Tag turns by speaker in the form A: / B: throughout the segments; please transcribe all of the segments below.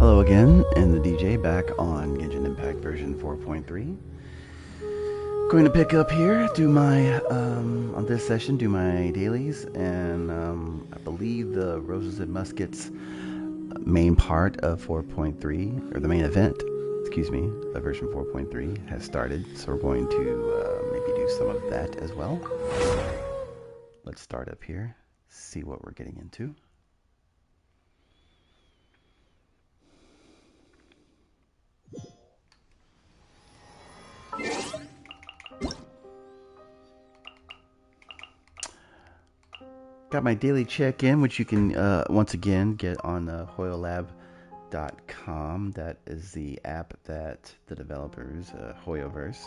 A: Hello again, and the DJ back on Genshin Impact version 4.3. Going to pick up here, do my, on this session, do my dailies, and I believe the Roses and Muskets main part of 4.3, or the main event, excuse me, of version 4.3 has started, so we're going to maybe do some of that as well. Let's start up here, see what we're getting into. Got my daily check-in, which you can once again get on hoyolab.com. That is the app that the developers, Hoyoverse,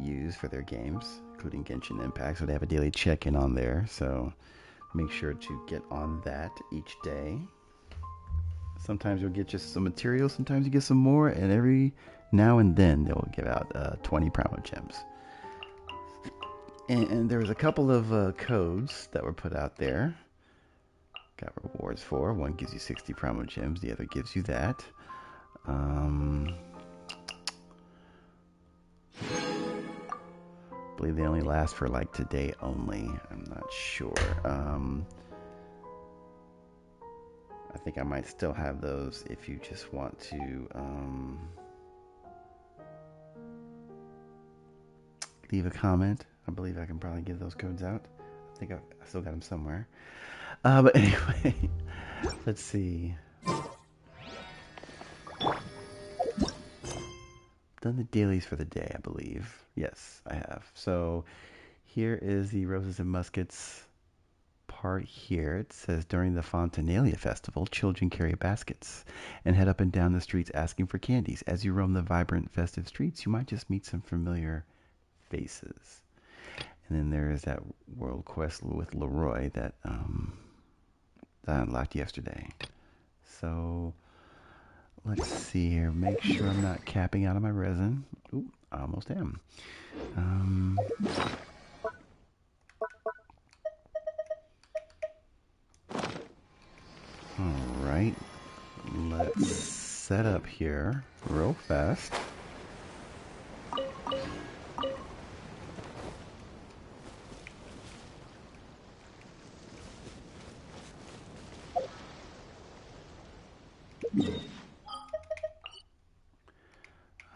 A: use for their games, including Genshin Impact. So they have a daily check-in on there. So make sure to get on that each day. Sometimes you'll get just some material, sometimes you get some more, and every now and then they'll give out 20 Primo Gems. And there was a couple of codes that were put out there. Got rewards for. One gives you 60 Primo Gems. The other gives you that. I believe they only last for like today only. I'm not sure. I think I might still have those if you just want to leave a comment. I believe I can probably give those codes out. I think I still got them somewhere. But anyway, let's see. Done the dailies for the day, I believe. Yes, I have. So here is the Roses and Muskets part here. It says, during the Fontanalia Festival, children carry baskets and head up and down the streets asking for candies. As you roam the vibrant, festive streets, you might just meet some familiar faces. And then there is that world quest with Leroy that I unlocked yesterday. So let's see here. Make sure I'm not capping out of my resin. Ooh, I almost am. All right. Let's set up here real fast.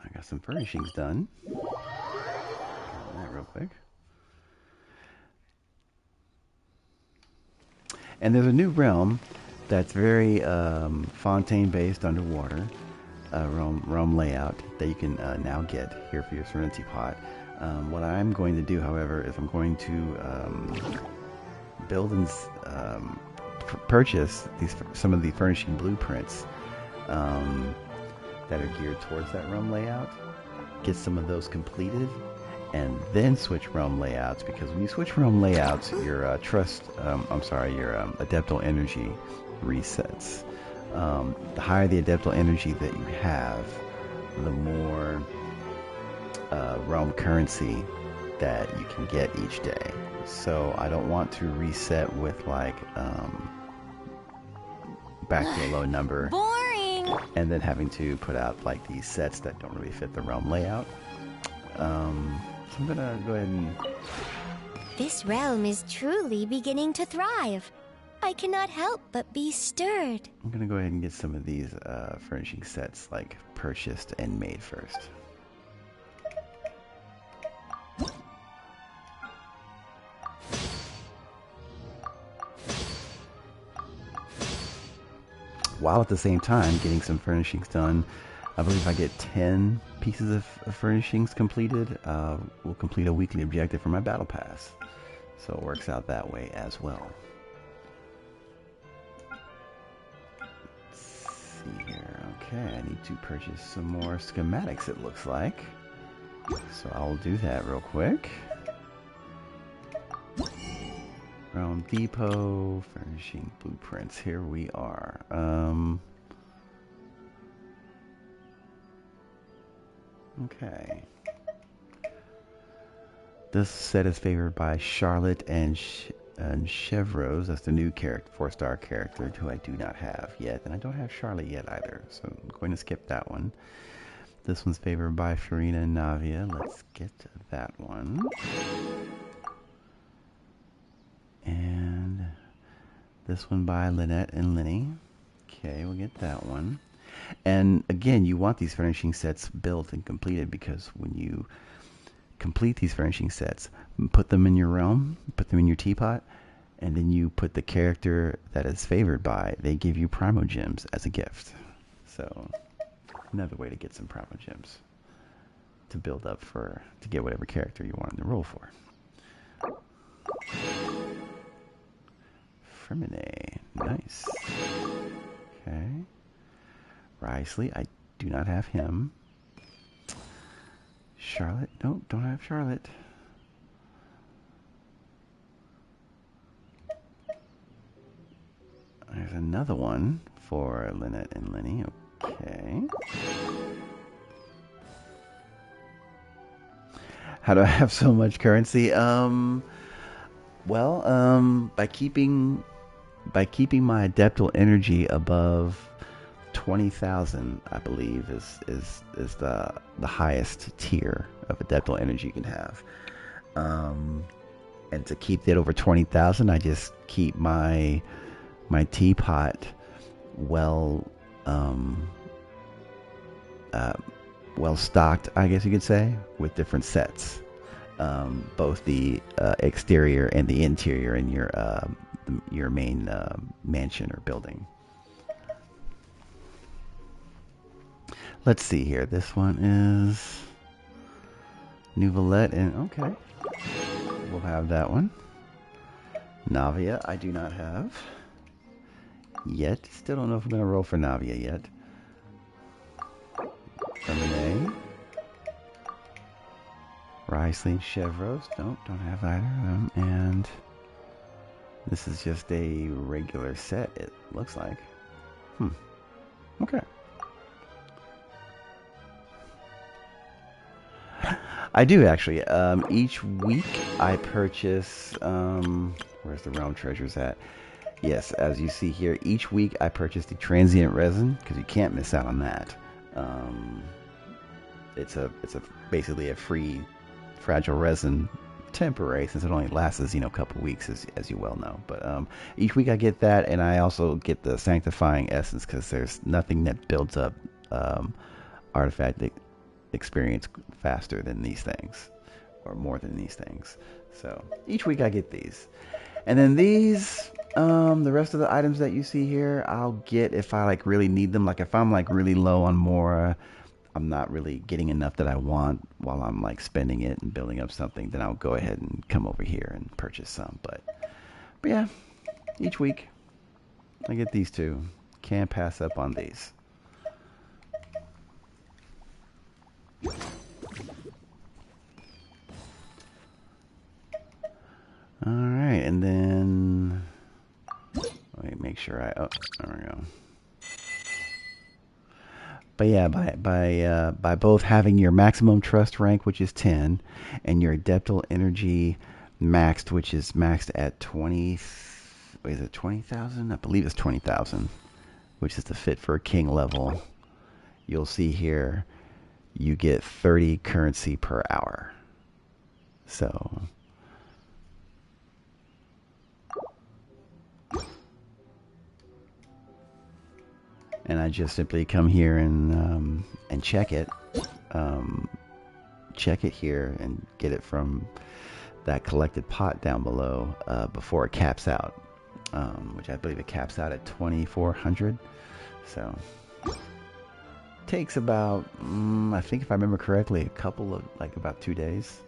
A: I got some furnishings done. That real quick. And there's a new realm that's very Fontaine-based underwater realm layout that you can now get here for your Serenity Pot. What I'm going to do, however, is I'm going to build and purchase some of the furnishing blueprints that are geared towards that realm layout. Get some of those completed, and then switch realm layouts, because when you switch realm layouts, your your adeptal energy resets. The higher the adeptal energy that you have, the more realm currency that you can get each day. So I don't want to reset with like back to a low number. Boring. And then having to put out like these sets that don't really fit the realm layout. So I'm gonna go ahead and...
B: This realm is truly beginning to thrive. I cannot help but be stirred.
A: I'm gonna go ahead and get some of these furnishing sets like purchased and made first. While at the same time getting some furnishings done. I believe if I get 10 pieces of furnishings completed, we'll complete a weekly objective for my battle pass. So it works out that way as well. Let's see here. Okay, I need to purchase some more schematics, it looks like. So I'll do that real quick. Realm Depot, furnishing blueprints. Here we are. Okay. This set is favored by Charlotte and And Chevros, that's the new character, 4-star character, who I do not have yet. And I don't have Charlotte yet either, so I'm going to skip that one. This one's favored by Farina and Navia. Let's get to that one. And this one by Lynette and Lenny. Okay, we'll get that one. And again, you want these furnishing sets built and completed, because when you complete these furnishing sets, put them in your realm, put them in your teapot, and then you put the character that is favored by, they give you Primo Gems as a gift. So, another way to get some Primo Gems to build up to get whatever character you want to roll for. Fremine, nice. Okay. Risley, I do not have him. Charlotte, nope, don't have Charlotte. There's another one for Lynette and Lenny. Okay. How do I have so much currency? Well, by keeping my adeptal energy above 20,000, I believe is the highest tier of adeptal energy you can have. And to keep that over 20,000, I just keep my teapot well stocked, I guess you could say, with different sets, both the exterior and the interior in your main mansion or building. Let's see here. This one is Nouvelette, and okay, we'll have that one. Navia, I do not have yet. Still don't know if I'm going to roll for Navia yet. Termine. Risley and Chevros. Nope, don't have either of them. And this is just a regular set, it looks like. Okay. I do actually. Each week I purchase. Where's the realm treasures at? Yes, as you see here, each week I purchase the transient resin, because you can't miss out on that. It's basically a free fragile resin, temporary, since it only lasts a couple weeks, as you well know. But each week I get that, and I also get the sanctifying essence, because there's nothing that builds up artifact experience faster than these things, or more than these things. So each week I get these, and then these, the rest of the items that you see here, I'll get if I really need them. Like if I'm really low on Mora, I'm not really getting enough that I want while I'm spending it and building up something, then I'll go ahead and come over here and purchase some. But yeah, each week I get these two. Can't pass up on these. Alright, and then let me make sure there we go. But yeah, by both having your maximum trust rank, which is 10, and your adeptal energy maxed, which is maxed at 20, is it 20,000? I believe it's 20,000, which is the fit for a king level. You'll see here you get 30 currency per hour. So and I just simply come here and check it here and get it from that collected pot down below before it caps out, which I believe it caps out at 2,400. So takes about I think, if I remember correctly, a couple of about 2 days.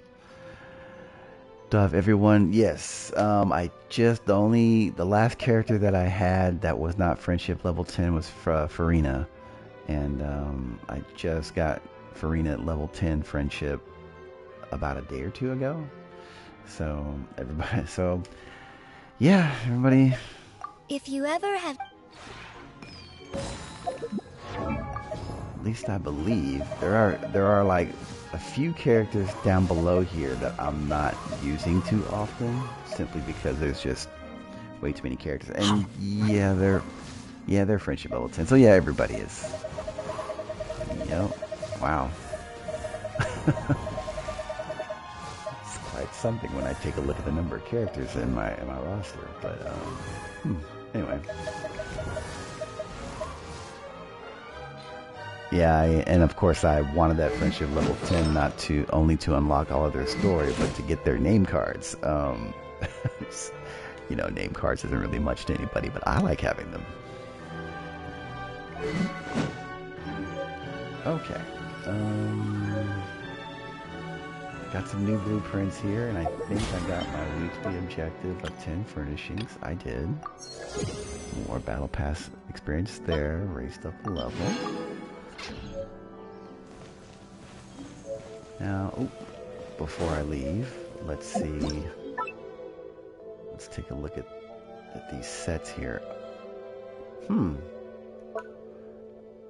A: Do I have everyone? Yes. The last character that I had that was not friendship level 10 was Farina, and I just got Farina at level 10 friendship about a day or two ago. So everybody.
B: If you ever have...
A: At least I believe there are like a few characters down below here that I'm not using too often, simply because there's just way too many characters. And they're friendship level 10. So yeah, everybody is. Yep. Wow. It's quite something when I take a look at the number of characters in my roster. But anyway. Yeah, and of course I wanted that friendship level 10 not to only to unlock all of their story, but to get their name cards. You know, name cards isn't really much to anybody, but I like having them. Okay. Got some new blueprints here, and I think I got my weekly objective of 10 furnishings. I did. More battle pass experience there. Raised up a level. Now, before I leave, let's see. Let's take a look at these sets here.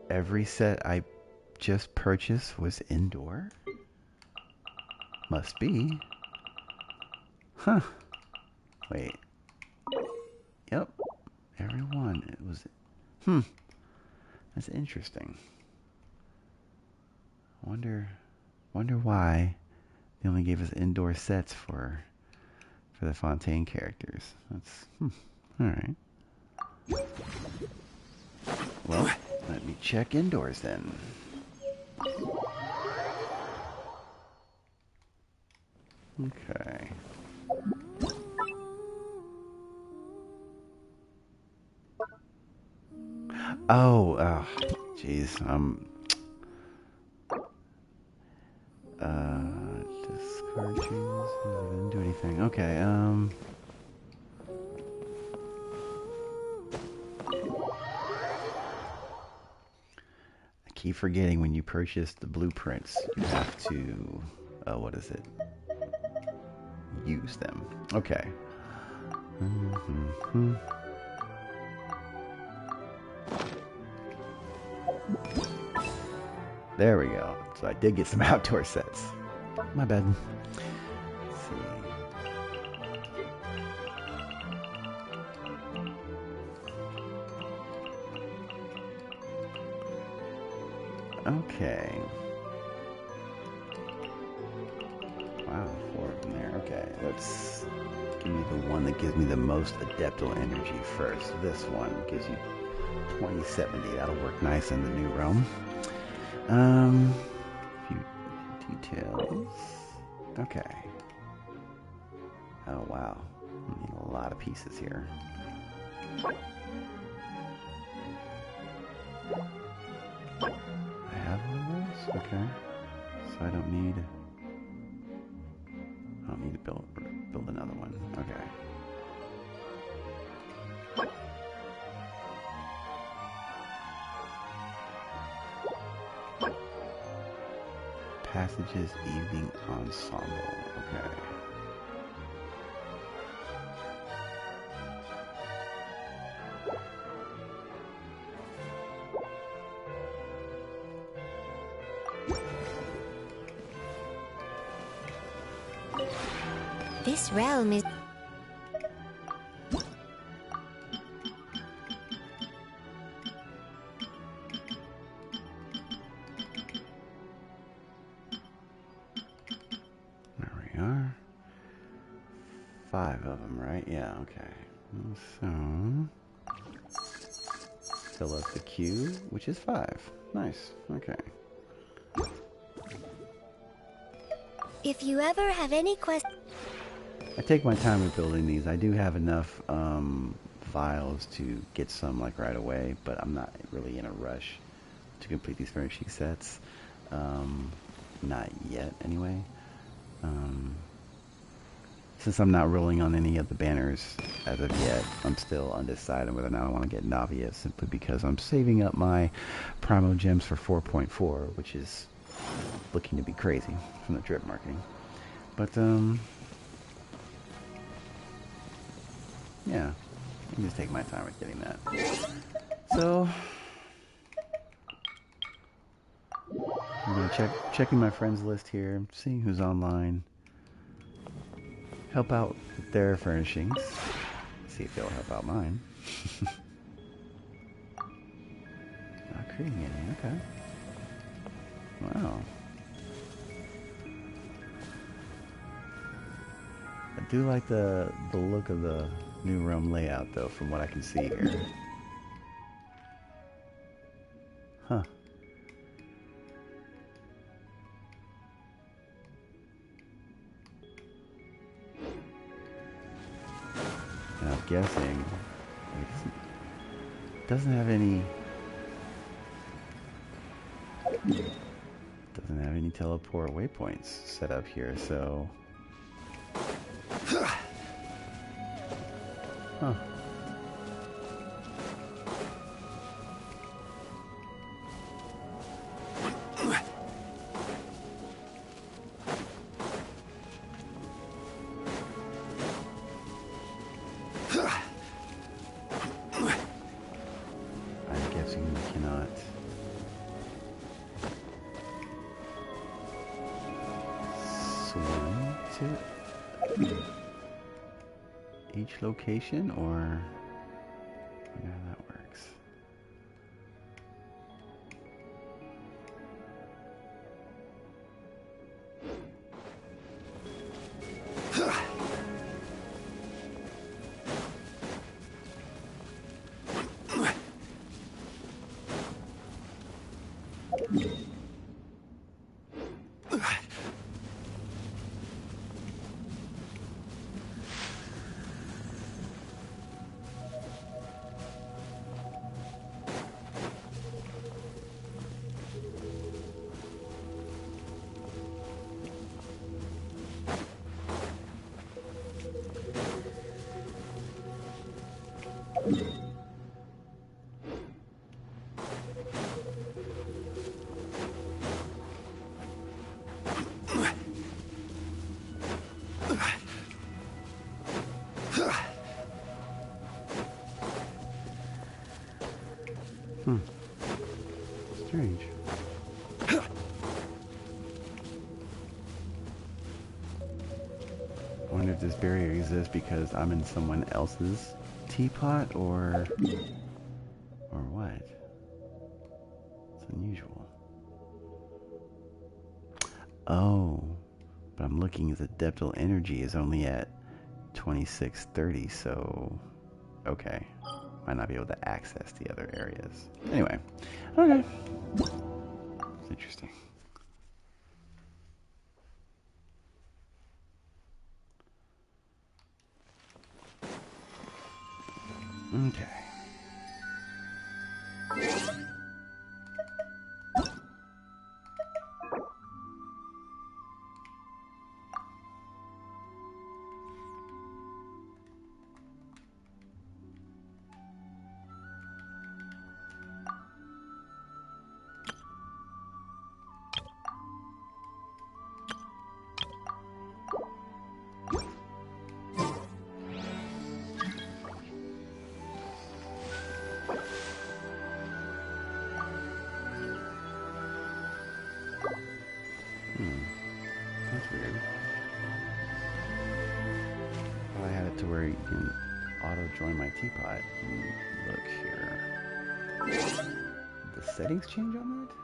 A: Every set I just purchased was indoor? Must be. Huh. Wait. Yep. Every one. It was. That's interesting. Wonder why they only gave us indoor sets for the Fontaine characters. That's all right. Well, let me check indoors then. Okay. Oh, jeez. Discard trees. Didn't do anything. Okay. I keep forgetting when you purchase the blueprints, you have to, what is it? Use them. Okay. There we go. So I did get some outdoor sets. My bad. Let's see. Okay. Wow, 4 of them there. Okay, let's give me the one that gives me the most adeptal energy first. This one gives you 2070. That'll work nice in the new realm. Few details. Okay. Oh wow, I need a lot of pieces here. I have one of those. Okay. So I don't need to build another one. Okay. Passages Evening Ensemble. Okay.
B: This realm is...
A: There we are. 5 of them, right? Yeah, okay. So, fill up the queue, which is 5. Nice. Okay.
B: If you ever have any questions...
A: I take my time with building these. I do have enough vials to get some like right away, but I'm not really in a rush to complete these furnishing sets. Not yet, anyway. Since I'm not rolling on any of the banners as of yet, I'm still undecided whether or not I want to get Navia, simply because I'm saving up my Primo Gems for 4.4, which is looking to be crazy from the drip marketing. But, yeah, I can just take my time with getting that. So, checking my friends list here, seeing who's online. Help out with their furnishings. See if they'll help out mine. Not creating any, okay. Wow. I do like the look of the new realm layout though, from what I can see here. Huh. And I'm guessing it doesn't have any teleport waypoints set up here, so huh. I'm guessing we cannot swim to each location, or I wonder how that works. Strange. I wonder if this barrier exists because I'm in someone else's teapot, or what? It's unusual. Oh, but I'm looking at the depthal energy is only at 2630, so okay. Might not be able to access the other areas. Anyway, okay. It's interesting. Okay. That's weird. Well, I had it to where you can auto join my teapot. Look here. The settings change on that?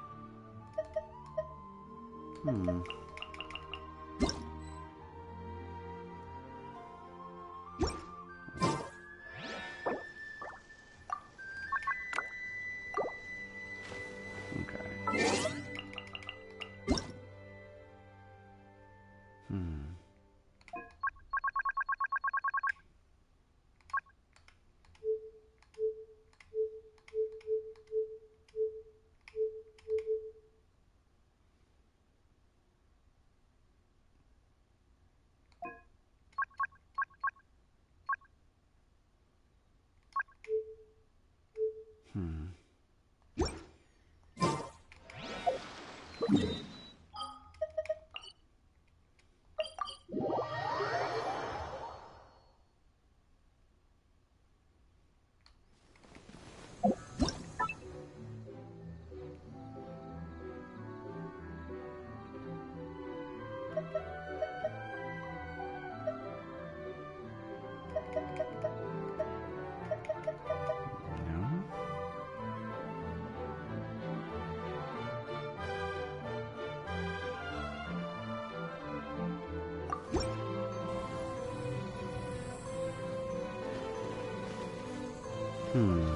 A: Hmm.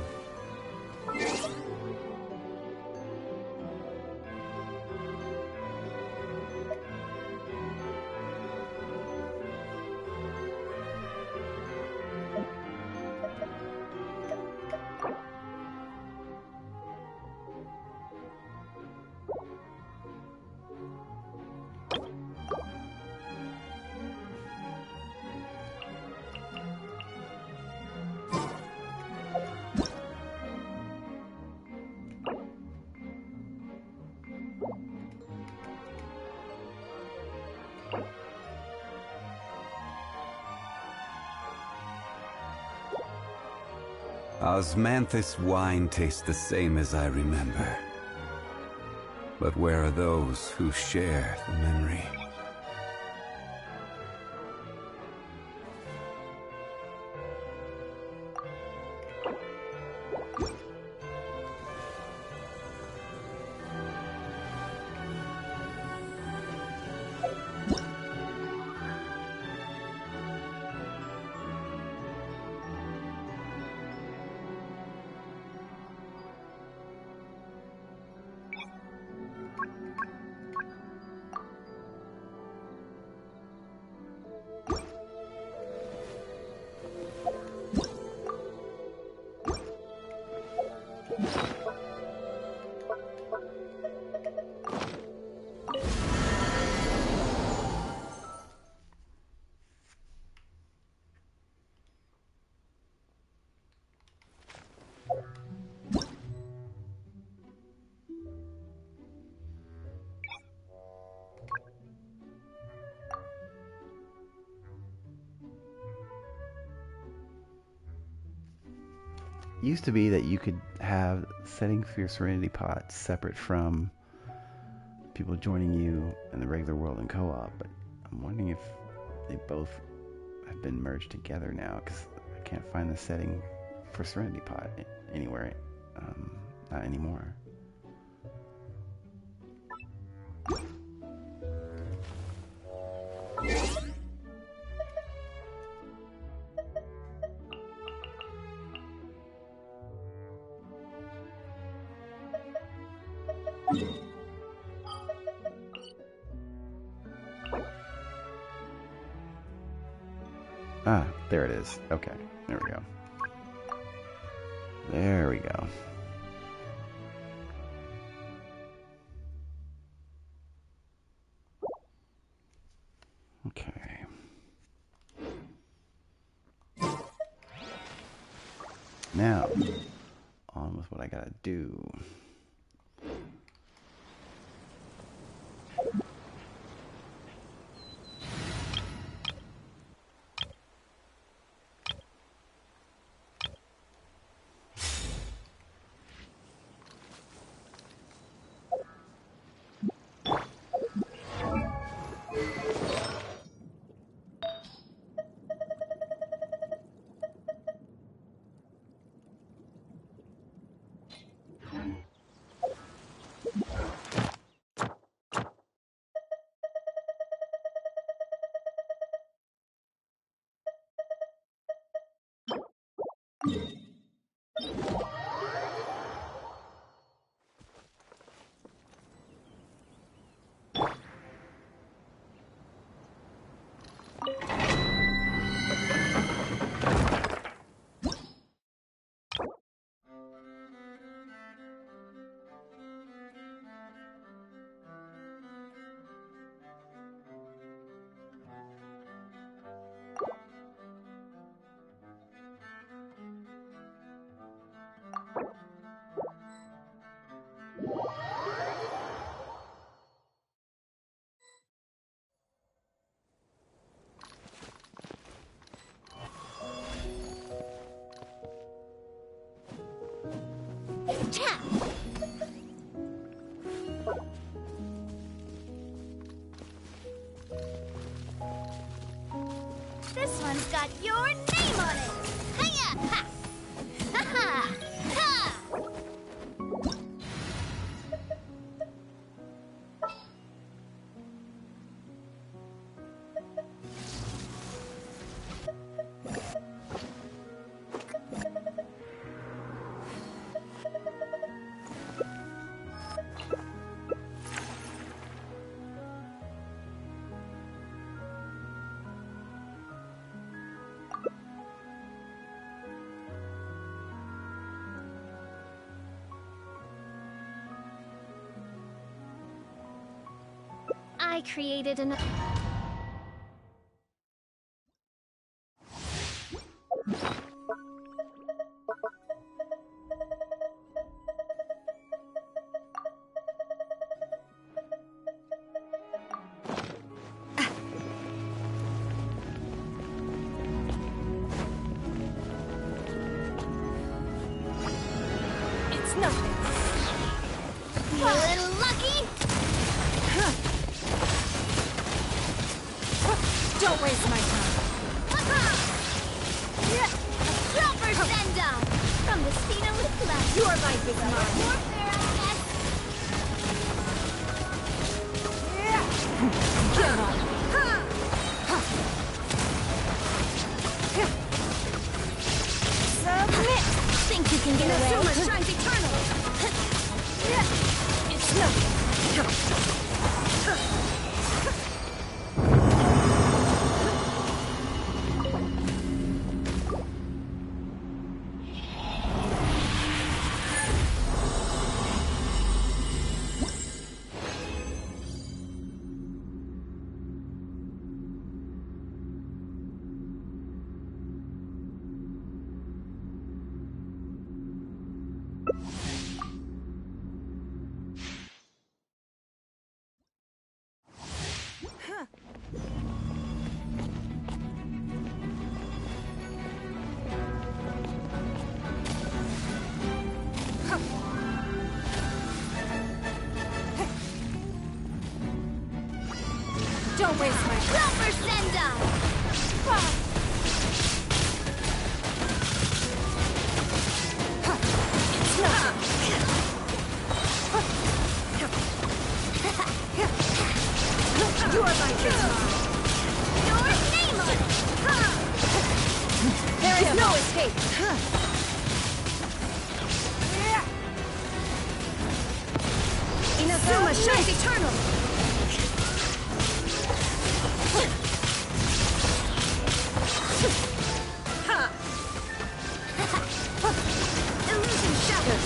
C: Osmanthus wine tastes the same as I remember. But where are those who share the memory? Used to be that you could have settings for your Serenity Pot separate from people joining you in the regular world and co-op, but I'm wondering if they both have been merged together now, because I can't find the setting for Serenity Pot anywhere. Not anymore. Ah, there it is. Okay, there we go. There we go. Okay. Now, on with what I gotta do.
B: This one's got your name on it! Hiya! Ha! Ha ha! Ha! I created an...
D: It's nothing.
B: Feeling lucky?
D: Don't waste my time.
B: Proper send-off! From the Stina with left.
D: Your life is mine.
B: More fair,
D: Give up.
B: Submit! Think you can get away?
D: Inazuma shines eternal. It's nothing. Don't waste my time.
B: Proper send-off!
D: It's nothing. Your life is mine.
B: Your name on it!
D: There is no escape. Inazuma shines eternal. Illusion shattered.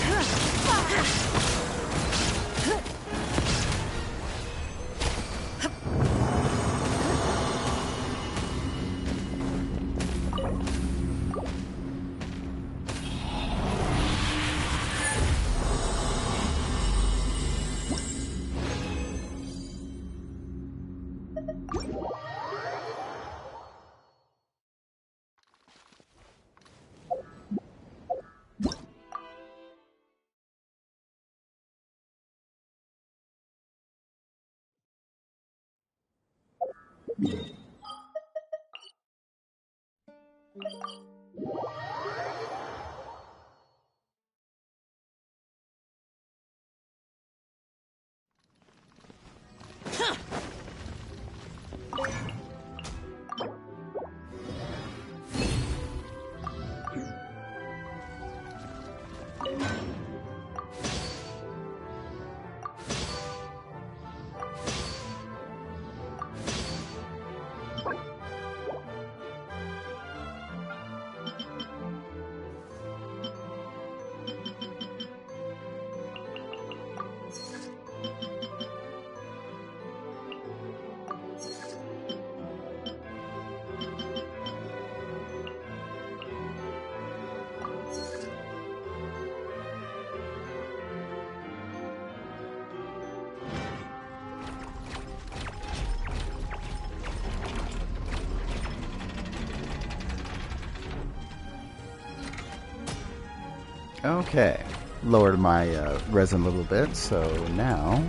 A: Okay, lowered my resin a little bit, so now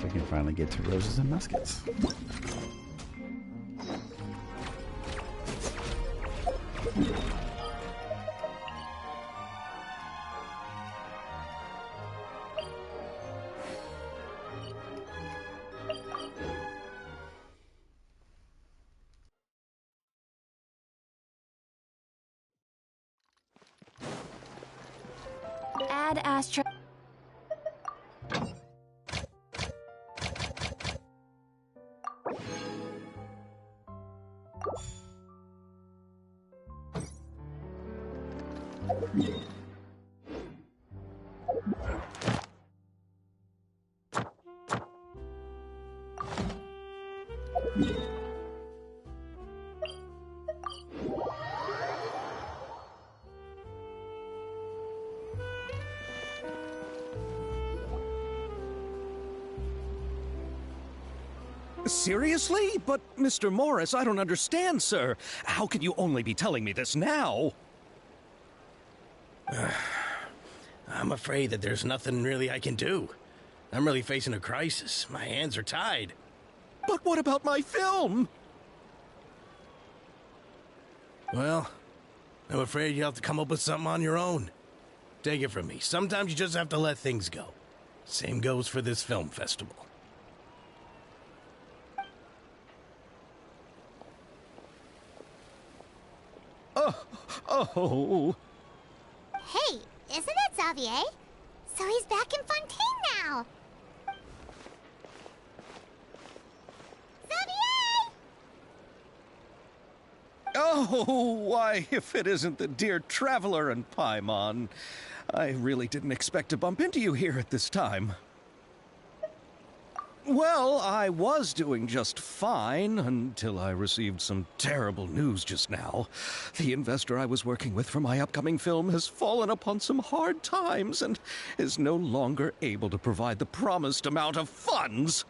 A: we can finally get to roses and muskets.
B: Add Astra...
E: Seriously? But, Mr. Morris, I don't understand, sir. How can you only be telling me this now?
F: I'm afraid that there's nothing really I can do. I'm really facing a crisis. My hands are tied.
E: But what about my film?
F: Well, I'm afraid you'll have to come up with something on your own. Take it from me. Sometimes you just have to let things go. Same goes for this film festival.
E: Oh.
B: Hey, isn't it Xavier? So he's back in Fontaine now. Xavier!
E: Oh, why, if it isn't the dear Traveler and Paimon. I really didn't expect to bump into you here at this time. Well, I was doing just fine until I received some terrible news just now. The investor I was working with for my upcoming film has fallen upon some hard times and is no longer able to provide the promised amount of funds.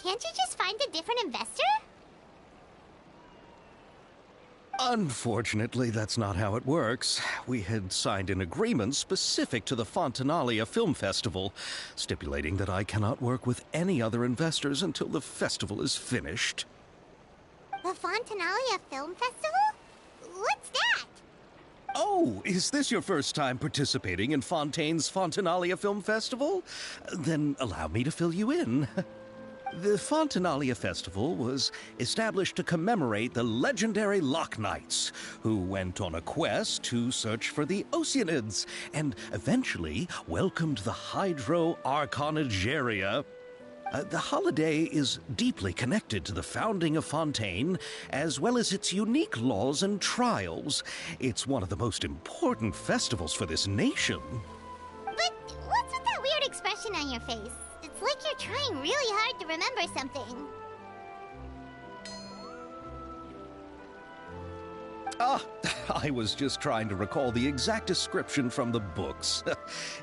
B: Can't you just find a different investor?
E: Unfortunately, that's not how it works. We had signed an agreement specific to the Fontanalia Film Festival, stipulating that I cannot work with any other investors until the festival is finished.
B: The Fontanalia Film Festival? What's that?
E: Oh, is this your first time participating in Fontaine's Fontanalia Film Festival? Then allow me to fill you in. The Fontanalia Festival was established to commemorate the legendary Loch Knights, who went on a quest to search for the Oceanids, and eventually welcomed the Hydro Arconageria. The holiday is deeply connected to the founding of Fontaine, as well as its unique laws and trials. It's one of the most important festivals for this nation.
B: But what's with that weird expression on your face? It's like you're trying really hard to remember something.
E: Ah, I was just trying to recall the exact description from the books,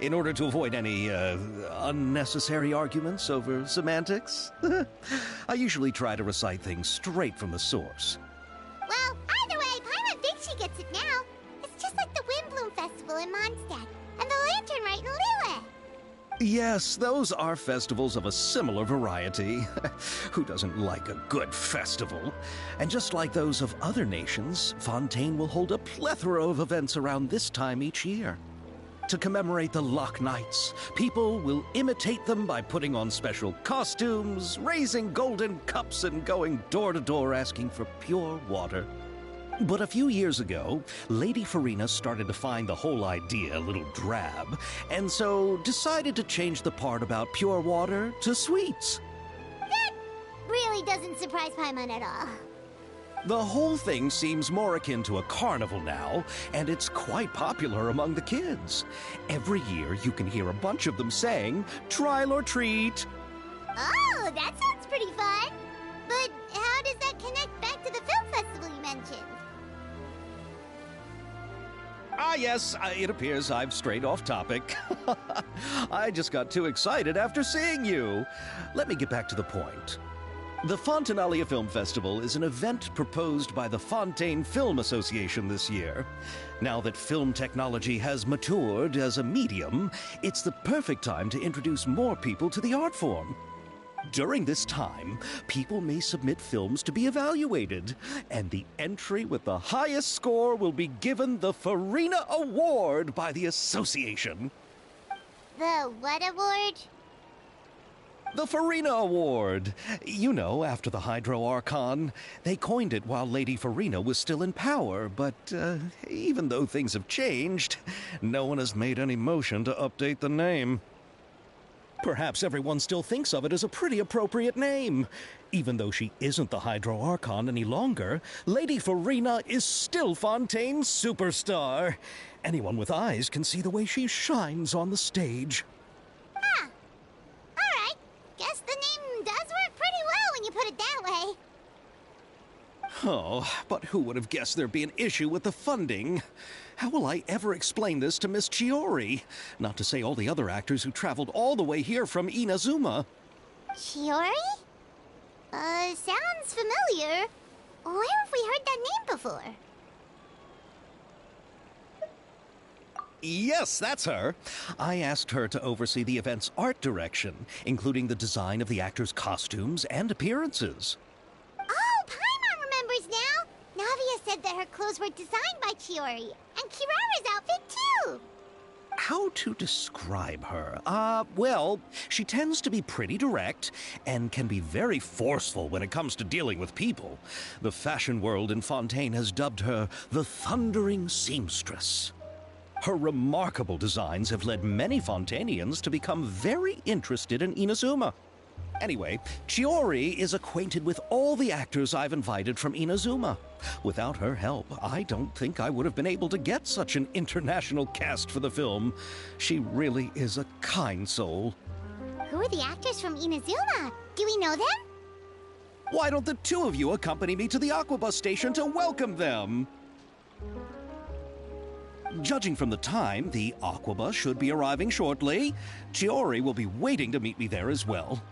E: in order to avoid any unnecessary arguments over semantics. I usually try to recite things straight from the source.
B: Well, either way, Paimon thinks she gets it now. It's just like the Windbloom Festival in Mondstadt, and the Lantern Rite in Lille.
E: Yes, those are festivals of a similar variety. Who doesn't like a good festival? And just like those of other nations, Fontaine will hold a plethora of events around this time each year. To commemorate the Loch Knights, people will imitate them by putting on special costumes, raising golden cups, and going door to door asking for pure water. But a few years ago, Lady Farina started to find the whole idea a little drab, and so decided to change the part about pure water to sweets.
B: That really doesn't surprise Paimon at all.
E: The whole thing seems more akin to a carnival now, and it's quite popular among the kids. Every year you can hear a bunch of them saying, "Trial or treat."
B: Oh, that sounds pretty fun. But how does that connect back to the film festival you mentioned?
E: Ah, yes, it appears I've strayed off topic. I just got too excited after seeing you. Let me get back to the point. The Fontanalia Film Festival is an event proposed by the Fontaine Film Association this year. Now that film technology has matured as a medium, it's the perfect time to introduce more people to the art form. During this time, people may submit films to be evaluated, and the entry with the highest score will be given the Farina Award by the association.
B: The what award?
E: The Farina Award. You know, after the Hydro Archon. They coined it while Lady Farina was still in power, but even though things have changed, no one has made any motion to update the name. Perhaps everyone still thinks of it as a pretty appropriate name. Even though she isn't the Hydro Archon any longer, Lady Farina is still Fontaine's superstar. Anyone with eyes can see the way she shines on the stage.
B: Huh. Alright. Guess the name does work pretty well when you put it that way.
E: Oh, but who would have guessed there'd be an issue with the funding? How will I ever explain this to Miss Chiori? Not to say all the other actors who traveled all the way here from Inazuma.
B: Chiori? Sounds familiar. Where have we heard that name before?
E: Yes, that's her. I asked her to oversee the event's art direction, including the design of the actors' costumes and appearances.
B: Oh, Paimon remembers now! Navia said that her clothes were designed by Chiori, and Kirara's outfit too!
E: How to describe her? Well, she tends to be pretty direct and can be very forceful when it comes to dealing with people. The fashion world in Fontaine has dubbed her the Thundering Seamstress. Her remarkable designs have led many Fontainians to become very interested in Inazuma. Anyway, Chiori is acquainted with all the actors I've invited from Inazuma. Without her help, I don't think I would have been able to get such an international cast for the film. She really is a kind soul.
B: Who are the actors from Inazuma? Do we know them?
E: Why don't the two of you accompany me to the Aquabus station to welcome them? Judging from the time, the Aquabus should be arriving shortly. Chiori will be waiting to meet me there as well.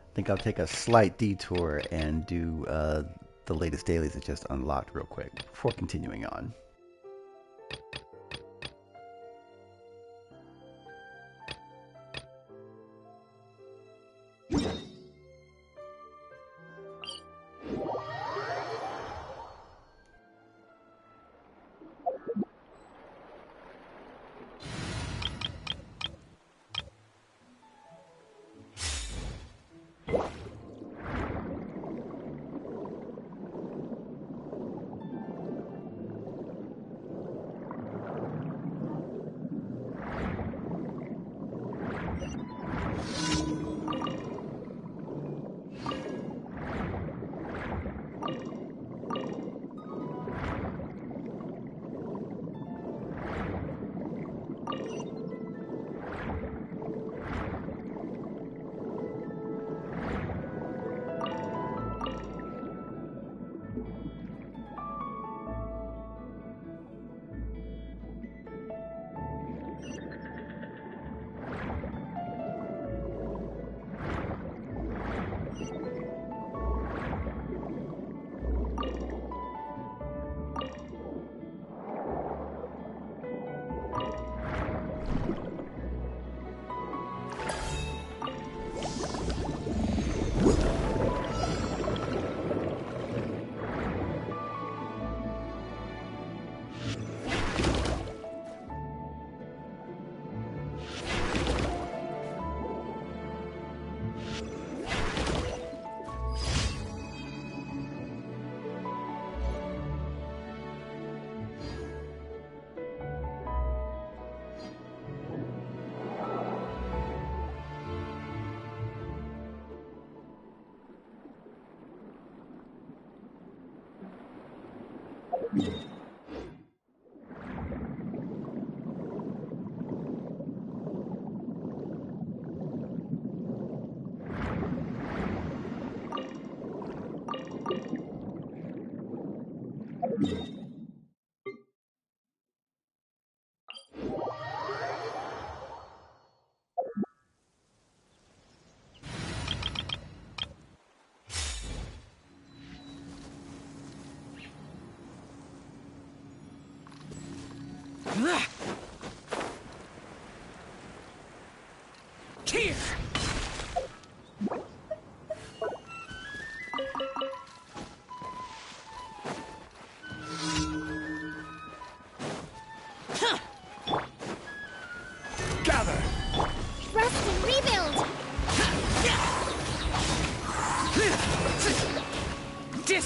A: I think I'll take a slight detour and do the latest dailies that just unlocked real quick before continuing on.
F: Here!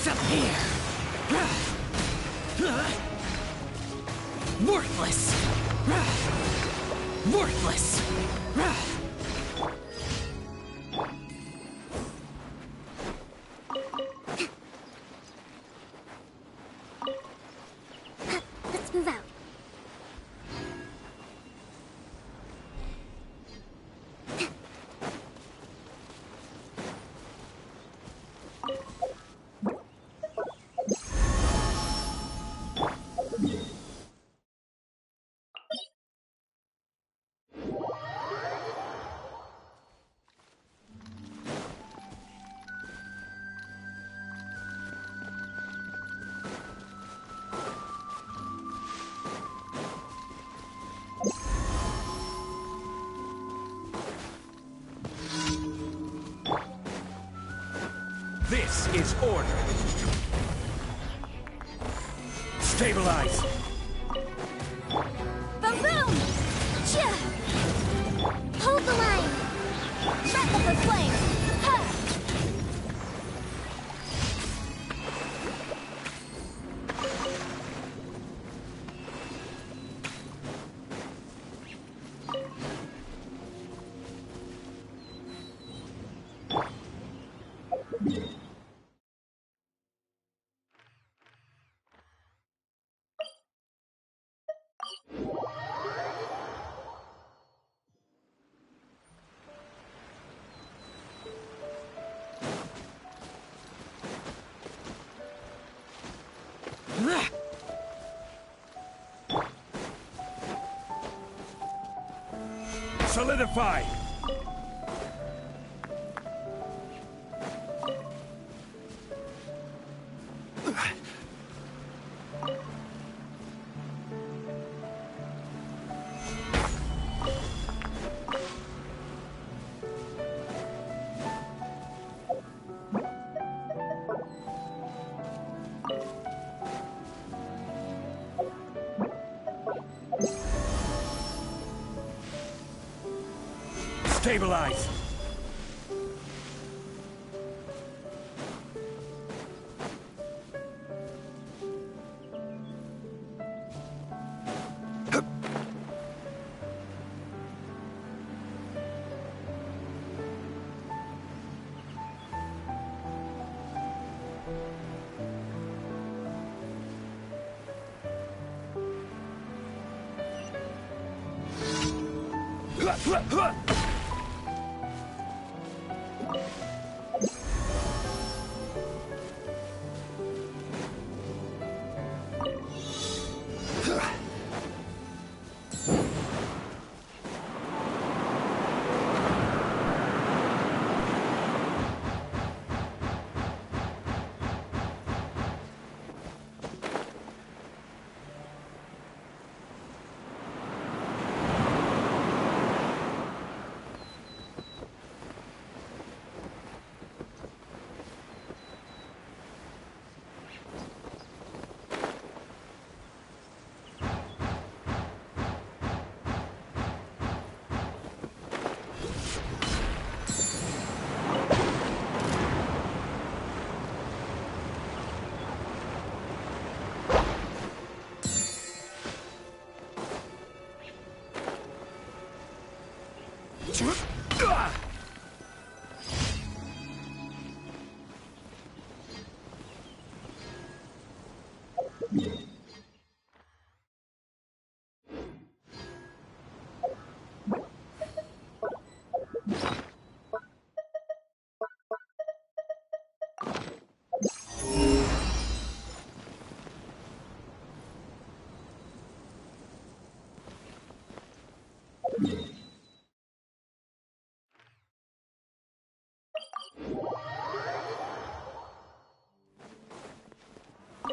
D: Disappear! Worthless! Worthless!
B: Let's move out.
E: This is order. Stabilize.
B: Boom! Chia! Hold the line!
D: Wrap up the flame! Ha!
E: Solidify. Stabilize.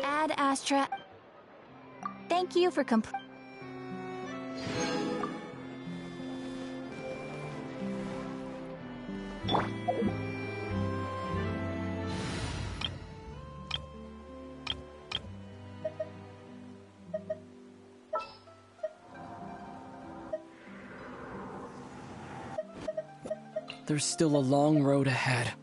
D: Ad Astra. Thank you for
G: There's still a long road ahead.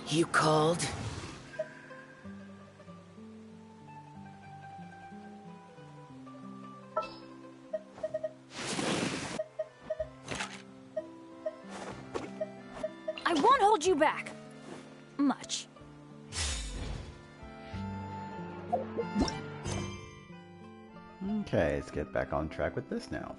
G: You called?
D: I won't hold you back. Much.
A: Okay, let's get back on track with this now.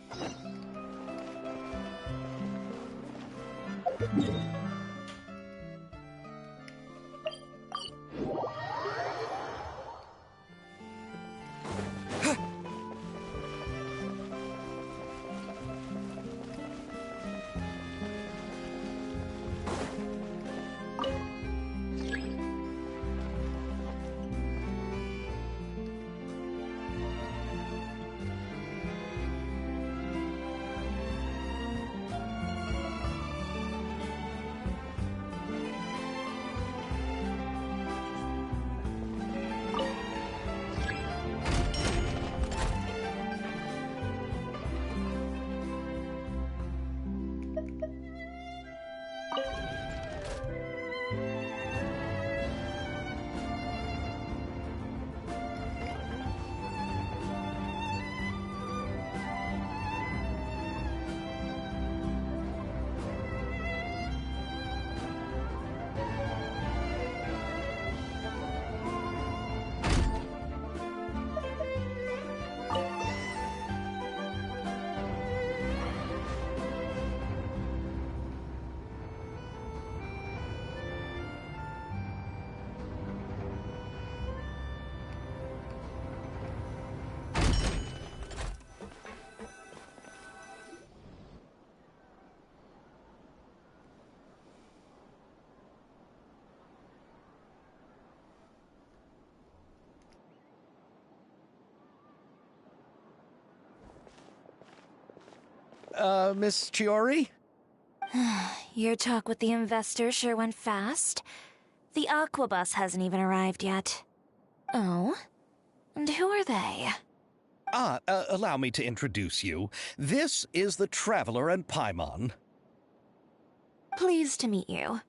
E: Miss Chiori?
D: Your talk with the investor sure went fast. The Aquabus hasn't even arrived yet. Oh? And who are they?
E: Allow me to introduce you. This is the Traveler and Paimon.
D: Pleased to meet you.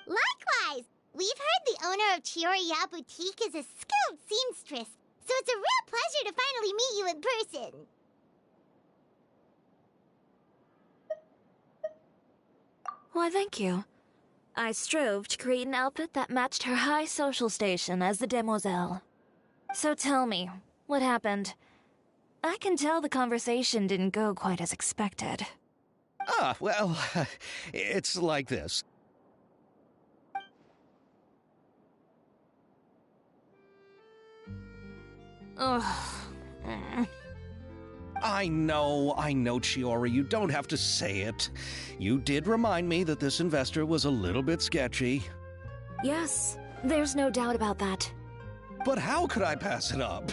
B: Likewise! We've heard the owner of Chioriya Boutique is a skilled seamstress, so it's a real pleasure to finally meet you in person.
D: Why, thank you. I strove to create an outfit that matched her high social station as the demoiselle. So tell me, what happened? I can tell the conversation didn't go quite as expected.
E: Well, it's like this.
D: Ugh.
E: I know, Chiori, you don't have to say it. You did remind me that this investor was a little bit sketchy.
D: Yes, there's no doubt about that.
E: But how could I pass it up?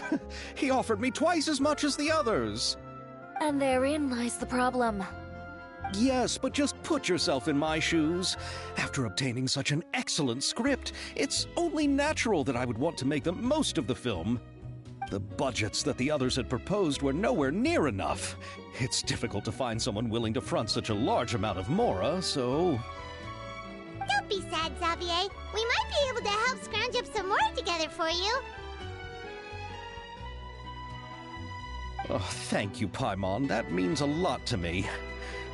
E: He offered me twice as much as the others.
D: And therein lies the problem.
E: Yes, but just put yourself in my shoes. After obtaining such an excellent script, it's only natural that I would want to make the most of the film. The budgets that the others had proposed were nowhere near enough. It's difficult to find someone willing to front such a large amount of mora, so...
B: Don't be sad, Xavier. We might be able to help scrounge up some more together for you.
E: Oh, thank you, Paimon. That means a lot to me.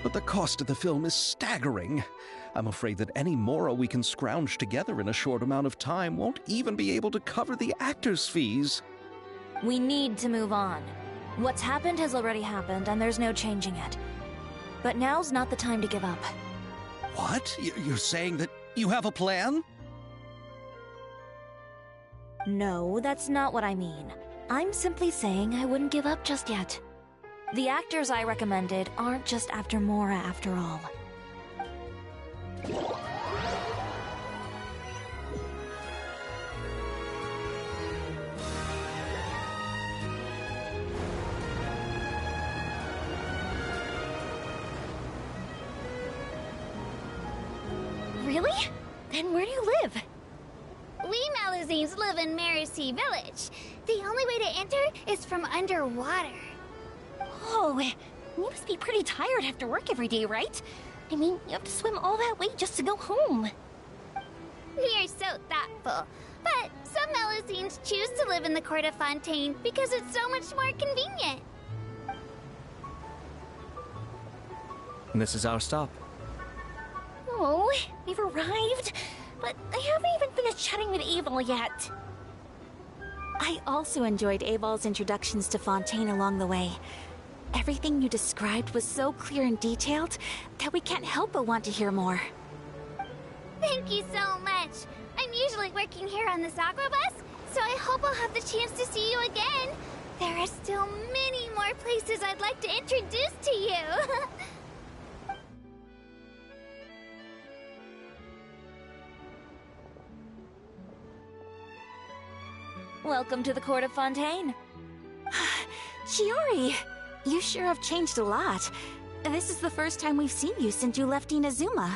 E: But the cost of the film is staggering. I'm afraid that any mora we can scrounge together in a short amount of time won't even be able to cover the actors' fees.
D: We need to move on. What's happened has already happened, and there's no changing it. But now's not the time to give up.
E: What? You're saying that you have a plan?
D: No, that's not what I mean. I'm simply saying I wouldn't give up just yet. The actors I recommended aren't just after Mora after all.
B: Really? Then where do you live? We Malazines live in Marcy Village. The only way to enter is from underwater.
H: Oh, you must be pretty tired after work every day, right? I mean, you have to swim all that way just to go home.
B: so thoughtful. But some Melusines choose to live in the court of Fontaine because it's so much more convenient.
G: And this is our stop.
H: Oh, we've arrived, but I haven't even finished chatting with Aval yet.
D: I also enjoyed Aval's introductions to Fontaine along the way. Everything you described was so clear and detailed that we can't help but want to hear more.
B: Thank you so much. I'm usually working here on the Sakura bus, so I hope I'll have the chance to see you again. There are still many more places I'd like to introduce to you.
D: Welcome to the court of Fontaine. Chiori, you sure have changed a lot. This is the first time we've seen you since you left Inazuma.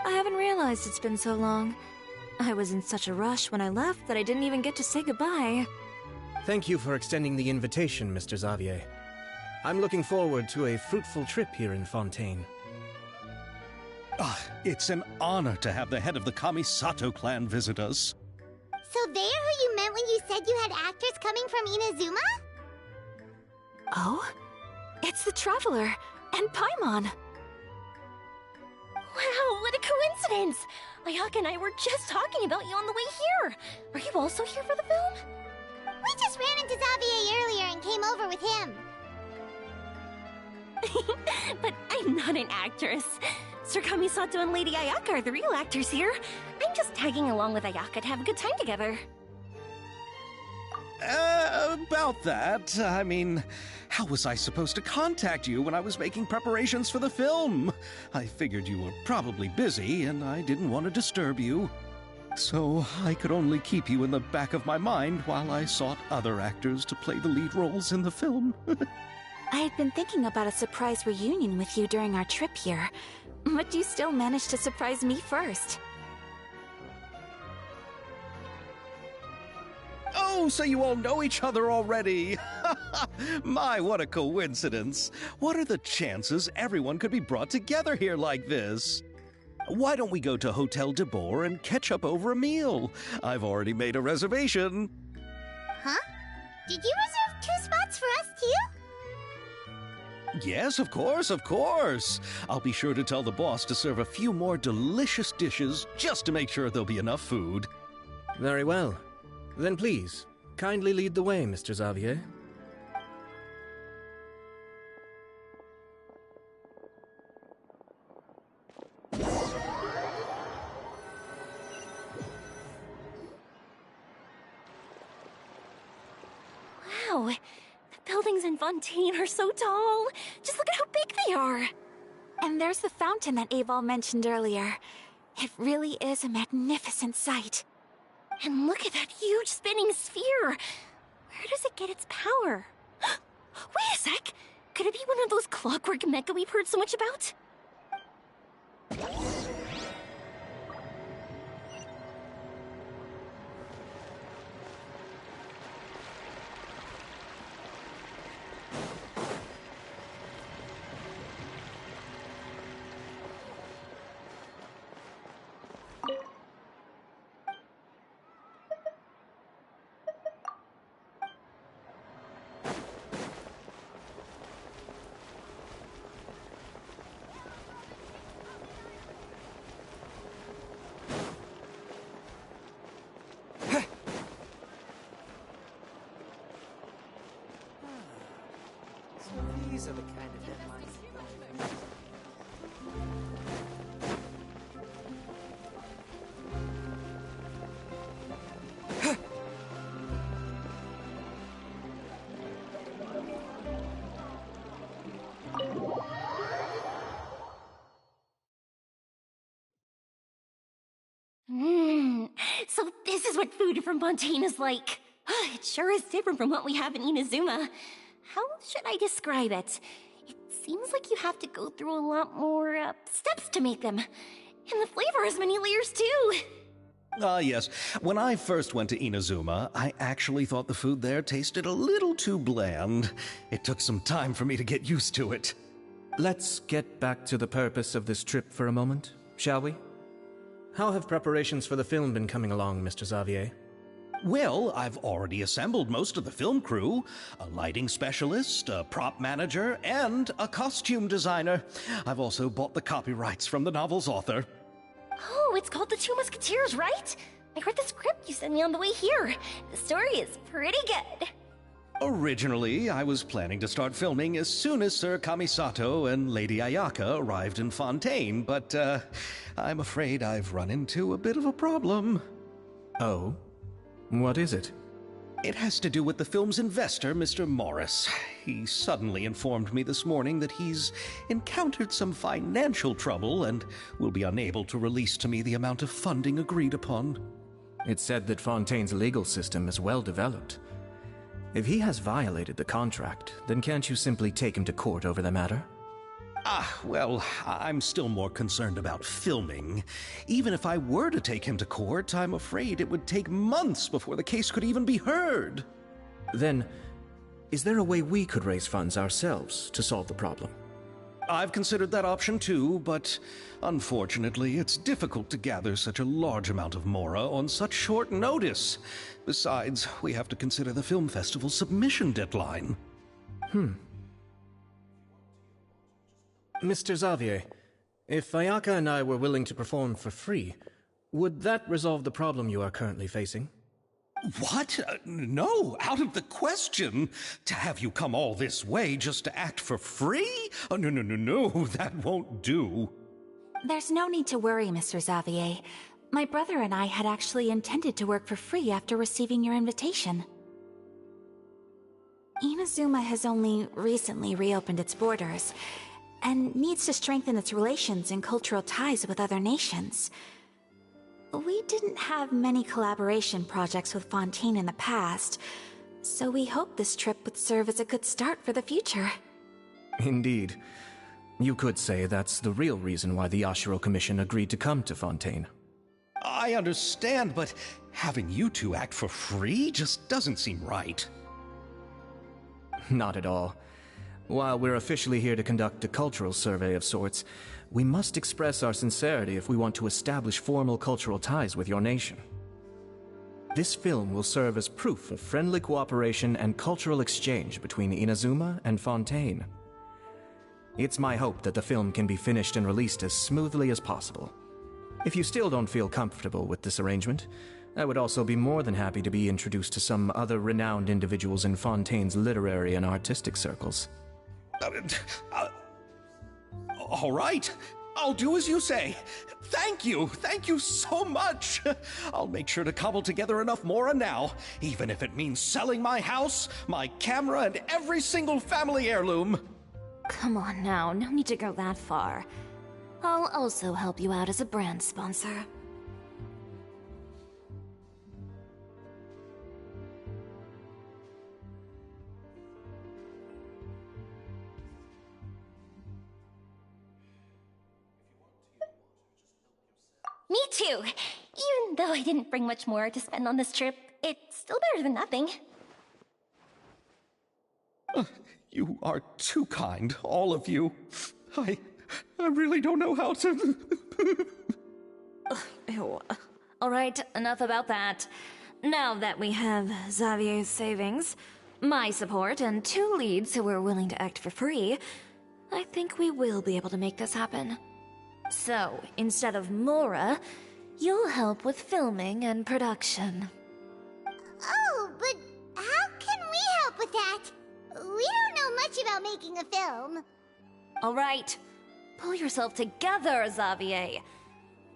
D: I haven't realized it's been so long. I was in such a rush when I left that I didn't even get to say goodbye.
G: Thank you for extending the invitation, Mr. Xavier. I'm looking forward to a fruitful trip here in Fontaine.
E: It's an honor to have the head of the Kamisato clan visit us.
B: So they're who you meant when you said you had actors coming from Inazuma?
D: Oh? It's the Traveler and Paimon.
H: Wow, what a coincidence! Ayaka and I were just talking about you on the way here. Are you also here for the film?
B: We just ran into Xavier earlier and came over with him.
H: But I'm not an actress. Sir Kamisato and Lady Ayaka are the real actors here. I'm just tagging along with Ayaka to have a good time together.
E: About that, I mean, how was I supposed to contact you when I was making preparations for the film? I figured you were probably busy, and I didn't want to disturb you. So I could only keep you in the back of my mind while I sought other actors to play the lead roles in the film.
D: I had been thinking about a surprise reunion with you during our trip here, but you still managed to surprise me first.
E: Oh, so you all know each other already! My, what a coincidence! What are the chances everyone could be brought together here like this? Why don't we go to Hotel de Boer and catch up over a meal? I've already made a reservation.
B: Huh? Did you reserve 2 spots for us too?
E: Yes, of course, of course. I'll be sure to tell the boss to serve a few more delicious dishes just to make sure there'll be enough food.
G: Very well. Then please, kindly lead the way, Mr. Xavier.
H: Wow, the buildings in Fontaine are so tall. Just look at how big they are.
D: And there's the fountain that Aval mentioned earlier. It really is a magnificent sight.
H: And look at that huge spinning sphere. Where does it get its power? Wait a sec. Could it be one of those clockwork mecha we've heard so much about?
I: These are the kind of headlines.
H: So this is what food from Fontaine is like. It sure is different from what we have in Inazuma. How should I describe it? It seems like you have to go through a lot more steps to make them. And the flavor has many layers too.
E: Yes. When I first went to Inazuma, I actually thought the food there tasted a little too bland. It took some time for me to get used to it.
G: Let's get back to the purpose of this trip for a moment, shall we? How have preparations for the film been coming along, Mr. Xavier?
E: Well, I've already assembled most of the film crew. A lighting specialist, a prop manager, and a costume designer. I've also bought the copyrights from the novel's author.
H: Oh, it's called The Two Musketeers, right? I read the script you sent me on the way here. The story is pretty good.
E: Originally, I was planning to start filming as soon as Sir Kamisato and Lady Ayaka arrived in Fontaine, but I'm afraid I've run into a bit of a problem.
G: Oh? What is it?
E: It has to do with the film's investor, Mr. Morris. He suddenly informed me this morning that he's encountered some financial trouble and will be unable to release to me the amount of funding agreed upon.
G: It's said that Fontaine's legal system is well developed. If he has violated the contract, then can't you simply take him to court over the matter?
E: Well, I'm still more concerned about filming. Even if I were to take him to court, I'm afraid it would take months before the case could even be heard.
G: Then, is there a way we could raise funds ourselves to solve the problem?
E: I've considered that option too, but unfortunately, it's difficult to gather such a large amount of mora on such short notice. Besides, we have to consider the film festival's submission deadline.
G: Mr. Xavier, if Ayaka and I were willing to perform for free, would that resolve the problem you are currently facing?
E: What? No, out of the question. To have you come all this way just to act for free? Oh, no, that won't do.
J: There's no need to worry, Mr. Xavier. My brother and I had actually intended to work for free after receiving your invitation. Inazuma has only recently reopened its borders, and needs to strengthen its relations and cultural ties with other nations. We didn't have many collaboration projects with Fontaine in the past, so we hoped this trip would serve as a good start for the future.
G: Indeed. You could say that's the real reason why the Yashiro Commission agreed to come to Fontaine.
E: I understand, but having you two act for free just doesn't seem right.
G: Not at all. While we're officially here to conduct a cultural survey of sorts, we must express our sincerity if we want to establish formal cultural ties with your nation. This film will serve as proof of friendly cooperation and cultural exchange between Inazuma and Fontaine. It's my hope that the film can be finished and released as smoothly as possible. If you still don't feel comfortable with this arrangement, I would also be more than happy to be introduced to some other renowned individuals in Fontaine's literary and artistic circles.
E: All right. I'll do as you say. Thank you so much. I'll make sure to cobble together enough mora now, even if it means selling my house, my camera, and every single family heirloom.
D: Come on now, no need to go that far. I'll also help you out as a brand sponsor.
H: Me too. Even though I didn't bring much more to spend on this trip, it's still better than nothing.
E: You are too kind, all of you. I really don't know how to...
D: Ew. Alright, enough about that. Now that we have Xavier's savings, my support, and 2 leads who are willing to act for free, I think we will be able to make this happen. So, instead of Mora, you'll help with filming and production.
B: Oh, but how can we help with that? We don't know much about making a film.
D: Alright, pull yourself together, Xavier.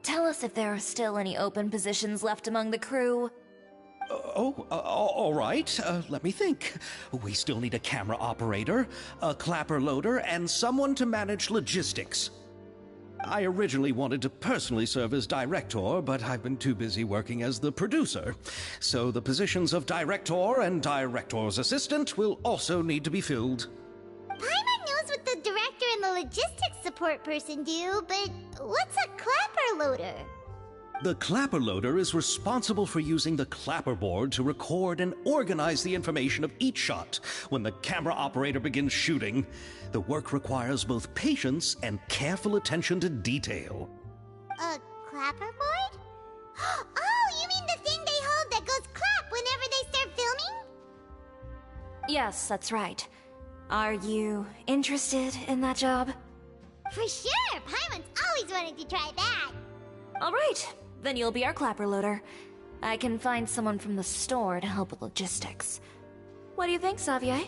D: Tell us if there are still any open positions left among the crew.
E: All right. Let me think. We still need a camera operator, a clapper loader, and someone to manage logistics. I originally wanted to personally serve as director, but I've been too busy working as the producer. So the positions of director and director's assistant will also need to be filled.
B: Paimon knows what the director and the logistics support person do, but what's a clapper loader?
E: The clapper loader is responsible for using the clapperboard to record and organize the information of each shot when the camera operator begins shooting. The work requires both patience and careful attention to detail.
B: A clapperboard? Oh, you mean the thing they hold that goes clap whenever they start filming?
D: Yes, that's right. Are you interested in that job?
B: For sure! Paimon's always wanted to try that!
D: Alright, then you'll be our clapper loader. I can find someone from the store to help with logistics. What do you think, Xavier?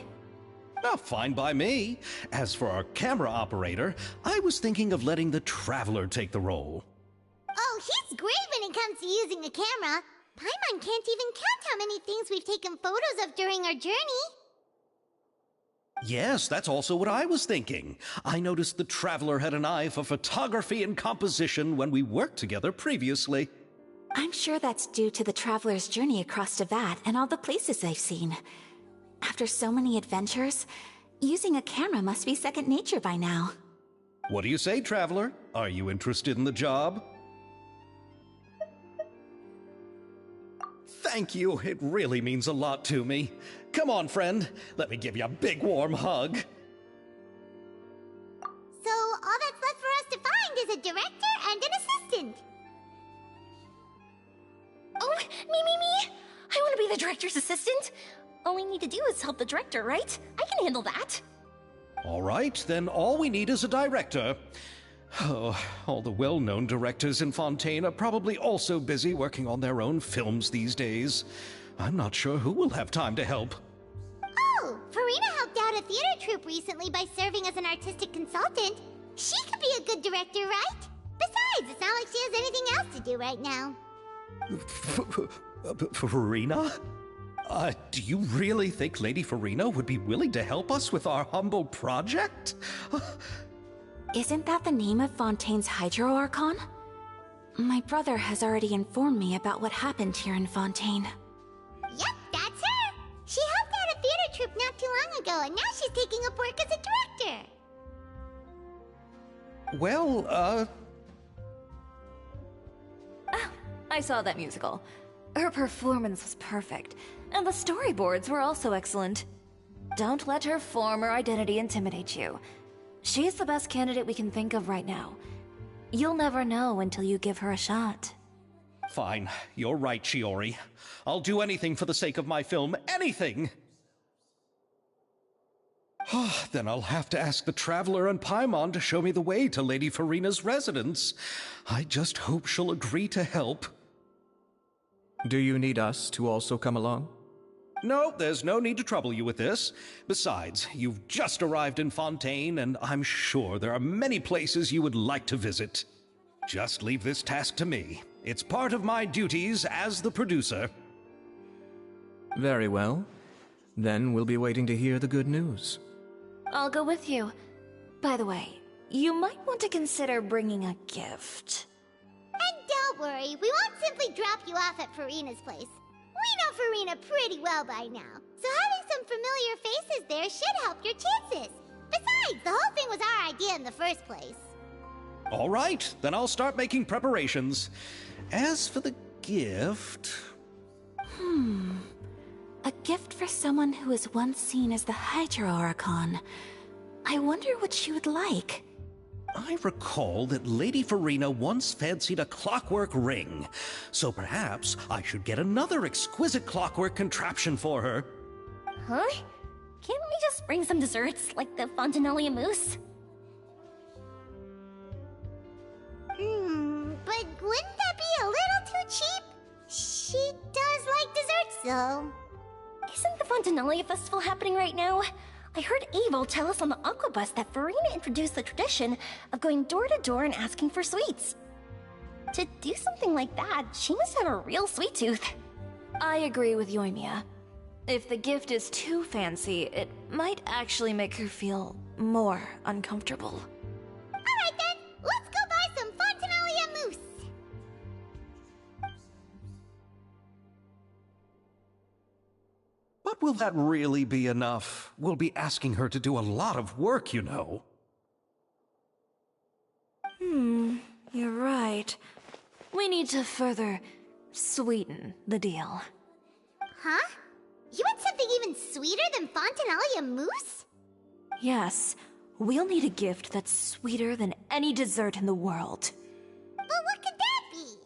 E: Oh, fine by me. As for our camera operator, I was thinking of letting the Traveler take the role.
B: Oh, he's great when it comes to using a camera. Paimon can't even count how many things we've taken photos of during our journey.
E: Yes, that's also what I was thinking. I noticed the Traveler had an eye for photography and composition when we worked together previously.
J: I'm sure that's due to the traveler's journey across Teyvat and all the places they've seen. After so many adventures, using a camera must be second nature by now.
E: What do you say, Traveler? Are you interested in the job? Thank you. It really means a lot to me. Come on, friend. Let me give you a big warm hug.
B: So, all that's left for us to find is a director and an assistant.
H: Oh, me! I want to be the director's assistant! All we need to do is help the director, right? I can handle that.
E: All right, then all we need is a director. Oh, all the well-known directors in Fontaine are probably also busy working on their own films these days. I'm not sure who will have time to help.
B: Oh, Farina helped out a theater troupe recently by serving as an artistic consultant. She could be a good director, right? Besides, it's not like she has anything else to do right now.
E: Farina? Do you really think Lady Farina would be willing to help us with our humble project?
J: Isn't that the name of Fontaine's Hydro Archon? My brother has already informed me about what happened here in Fontaine.
B: Yep, that's her! She helped out a theater troupe not too long ago, and now she's taking up work as a director.
E: Well,
D: I saw that musical. Her performance was perfect, and the storyboards were also excellent. Don't let her form or identity intimidate you. She's the best candidate we can think of right now. You'll never know until you give her a shot.
E: Fine. You're right, Shiori. I'll do anything for the sake of my film. Anything! Then I'll have to ask the Traveler and Paimon to show me the way to Lady Farina's residence. I just hope she'll agree to help.
G: Do you need us to also come along?
E: No, there's no need to trouble you with this. Besides, you've just arrived in Fontaine, and I'm sure there are many places you would like to visit. Just leave this task to me. It's part of my duties as the producer.
G: Very well. Then we'll be waiting to hear the good news.
D: I'll go with you. By the way, you might want to consider bringing a gift.
B: And don't worry, we won't simply drop you off at Farina's place. We know Farina pretty well by now, so having some familiar faces there should help your chances. Besides, the whole thing was our idea in the first place.
E: All right, then I'll start making preparations. As for the gift...
J: A gift for someone who was once seen as the Hydro Archon. I wonder what she would like.
E: I recall that Lady Farina once fancied a clockwork ring, so perhaps I should get another exquisite clockwork contraption for her.
H: Huh? Can't we just bring some desserts, like the Fontanalia mousse?
B: But wouldn't that be a little too cheap? She does like desserts, though.
H: Isn't the Fontanalia festival happening right now? I heard Abel tell us on the Aquabus that Farina introduced the tradition of going door to door and asking for sweets. To do something like that, she must have a real sweet tooth.
D: I agree with Yoimiya. If the gift is too fancy, it might actually make her feel more uncomfortable.
B: Alright then, let's go buy some Fontanalia mousse.
E: But will that really be enough? We'll be asking her to do a lot of work, you know.
D: You're right. We need to further sweeten the deal.
B: Huh? You want something even sweeter than Fontanalia mousse?
D: Yes, we'll need a gift that's sweeter than any dessert in the world.
B: But what could that be?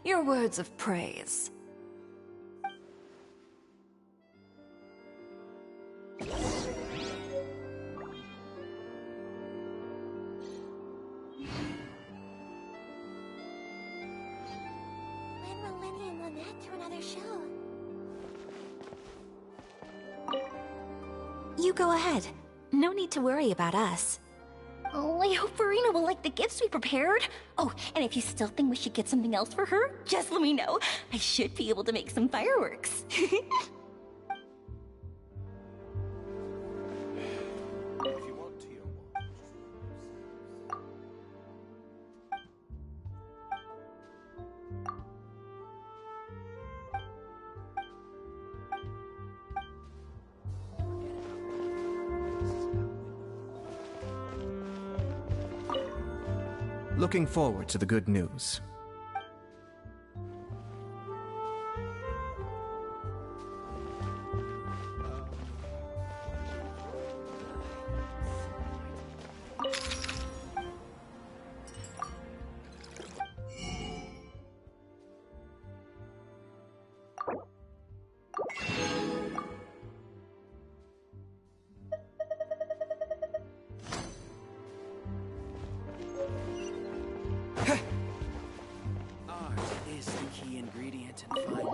D: Your words of praise.
B: When will Lenny and Lynette do another show?
J: You go ahead. No need to worry about us.
H: Oh, I hope Verena will like the gifts we prepared. Oh, and if you still think we should get something else for her, just let me know. I should be able to make some fireworks.
G: Looking forward to the good news.
I: Art is the key ingredient in fun.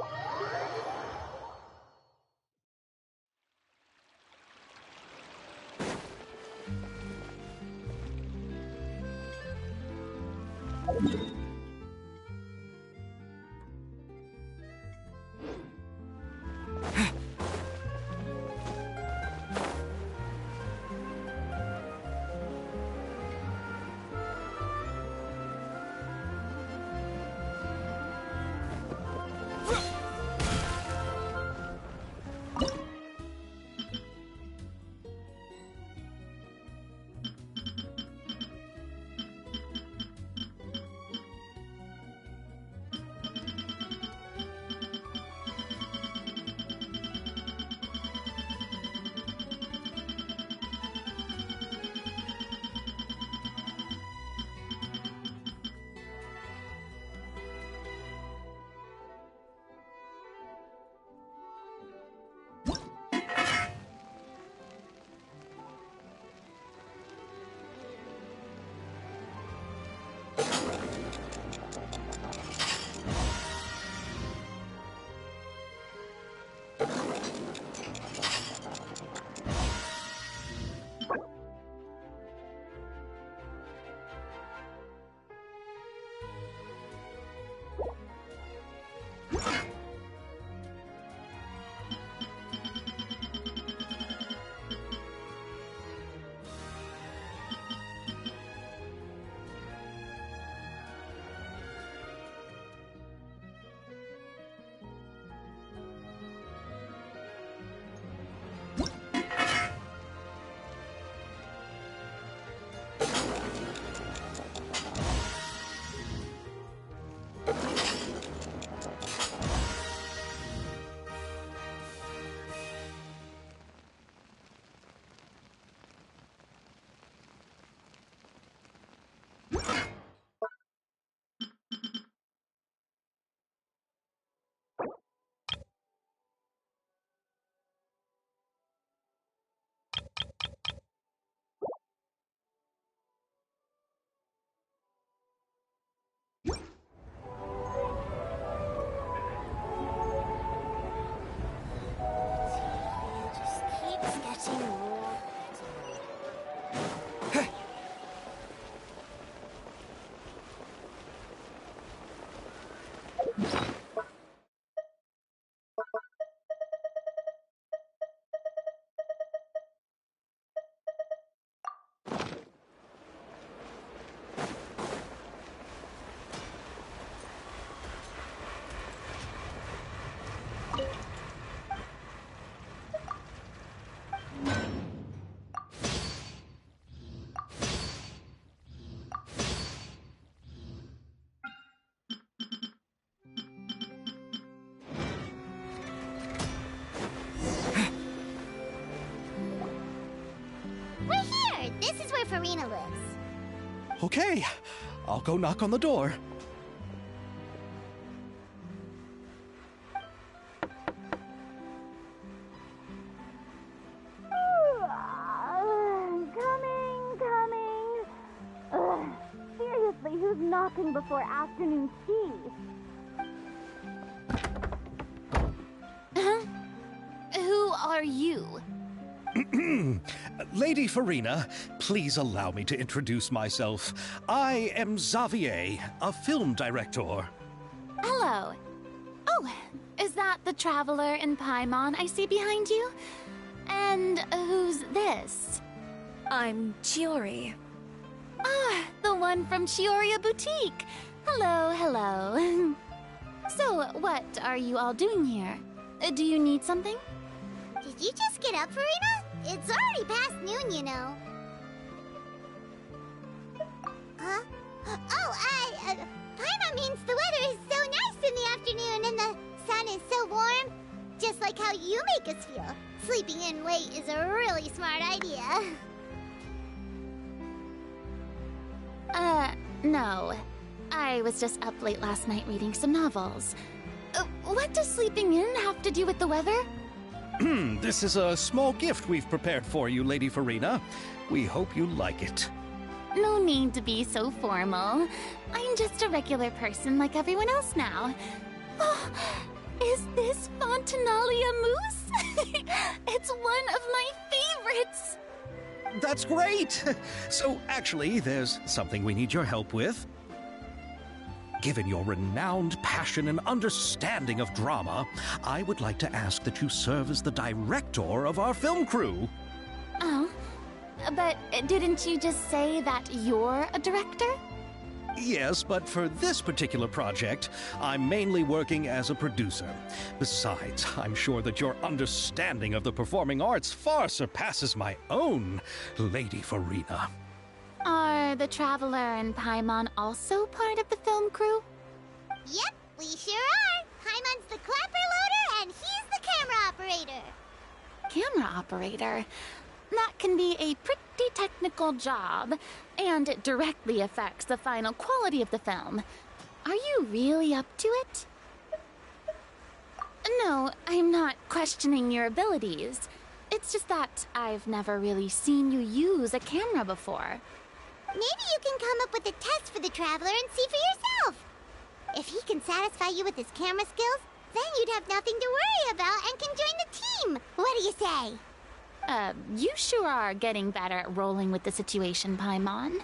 B: This is where Farina lives.
E: Okay, I'll go knock on the door.
B: Seriously, who's knocking before afternoon tea? Huh? Who are you?
E: Lady Farina, please allow me to introduce myself. I am Xavier, a film director.
B: Hello. Oh, is that the traveler in Paimon I see behind you? And who's this?
D: I'm Chiori.
B: Ah, the one from Chioria Boutique. Hello, hello. So, what are you all doing here? Do you need something?
K: Did you just get up, Farina? It's already past noon, you know. Huh? Oh, Paimon means the weather is so nice in the afternoon and the sun is so warm. Just like how you make us feel. Sleeping in late is a really smart idea.
B: No. I was just up late last night reading some novels. What does sleeping in have to do with the weather?
E: This is a small gift we've prepared for you, Lady Farina. We hope you like it.
B: No need to be so formal. I'm just a regular person like everyone else now. Oh, is this Fontinalia mousse? It's one of my favorites.
E: That's great! So, actually, there's something we need your help with. Given your renowned passion and understanding of drama, I would like to ask that you serve as the director of our film crew.
B: Oh, but didn't you just say that you're a director?
E: Yes, but for this particular project, I'm mainly working as a producer. Besides, I'm sure that your understanding of the performing arts far surpasses my own, Lady Farina.
B: Are the Traveler and Paimon also part of the film crew?
K: Yep, we sure are. Paimon's the clapper loader and he's the camera operator.
B: Camera operator? That can be a pretty technical job, and it directly affects the final quality of the film. Are you really up to it? No, I'm not questioning your abilities. It's just that I've never really seen you use a camera before.
K: Maybe you can come up with a test for the Traveler and see for yourself. If he can satisfy you with his camera skills, then you'd have nothing to worry about and can join the team. What do you say?
B: You sure are getting better at rolling with the situation, Paimon.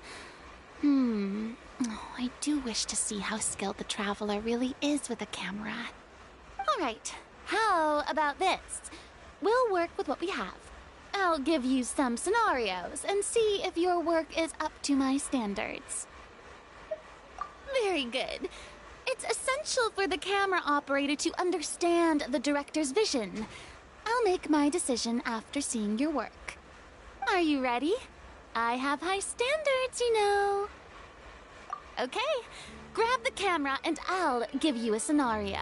B: Oh, I do wish to see how skilled the Traveler really is with a camera. All right, how about this? We'll work with what we have. I'll give you some scenarios and see if your work is up to my standards. Very good. It's essential for the camera operator to understand the director's vision. I'll make my decision after seeing your work. Are you ready? I have high standards, you know. Okay, grab the camera and I'll give you a scenario.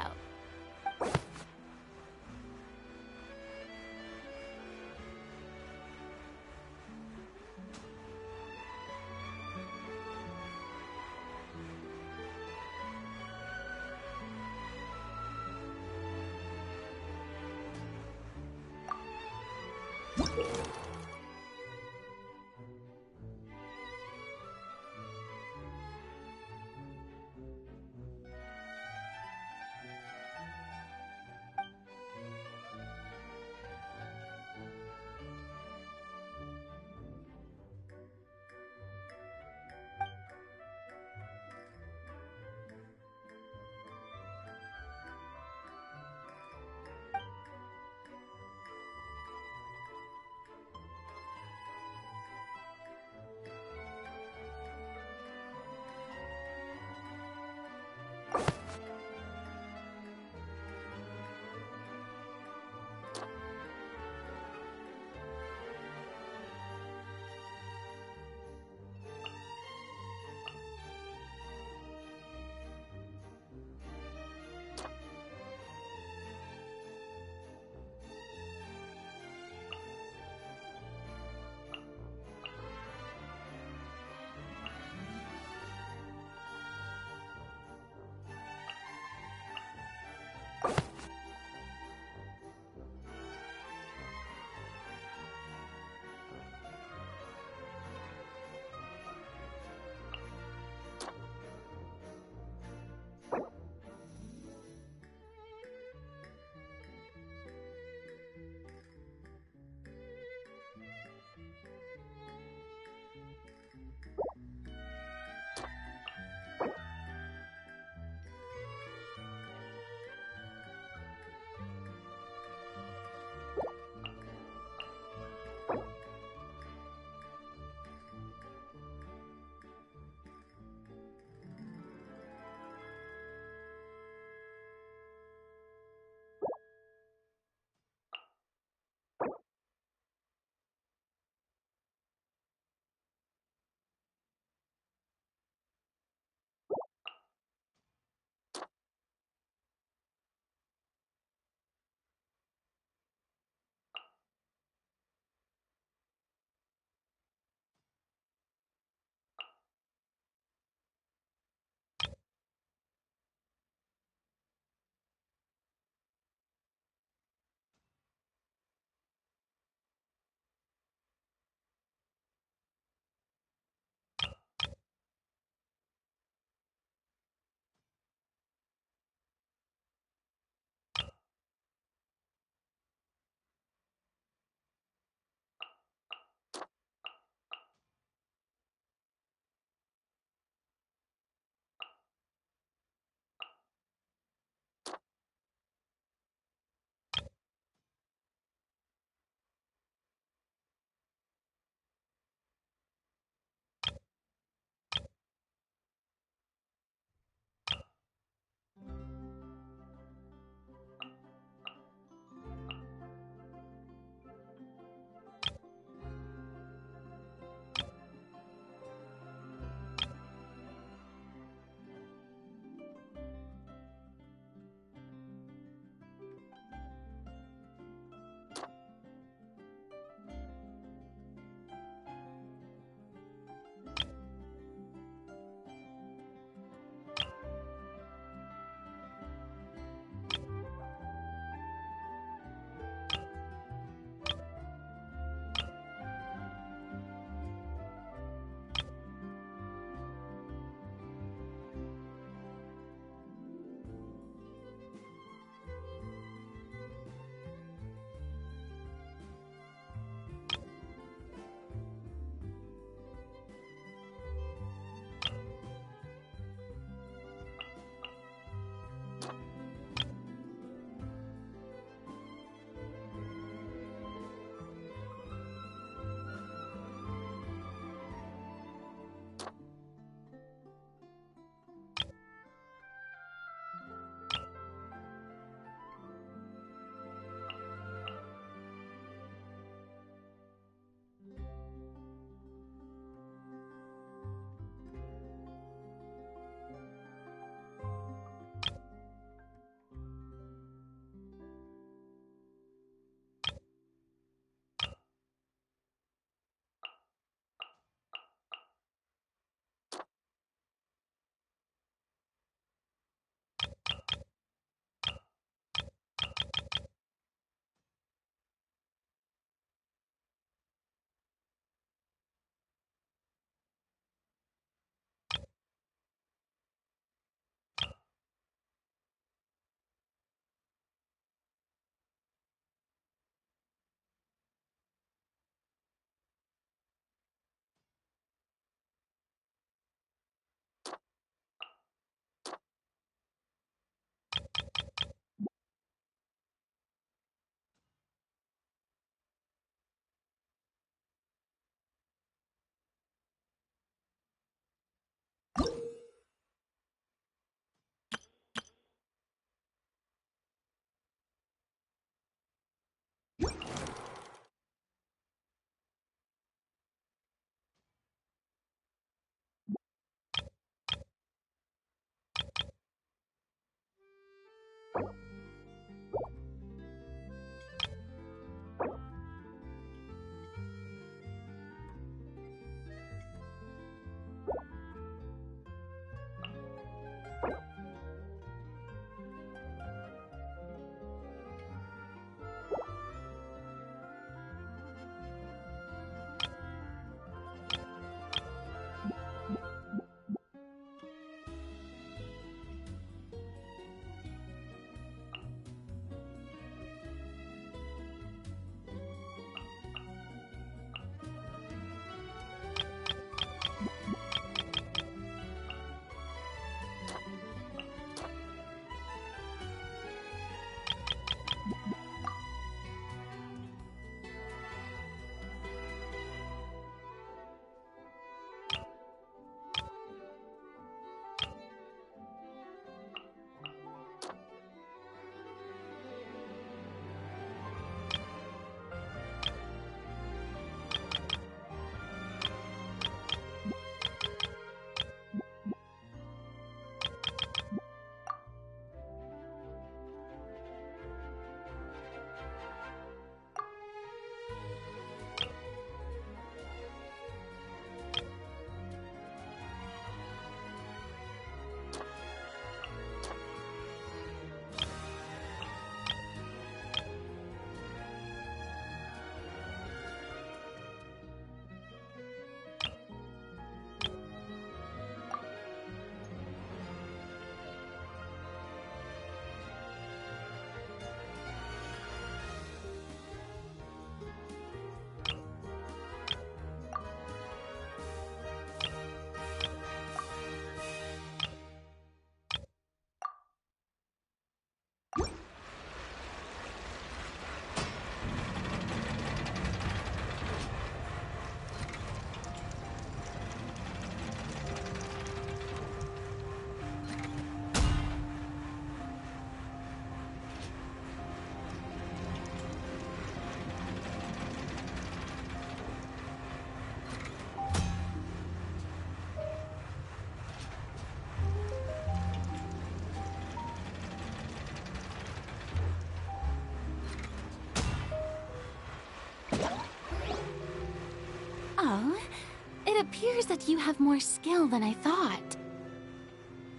L: It appears that you have more skill than I thought.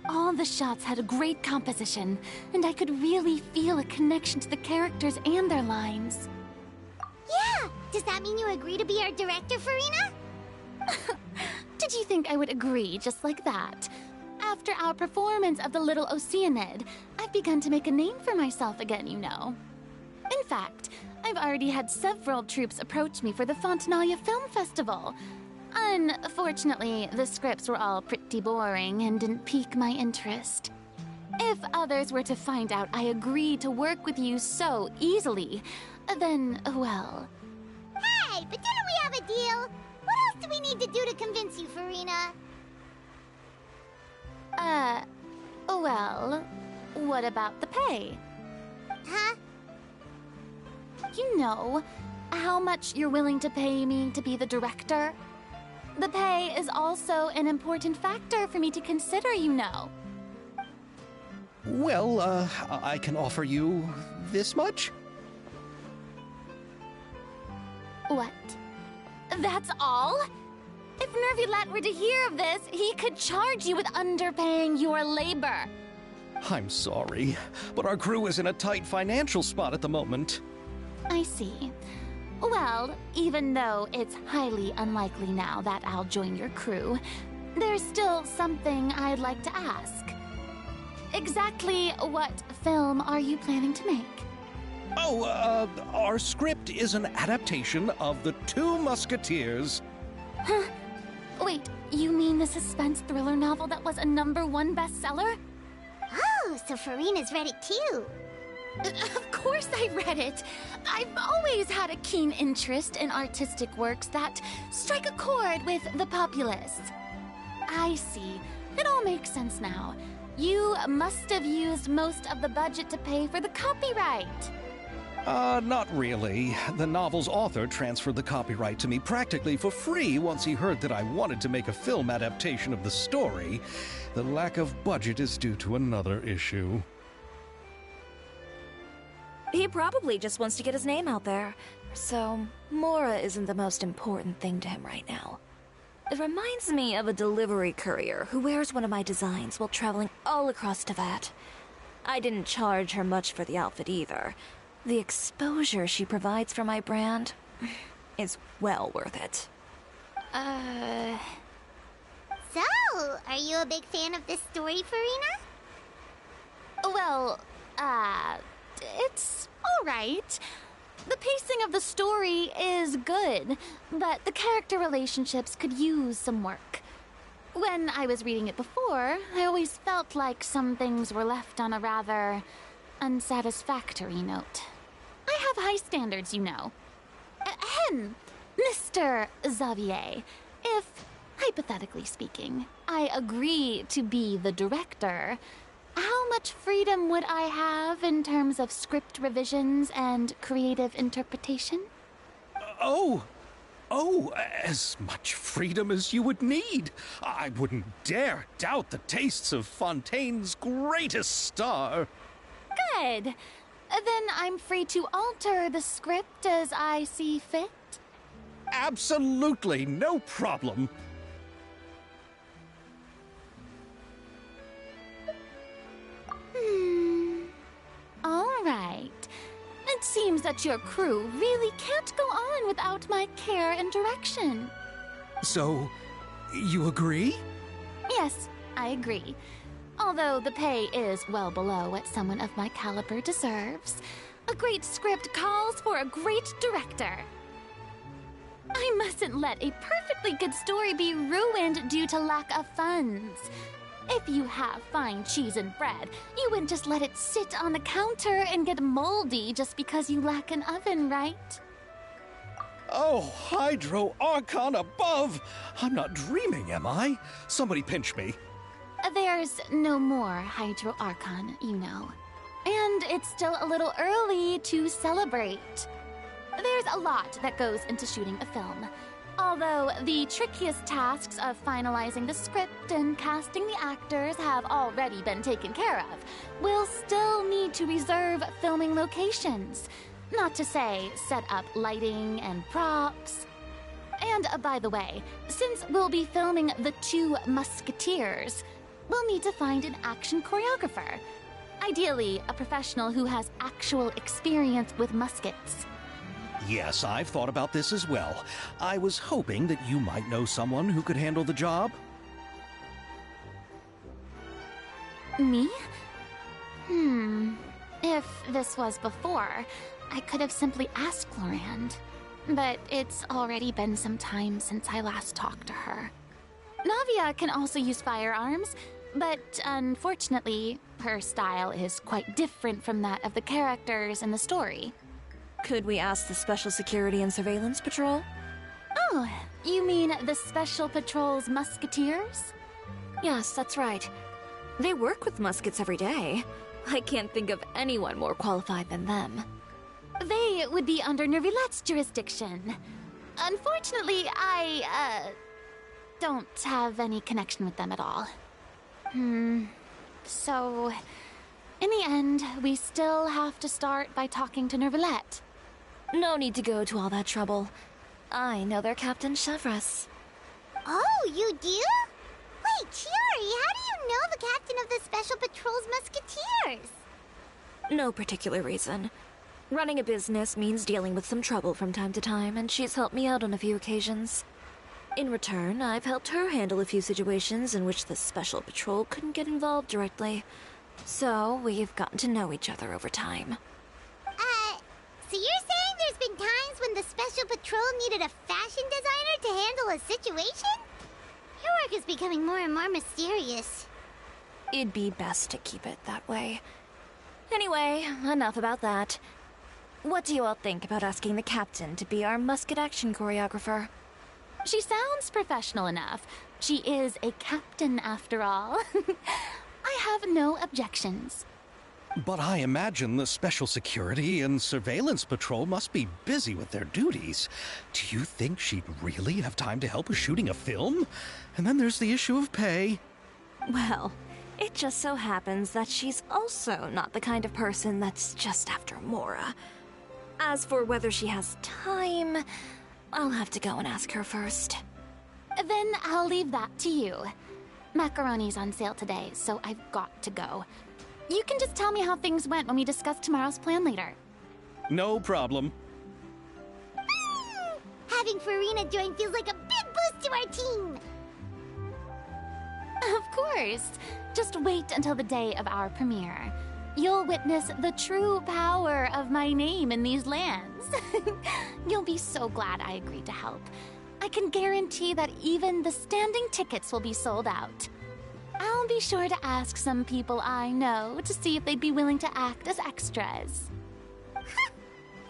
L: All the shots had a great composition, and I could really feel a connection to the characters and their lines.
K: Yeah! Does that mean you agree to be our director, Farina?
L: Did you think I would agree just like that? After our performance of the Little Oceanid, I've begun to make a name for myself again, you know. In fact, I've already had several troops approach me for the Fontanalia Film Festival. Unfortunately, the scripts were all pretty boring and didn't pique my interest. If others were to find out I agreed to work with you so easily, then, well...
K: Hey, but didn't we have a deal? What else do we need to do to convince you, Farina?
L: Well, what about the pay?
K: Huh?
L: You know, how much you're willing to pay me to be the director? The pay is also an important factor for me to consider, you know.
E: Well, I can offer you this much?
L: What? That's all? If Nervilat were to hear of this, he could charge you with underpaying your labor.
E: I'm sorry, but our crew is in a tight financial spot at the moment.
L: I see. Well, even though it's highly unlikely now that I'll join your crew, there's still something I'd like to ask. Exactly what film are you planning to make?
E: Oh, our script is an adaptation of The Two Musketeers.
L: Huh? Wait, you mean the suspense thriller novel that was a #1 bestseller?
K: Oh, so Farina's read it too.
L: Of course I read it. I've always had a keen interest in artistic works that strike a chord with the populace. I see. It all makes sense now. You must have used most of the budget to pay for the copyright.
E: Not really. The novel's author transferred the copyright to me practically for free once he heard that I wanted to make a film adaptation of the story. The lack of budget is due to another issue.
D: He probably just wants to get his name out there. So, Mora isn't the most important thing to him right now. It reminds me of a delivery courier who wears one of my designs while traveling all across Teyvat. I didn't charge her much for the outfit either. The exposure she provides for my brand is well worth it.
K: So, are you a big fan of this story, Farina?
L: Well, it's alright. The pacing of the story is good, but the character relationships could use some work. When I was reading it before, I always felt like some things were left on a rather unsatisfactory note. I have high standards, you know. Mr. Xavier, if, hypothetically speaking, I agree to be the director, how much freedom would I have in terms of script revisions and creative interpretation?
E: As much freedom as you would need. I wouldn't dare doubt the tastes of Fontaine's greatest star.
L: Good. Then I'm free to alter the script as I see fit?
E: Absolutely, no problem.
L: All right. It seems that your crew really can't go on without my care and direction.
E: So, you agree?
L: Yes, I agree. Although the pay is well below what someone of my caliber deserves, a great script calls for a great director. I mustn't let a perfectly good story be ruined due to lack of funds. If you have fine cheese and bread, you wouldn't just let it sit on the counter and get moldy just because you lack an oven, right?
E: Oh, Hydro Archon above! I'm not dreaming, am I? Somebody pinch me.
L: There's no more Hydro Archon, you know. And it's still a little early to celebrate. There's a lot that goes into shooting a film. Although the trickiest tasks of finalizing the script and casting the actors have already been taken care of, we'll still need to reserve filming locations. Not to say set up lighting and props. and by the way, since we'll be filming The Two Musketeers, we'll need to find an action choreographer. Ideally, a professional who has actual experience with muskets.
E: Yes, I've thought about this as well. I was hoping that you might know someone who could handle the job.
L: Me? If this was before, I could have simply asked Glorand. But it's already been some time since I last talked to her. Navia can also use firearms, but unfortunately, her style is quite different from that of the characters in the story.
D: Could we ask the Special Security and Surveillance Patrol?
L: Oh, you mean the Special Patrol's Musketeers?
D: Yes, that's right. They work with muskets every day. I can't think of anyone more qualified than them.
L: They would be under Nervilette's jurisdiction. Unfortunately, I don't have any connection with them at all. So, in the end, we still have to start by talking to Nervilette.
D: No need to go to all that trouble. I know their Captain Chevres.
K: Oh, you do? Wait, Chiori, how do you know the captain of the Special Patrol's Musketeers?
D: No particular reason. Running a business means dealing with some trouble from time to time, and she's helped me out on a few occasions. In return, I've helped her handle a few situations in which the Special Patrol couldn't get involved directly. So, we've gotten to know each other over time.
K: So you're saying there's been times when the Special Patrol needed a fashion designer to handle a situation? Your work is becoming more and more mysterious.
D: It'd be best to keep it that way. Anyway, enough about that. What do you all think about asking the captain to be our musket action choreographer?
L: She sounds professional enough. She is a captain, after all. I have no objections.
E: But I imagine the Special Security and Surveillance Patrol must be busy with their duties. Do you think she'd really have time to help with shooting a film? And then there's the issue of pay.
D: Well, it just so happens that she's also not the kind of person that's just after Mora. As for whether she has time, I'll have to go and ask her first.
L: Then I'll leave that to you. Macaroni's on sale today, so I've got to go. You can just tell me how things went when we discuss tomorrow's plan later.
E: No problem.
K: Having Farina join feels like a big boost to our team.
L: Of course. Just wait until the day of our premiere. You'll witness the true power of my name in these lands. You'll be so glad I agreed to help. I can guarantee that even the standing tickets will be sold out. I'll be sure to ask some people I know to see if they'd be willing to act as extras.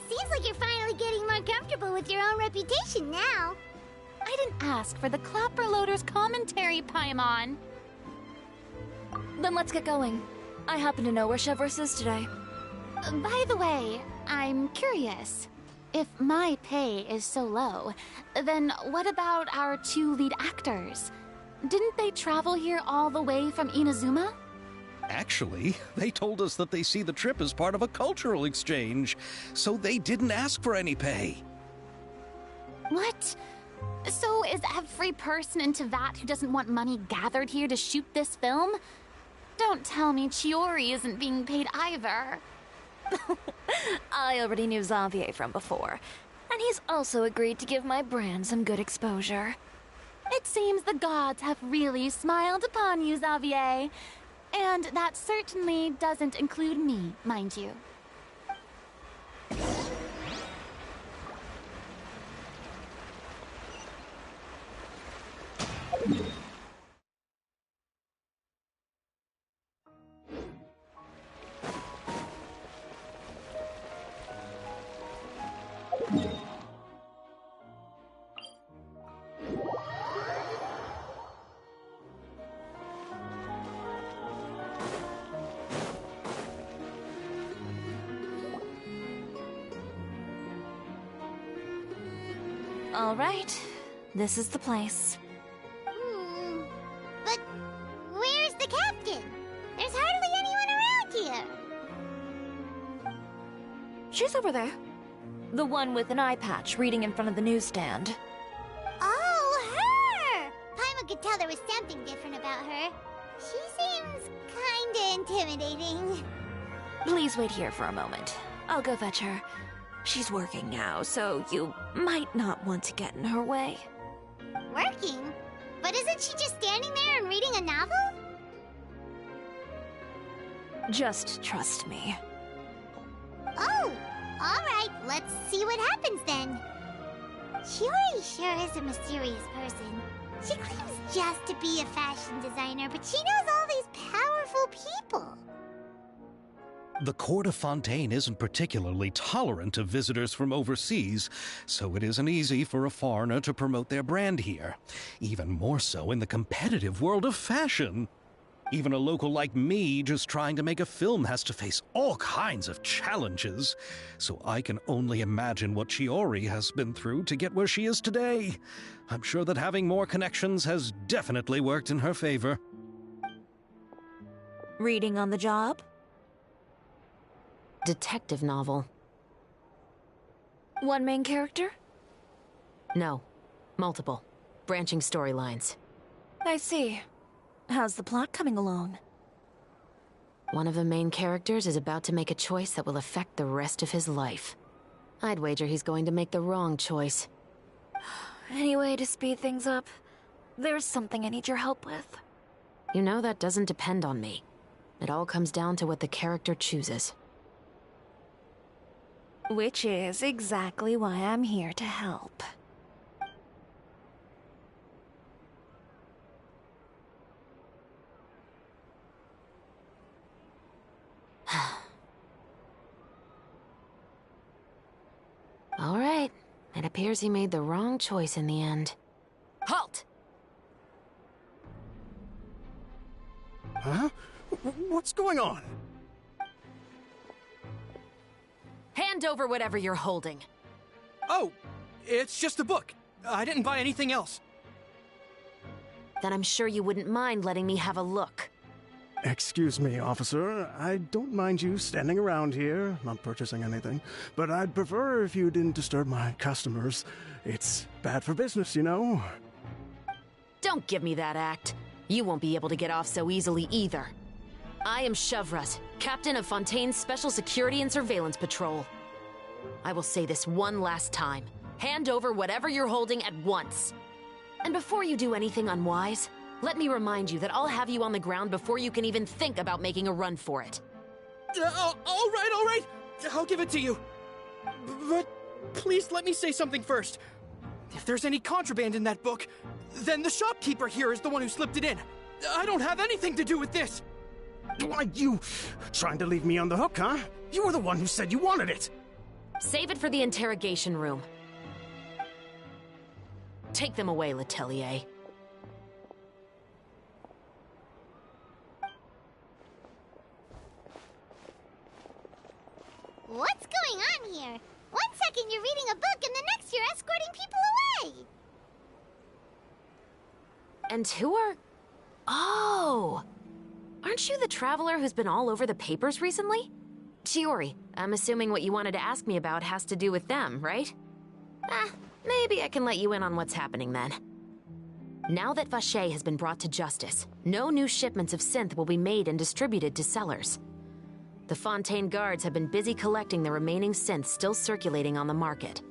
K: Seems like you're finally getting more comfortable with your own reputation now.
L: I didn't ask for the Clapper Loader's commentary, Paimon.
D: Then let's get going. I happen to know where Chevres is today.
L: By the way, I'm curious. If my pay is so low, then what about our two lead actors? Didn't they travel here all the way from Inazuma?
E: Actually, they told us that they see the trip as part of a cultural exchange, so they didn't ask for any pay.
L: What? So is every person in Teyvat who doesn't want money gathered here to shoot this film? Don't tell me Chiori isn't being paid either.
D: I already knew Xavier from before, and he's also agreed to give my brand some good exposure.
L: It seems the gods have really smiled upon you, Xavier. And that certainly doesn't include me, mind you.
D: All right, this is the place.
K: But where's the captain? There's hardly anyone around here.
D: She's over there. The one with an eye patch reading in front of the newsstand.
K: tell there was something different about her. She seems kinda intimidating.
D: Please wait here for a moment. I'll go fetch her. She's working now, so you might not want to get in her way.
K: Working? But isn't she just standing there and reading a novel?
D: Just trust me.
K: Oh, alright, let's see what happens then. Shiori sure is a mysterious person. She claims just to be a fashion designer, but she knows all these powerful people.
E: The court of Fontaine isn't particularly tolerant of visitors from overseas, so it isn't easy for a foreigner to promote their brand here. Even more so in the competitive world of fashion. Even a local like me just trying to make a film has to face all kinds of challenges. So I can only imagine what Shiori has been through to get where she is today. I'm sure that having more connections has definitely worked in her favor.
D: Reading on the job?
M: Detective novel.
D: One main character?
M: No. Multiple. Branching storylines.
D: I see. How's the plot coming along?
M: One of the main characters is about to make a choice that will affect the rest of his life. I'd wager he's going to make the wrong choice.
D: Any way to speed things up? There's something I need your help with.
M: You know that doesn't depend on me. It all comes down to what the character chooses.
D: Which is exactly why I'm here to help.
M: All right. It appears he made the wrong choice in the end. Halt!
F: Huh? What's going on?
M: Hand over whatever you're holding.
N: Oh, it's just a book. I didn't buy anything else.
M: Then I'm sure you wouldn't mind letting me have a look.
O: Excuse me, officer. I don't mind you standing around here, not purchasing anything, but I'd prefer if you didn't disturb my customers. It's bad for business, you know?
M: Don't give me that act. You won't be able to get off so easily either. I am Chevraz, captain of Fontaine's Special Security and Surveillance Patrol. I will say this one last time. Hand over whatever you're holding at once. And before you do anything unwise, let me remind you that I'll have you on the ground before you can even think about making a run for it.
N: All right. I'll give it to you. But please let me say something first. If there's any contraband in that book, then the shopkeeper here is the one who slipped it in. I don't have anything to do with this.
O: Why, you trying to leave me on the hook, huh? You were the one who said you wanted it.
M: Save it for the interrogation room. Take them away, Letelier.
K: What's going on here? One second you're reading a book and the next you're escorting people away.
M: And who are... Oh! Aren't you the traveler who's been all over the papers recently? Shiori, I'm assuming what you wanted to ask me about has to do with them, right? Maybe I can let you in on what's happening then. Now that Vacher has been brought to justice, no new shipments of synth will be made and distributed to sellers. The Fontaine guards have been busy collecting the remaining synths still circulating on the market.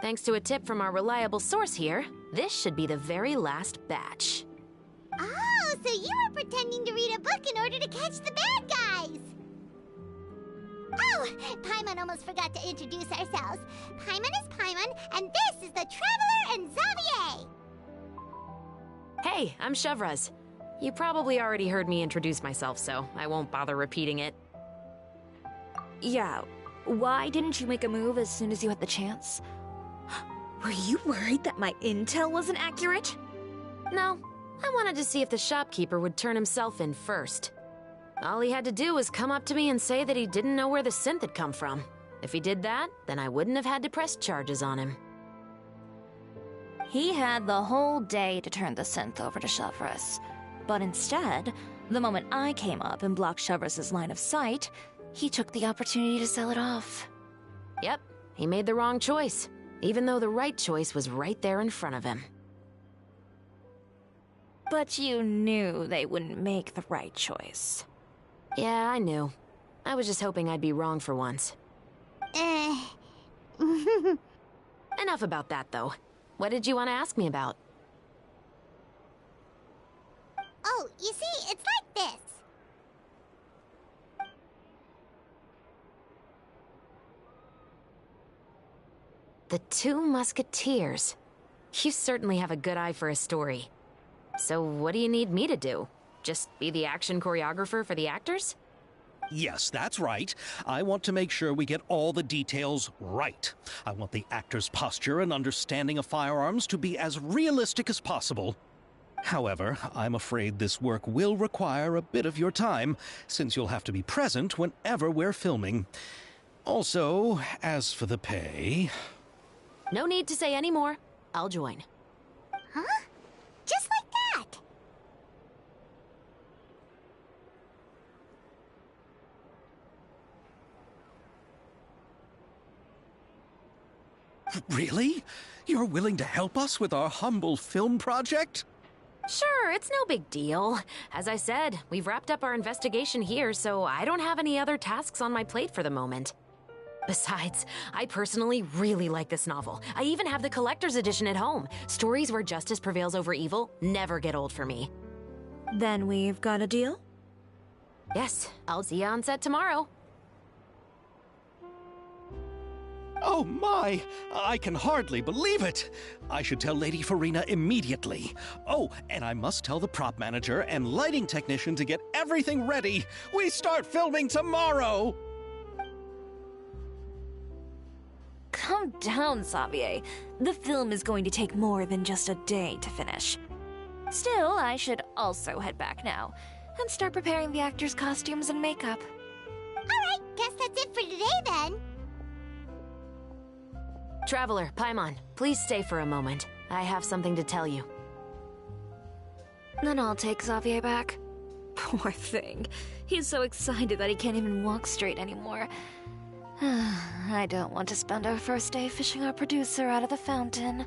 M: Thanks to a tip from our reliable source here, this should be the very last batch.
K: Oh, so you were pretending to read a book in order to catch the bad guys! Oh, Paimon almost forgot to introduce ourselves. Paimon is Paimon, and this is the Traveler and Xavier!
M: Hey, I'm Chevraz. You probably already heard me introduce myself, so I won't bother repeating it.
D: Yeah, why didn't you make a move as soon as you had the chance? Were you worried that my intel wasn't accurate?
M: No, I wanted to see if the shopkeeper would turn himself in first. All he had to do was come up to me and say that he didn't know where the synth had come from. If he did that, then I wouldn't have had to press charges on him.
D: He had the whole day to turn the synth over to Chevraz. But instead, the moment I came up and blocked Chevraz's line of sight, he took the opportunity to sell it off.
M: Yep, he made the wrong choice, even though the right choice was right there in front of him.
D: But you knew they wouldn't make the right choice.
M: Yeah, I knew. I was just hoping I'd be wrong for once. Enough about that, though. What did you want to ask me about?
K: Oh, you see, it's like this.
M: The Two Musketeers. You certainly have a good eye for a story. So what do you need me to do? Just be the action choreographer for the actors?
E: Yes, that's right. I want to make sure we get all the details right. I want the actor's posture and understanding of firearms to be as realistic as possible. However, I'm afraid this work will require a bit of your time, since you'll have to be present whenever we're filming. Also, as for the pay...
M: No need to say any more. I'll join.
K: Huh? Just like that?
E: Really? You're willing to help us with our humble film project?
M: Sure, it's no big deal. As I said, we've wrapped up our investigation here, so I don't have any other tasks on my plate for the moment. Besides, I personally really like this novel. I even have the collector's edition at home. Stories where justice prevails over evil never get old for me.
D: Then we've got a deal?
M: Yes, I'll see you on set tomorrow.
E: Oh my! I can hardly believe it! I should tell Lady Farina immediately. Oh, and I must tell the prop manager and lighting technician to get everything ready. We start filming tomorrow!
D: Calm down, Xavier. The film is going to take more than just a day to finish. Still, I should also head back now and start preparing the actors' costumes and makeup.
K: Alright, guess that's it for today then.
M: Traveler, Paimon, please stay for a moment. I have something to tell you.
D: Then I'll take Xavier back. Poor thing. He's so excited that he can't even walk straight anymore. I don't want to spend our first day fishing our producer out of the fountain.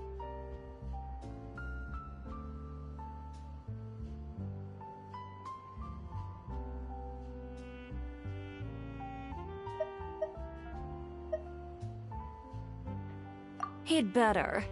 D: He'd better.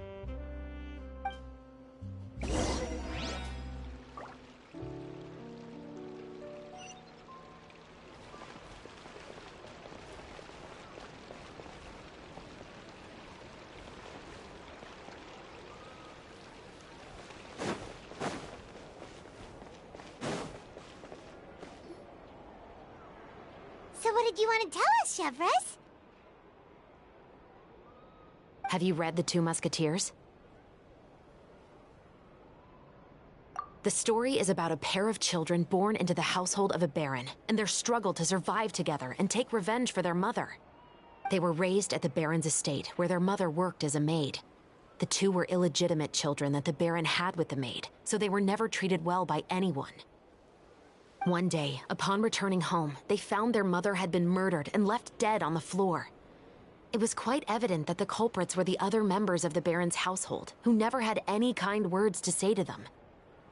K: So what did you want to tell us, Chevres?
M: Have you read The Two Musketeers? The story is about a pair of children born into the household of a baron, and their struggle to survive together and take revenge for their mother. They were raised at the baron's estate, where their mother worked as a maid. The two were illegitimate children that the baron had with the maid, so they were never treated well by anyone. One day, upon returning home, they found their mother had been murdered and left dead on the floor. It was quite evident that the culprits were the other members of the Baron's household, who never had any kind words to say to them.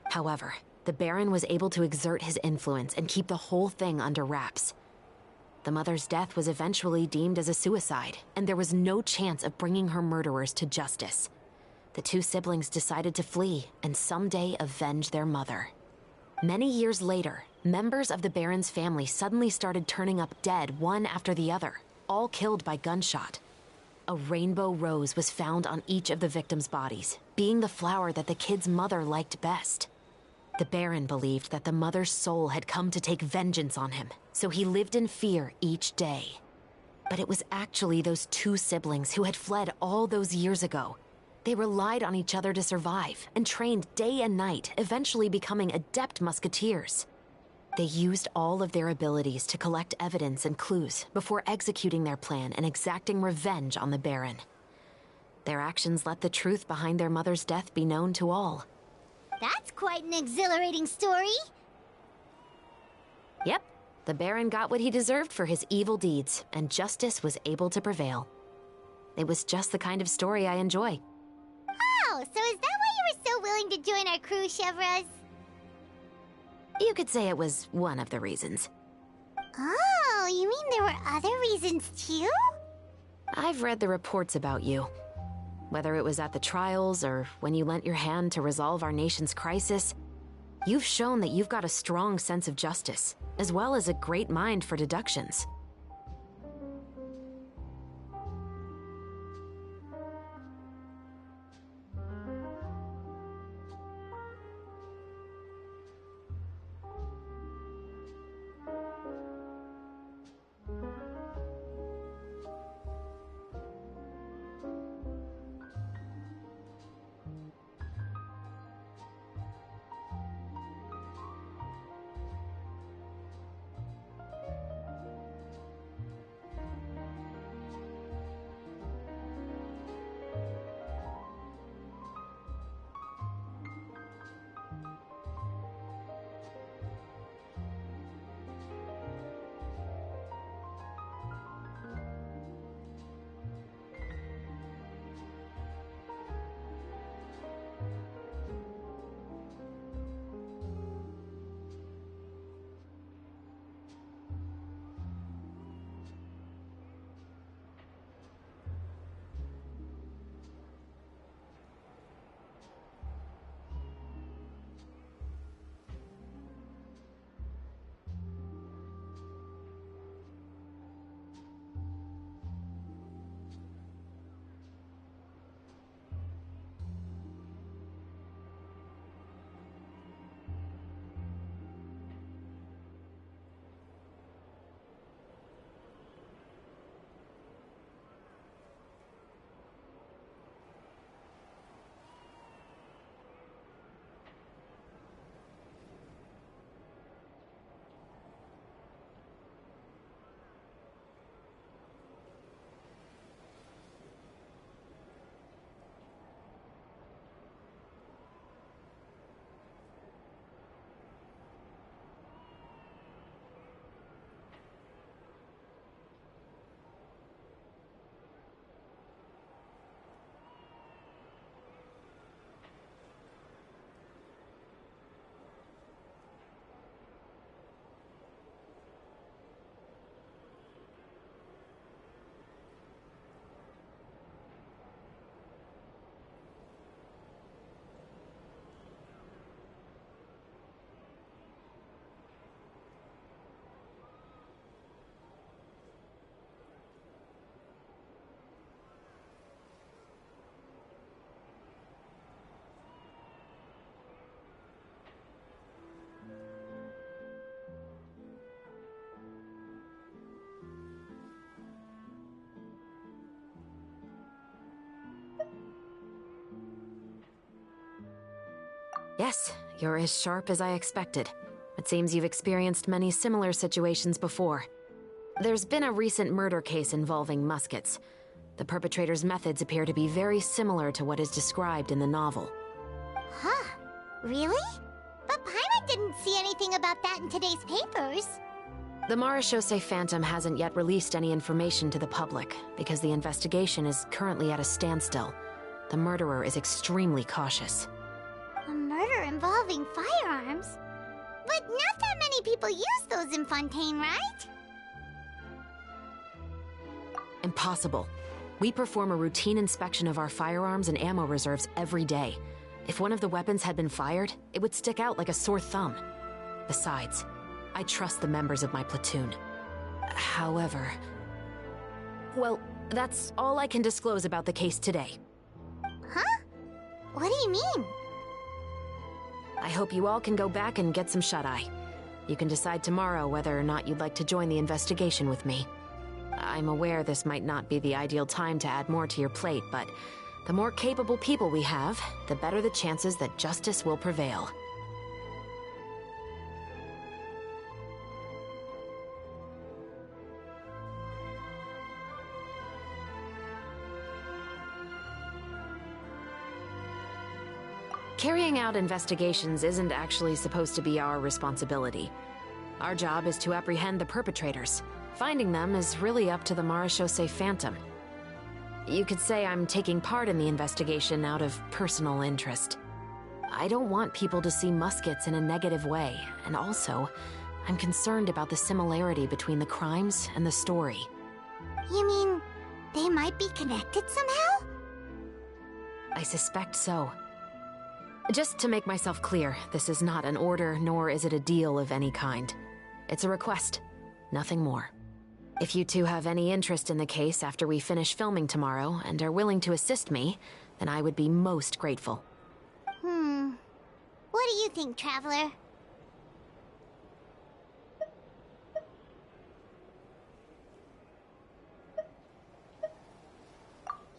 M: However, the Baron was able to exert his influence and keep the whole thing under wraps. The mother's death was eventually deemed as a suicide, and there was no chance of bringing her murderers to justice. The two siblings decided to flee and someday avenge their mother. Many years later, members of the Baron's family suddenly started turning up dead one after the other, all killed by gunshot. A rainbow rose was found on each of the victims' bodies, being the flower that the kid's mother liked best. The Baron believed that the mother's soul had come to take vengeance on him, so he lived in fear each day. But it was actually those two siblings who had fled all those years ago. They relied on each other to survive and trained day and night, eventually becoming adept musketeers. They used all of their abilities to collect evidence and clues before executing their plan and exacting revenge on the Baron. Their actions let the truth behind their mother's death be known to all.
K: That's quite an exhilarating story.
M: Yep, the Baron got what he deserved for his evil deeds, and justice was able to prevail. It was just the kind of story I enjoy.
K: Oh, so is that why you were so willing to join our crew, Chevres?
M: You could say it was one of the reasons.
K: Oh, you mean there were other reasons too?
M: I've read the reports about you. Whether it was at the trials or when you lent your hand to resolve our nation's crisis, you've shown that you've got a strong sense of justice, as well as a great mind for deductions. Yes, you're as sharp as I expected. It seems you've experienced many similar situations before. There's been a recent murder case involving muskets. The perpetrator's methods appear to be very similar to what is described in the novel.
K: Huh? Really? But Paimon didn't see anything about that in today's papers.
M: The Marechaussee Phantom hasn't yet released any information to the public because the investigation is currently at a standstill. The murderer is extremely cautious.
K: A murder involving firearms? But not that many people use those in Fontaine, right?
M: Impossible. We perform a routine inspection of our firearms and ammo reserves every day. If one of the weapons had been fired, it would stick out like a sore thumb. Besides, I trust the members of my platoon. However... Well, that's all I can disclose about the case today.
K: Huh? What do you mean?
M: I hope you all can go back and get some shut-eye. You can decide tomorrow whether or not you'd like to join the investigation with me. I'm aware this might not be the ideal time to add more to your plate, but the more capable people we have, the better the chances that justice will prevail. Carrying out investigations isn't actually supposed to be our responsibility. Our job is to apprehend the perpetrators. Finding them is really up to the Marechaussee Phantom. You could say I'm taking part in the investigation out of personal interest. I don't want people to see muskets in a negative way, and also, I'm concerned about the similarity between the crimes and the story.
K: You mean they might be connected somehow?
M: I suspect so. Just to make myself clear, this is not an order, nor is it a deal of any kind. It's a request, nothing more. If you two have any interest in the case after we finish filming tomorrow and are willing to assist me, then I would be most grateful.
K: What do you think, Traveler?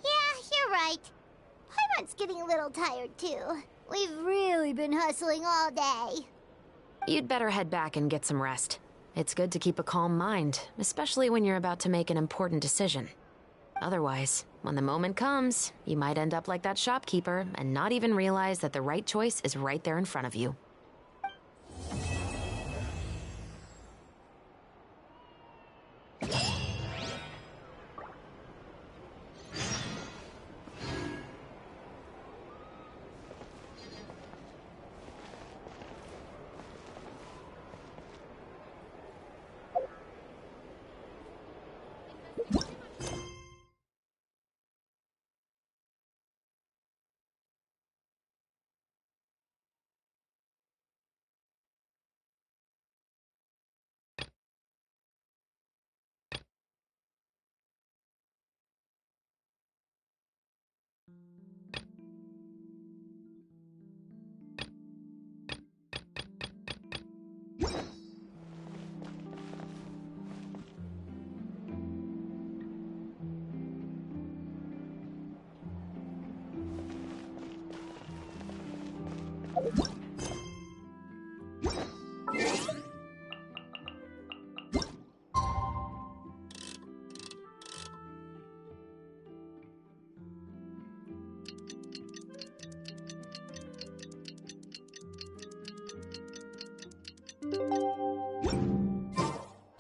K: Yeah, you're right. Paimon's getting a little tired, too. We've really been hustling all day.
M: You'd better head back and get some rest. It's good to keep a calm mind, especially when you're about to make an important decision. Otherwise, when the moment comes, you might end up like that shopkeeper and not even realize that the right choice is right there in front of you.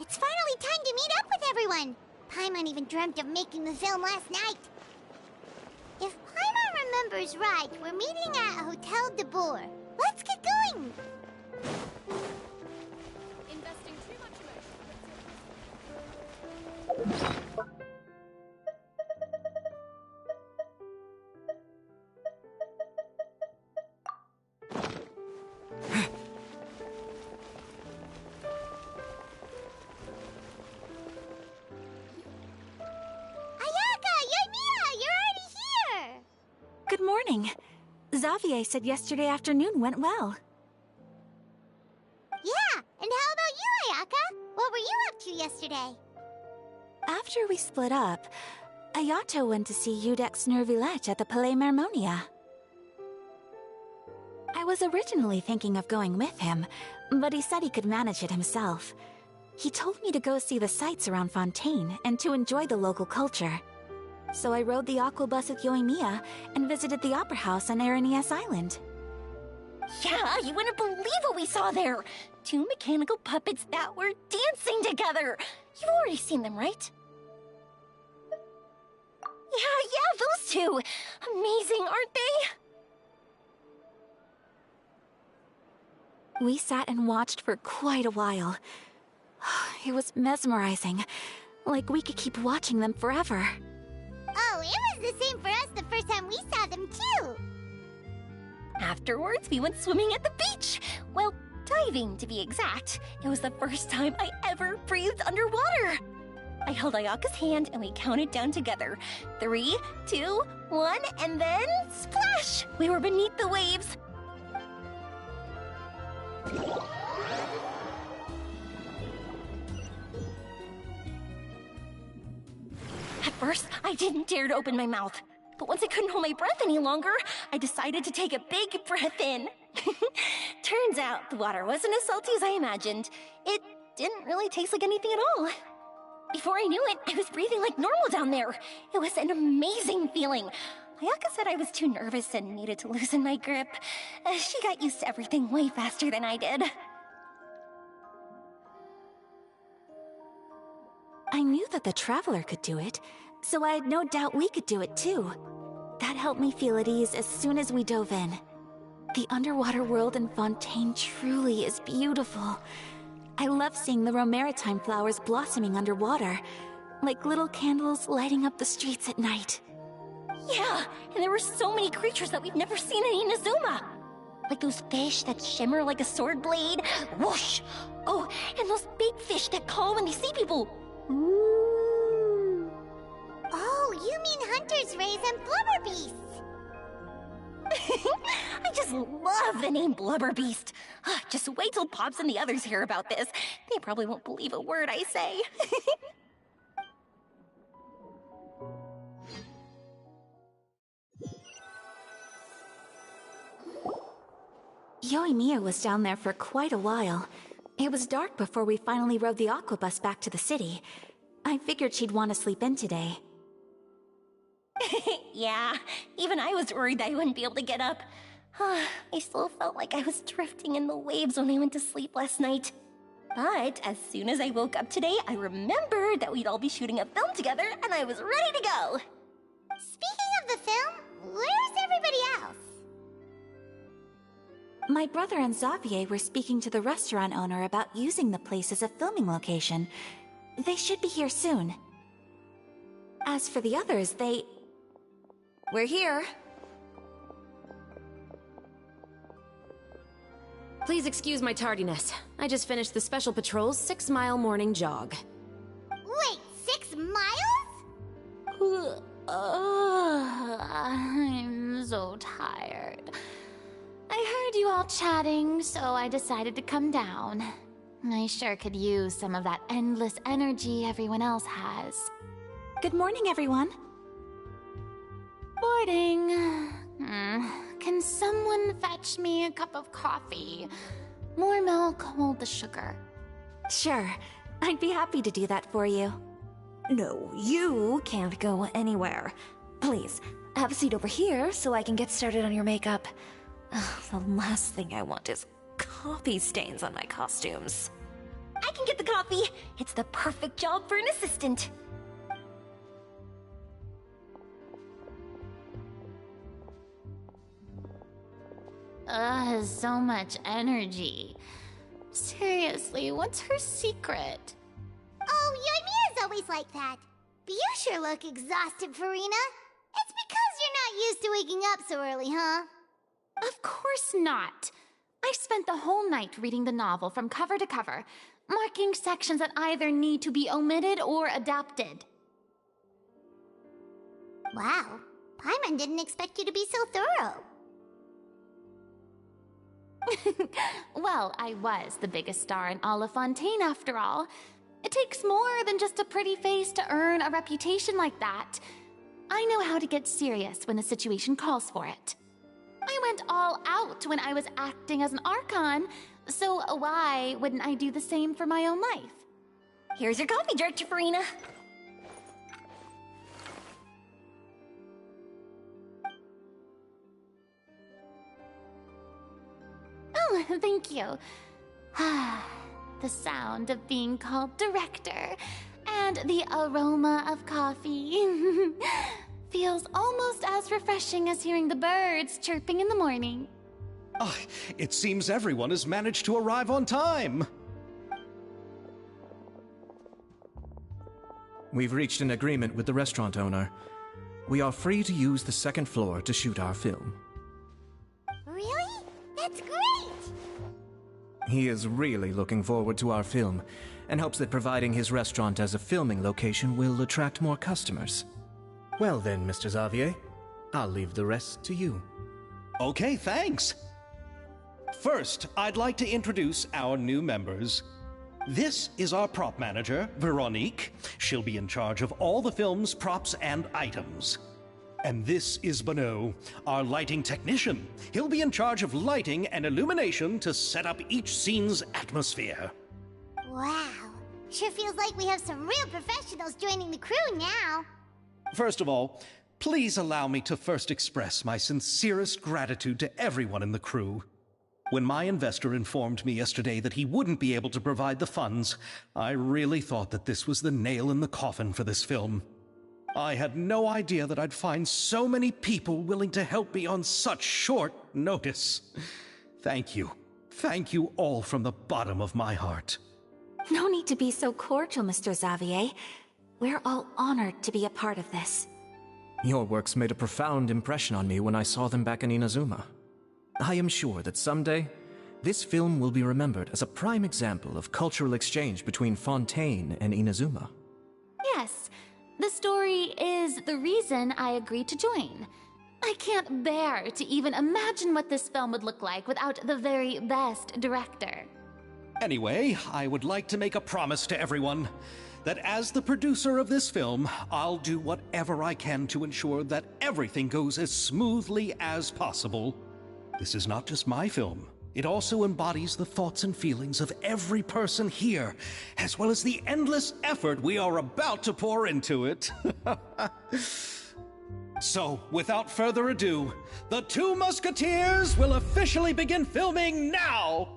K: It's finally time to meet up with everyone. Paimon even dreamt of making the film last night. If Paimon remembers right, we're meeting at Hotel de Boer. Let's get going.
L: Investing too much
J: Good morning. Xavier said yesterday afternoon went well.
K: Yeah, and how about you, Ayaka? What were you up to yesterday?
J: After we split up, Ayato went to see Udex Nervillette at the Palais Mermonia. I was originally thinking of going with him, but he said he could manage it himself. He told me to go see the sights around Fontaine and to enjoy the local culture. So I rode the aquabus with Yoimiya and visited the Opera House on Aranias Island.
H: Yeah, you wouldn't believe what we saw there! 2 mechanical puppets that were dancing together! You've already seen them, right? Yeah, those two! Amazing, aren't they?
J: We sat and watched for quite a while. It was mesmerizing, like we could keep watching them forever.
K: Oh, it was the same for us the first time we saw them, too.
H: Afterwards, we went swimming at the beach. Well, diving, to be exact. It was the first time I ever breathed underwater. I held Ayaka's hand and we counted down together. 3, 2, 1, and then splash! We were beneath the waves. At first, I didn't dare to open my mouth. But once I couldn't hold my breath any longer, I decided to take a big breath in. Turns out the water wasn't as salty as I imagined. It didn't really taste like anything at all. Before I knew it, I was breathing like normal down there. It was an amazing feeling. Ayaka said I was too nervous and needed to loosen my grip. She got used to everything way faster than I did.
J: I knew that the Traveler could do it, so I had no doubt we could do it too. That helped me feel at ease as soon as we dove in. The underwater world in Fontaine truly is beautiful. I love seeing the romaritime flowers blossoming underwater, like little candles lighting up the streets at night.
H: Yeah, and there were so many creatures that we've never seen in Inazuma. Like those fish that shimmer like a sword blade. Whoosh! Oh, and those big fish that call when they see people.
K: Ooh. Oh, you mean hunters' rays and blubber beasts.
H: I just love the name Blubber Beast. Just wait till Pops and the others hear about this. They probably won't believe a word I say.
J: Yoimiya was down there for quite a while. It was dark before we finally rode the aquabus back to the city. I figured she'd want to sleep in today.
H: Yeah, even I was worried that I wouldn't be able to get up. I still felt like I was drifting in the waves when I went to sleep last night. But as soon as I woke up today, I remembered that we'd all be shooting a film together, and I was ready to go.
K: Speaking of the film, where's everybody else?
J: My brother and Xavier were speaking to the restaurant owner about using the place as a filming location. They should be here soon. As for the others,
D: We're here.
M: Please excuse my tardiness. I just finished the Special Patrol's 6-mile morning jog.
K: Wait, 6 miles?
L: I'm so tired. I heard you all chatting, so I decided to come down. I sure could use some of that endless energy everyone else has.
J: good morning, everyone.
L: Boarding. Can someone fetch me a cup of coffee? More milk, hold the sugar.
J: Sure, I'd be happy to do that for you.
D: No, you can't go anywhere. Please, have a seat over here so I can get started on your makeup. The last thing I want is coffee stains on my costumes.
H: I can get the coffee. It's the perfect job for an assistant.
L: So much energy. Seriously, what's her secret?
K: Oh, Yoimiya's always like that. But you sure look exhausted, Farina. It's because you're not used to waking up so early, huh?
L: Of course not. I spent the whole night reading the novel from cover to cover, marking sections that either need to be omitted or adapted.
K: Wow, Paimon didn't expect you to be so thorough.
L: Well, I was the biggest star in all of Fontaine after all. It takes more than just a pretty face to earn a reputation like that. I know how to get serious when the situation calls for it. I went all out when I was acting as an Archon, so why wouldn't I do the same for my own life?
H: Here's your coffee, Director Farina.
L: Oh, thank you. The sound of being called director and the aroma of coffee feels almost as refreshing as hearing the birds chirping in the morning.
E: It seems everyone has managed to arrive on time.
G: We've reached an agreement with the restaurant owner. We are free to use the second floor to shoot our film.
K: Really? That's great!
G: He is really looking forward to our film, and hopes that providing his restaurant as a filming location will attract more customers. Well then, Mr. Xavier, I'll leave the rest to you.
E: Okay, thanks. First, I'd like to introduce our new members. This is our prop manager, Veronique. She'll be in charge of all the film's props and items. And this is Bonneau, our lighting technician. He'll be in charge of lighting and illumination to set up each scene's atmosphere.
K: Wow, sure feels like we have some real professionals joining the crew now.
E: First of all, please allow me to first express my sincerest gratitude to everyone in the crew. When my investor informed me yesterday that he wouldn't be able to provide the funds, I really thought that this was the nail in the coffin for this film. I had no idea that I'd find so many people willing to help me on such short notice. Thank you. Thank you all from the bottom of my heart.
J: No need to be so cordial, Mr. Xavier. We're all honored to be a part of this.
G: Your works made a profound impression on me when I saw them back in Inazuma. I am sure that someday, this film will be remembered as a prime example of cultural exchange between Fontaine and Inazuma.
L: Yes, the story is the reason I agreed to join. I can't bear to even imagine what this film would look like without the very best director.
E: Anyway, I would like to make a promise to everyone that as the producer of this film, I'll do whatever I can to ensure that everything goes as smoothly as possible. This is not just my film. It also embodies the thoughts and feelings of every person here, as well as the endless effort we are about to pour into it. So, without further ado, The Two Musketeers will officially begin filming now!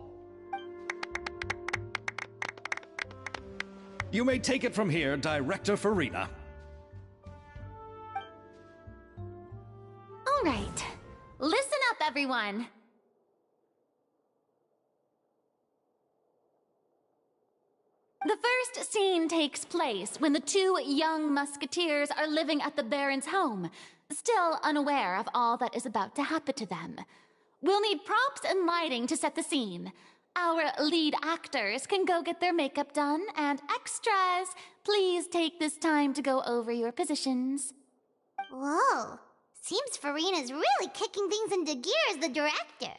E: You may take it from here, Director Farina.
L: All right, listen up, everyone. The first scene takes place when the two young musketeers are living at the Baron's home, still unaware of all that is about to happen to them. We'll need props and lighting to set the scene. Our lead actors can go get their makeup done, and extras, please take this time to go over your positions.
K: Whoa. Seems Farina's really kicking things into gear as the director.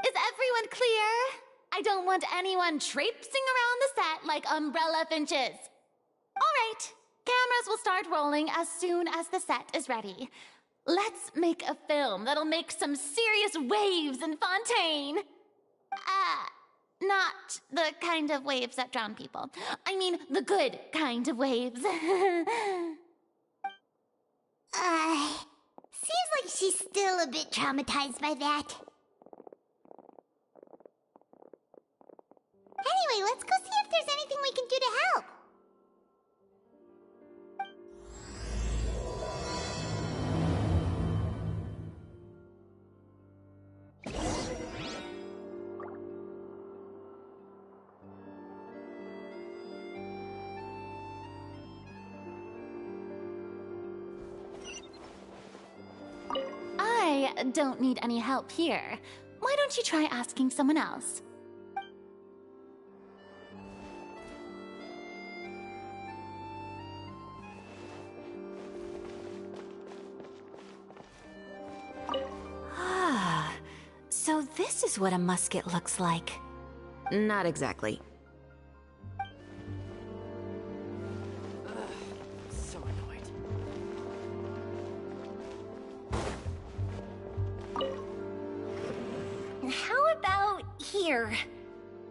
L: Is everyone clear? I don't want anyone traipsing around the set like umbrella finches. All right, cameras will start rolling as soon as the set is ready. Let's make a film that'll make some serious waves in Fontaine. Not the kind of waves that drown people. I mean, the good kind of waves.
K: Seems like she's still a bit traumatized by that. Anyway, let's go see if there's anything we can do to help.
L: I don't need any help here. Why don't you try asking someone else?
J: So this is what a musket looks like.
M: Not exactly.
I: So annoyed.
H: How about here?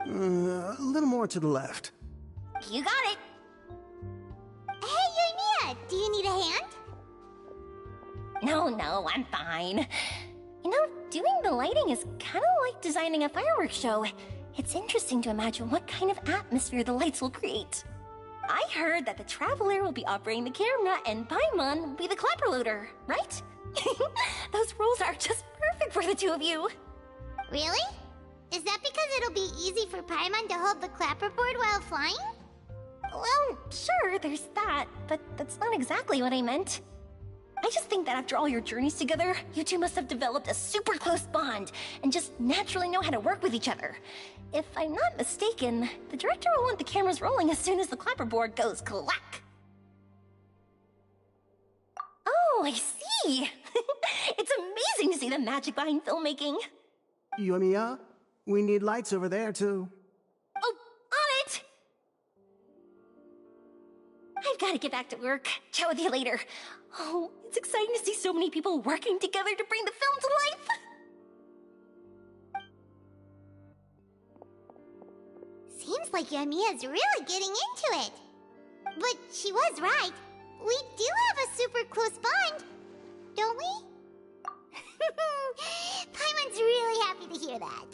O: A little more to the left.
H: You got it.
K: Hey, Yoimiya, do you need a hand?
H: No, I'm fine. You know, doing the lighting is kind of like designing a fireworks show. It's interesting to imagine what kind of atmosphere the lights will create. I heard that the Traveler will be operating the camera and Paimon will be the clapper loader, right? Those roles are just perfect for the two of you.
K: Really? Is that because it'll be easy for Paimon to hold the clapperboard while flying?
H: Well, sure, there's that, but that's not exactly what I meant. I just think that after all your journeys together, you two must have developed a super close bond and just naturally know how to work with each other. If I'm not mistaken, the director will want the cameras rolling as soon as the clapperboard goes clack. Oh, I see. It's amazing to see the magic behind filmmaking.
O: Yoimiya, we need lights over there, too.
H: Oh, on it! I've got to get back to work. Chat with you later. Oh, it's exciting to see so many people working together to bring the film to life.
K: Seems like Yoimiya's really getting into it. But she was right. We do have a super close bond, don't we? Paimon's really happy to hear that.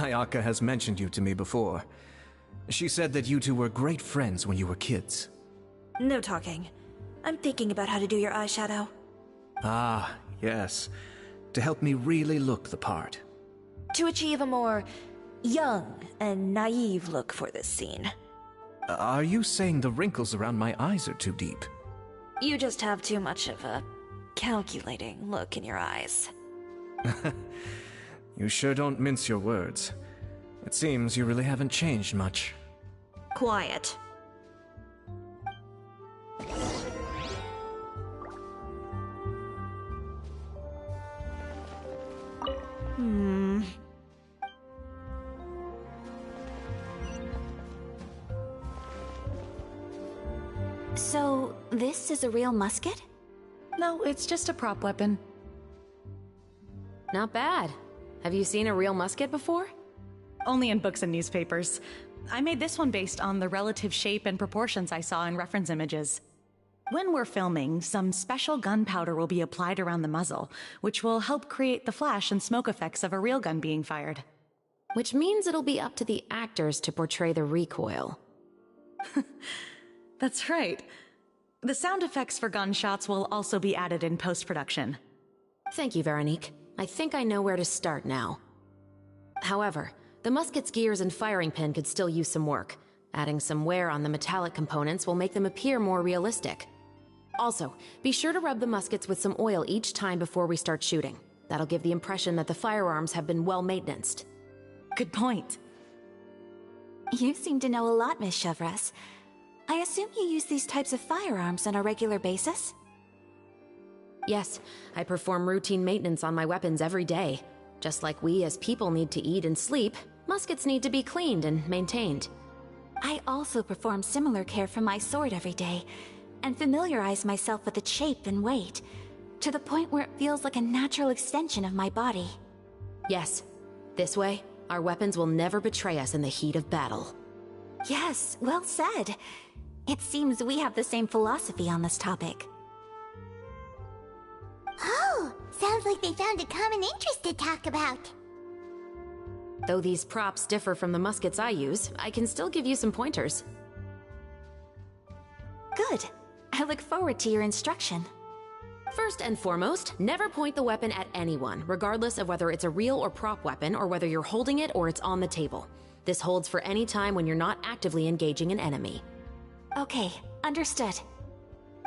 G: Ayaka has mentioned you to me before. She said that you two were great friends when you were kids.
J: No talking. I'm thinking about how to do your eyeshadow.
G: Ah, yes. To help me really look the part.
J: To achieve a more young and naive look for this scene.
G: Are you saying the wrinkles around my eyes are too deep?
J: You just have too much of a calculating look in your eyes.
G: You sure don't mince your words. It seems you really haven't changed much.
J: Quiet. So, this is a real musket?
P: No, it's just a prop weapon.
M: Not bad. Have you seen a real musket before?
P: Only in books and newspapers. I made this one based on the relative shape and proportions I saw in reference images. When we're filming, some special gunpowder will be applied around the muzzle, which will help create the flash and smoke effects of a real gun being fired.
M: Which means it'll be up to the actors to portray the recoil.
P: That's right. The sound effects for gunshots will also be added in post-production.
M: Thank you, Veronique. I think I know where to start now. However, the musket's gears and firing pin could still use some work. Adding some wear on the metallic components will make them appear more realistic. Also, be sure to rub the muskets with some oil each time before we start shooting. That'll give the impression that the firearms have been well maintained.
P: Good point.
J: You seem to know a lot, Miss Chevres. I assume you use these types of firearms on a regular basis?
M: Yes, I perform routine maintenance on my weapons every day. Just like we as people need to eat and sleep, muskets need to be cleaned and maintained.
J: I also perform similar care for my sword every day, and familiarize myself with its shape and weight, to the point where it feels like a natural extension of my body.
M: Yes, this way, our weapons will never betray us in the heat of battle.
J: Yes, well said. It seems we have the same philosophy on this topic.
K: Oh, sounds like they found a common interest to talk about.
M: Though these props differ from the muskets I use, I can still give you some pointers.
J: Good. I look forward to your instruction.
M: First and foremost, never point the weapon at anyone, regardless of whether it's a real or prop weapon, or whether you're holding it or it's on the table. This holds for any time when you're not actively engaging an enemy.
J: Okay, understood.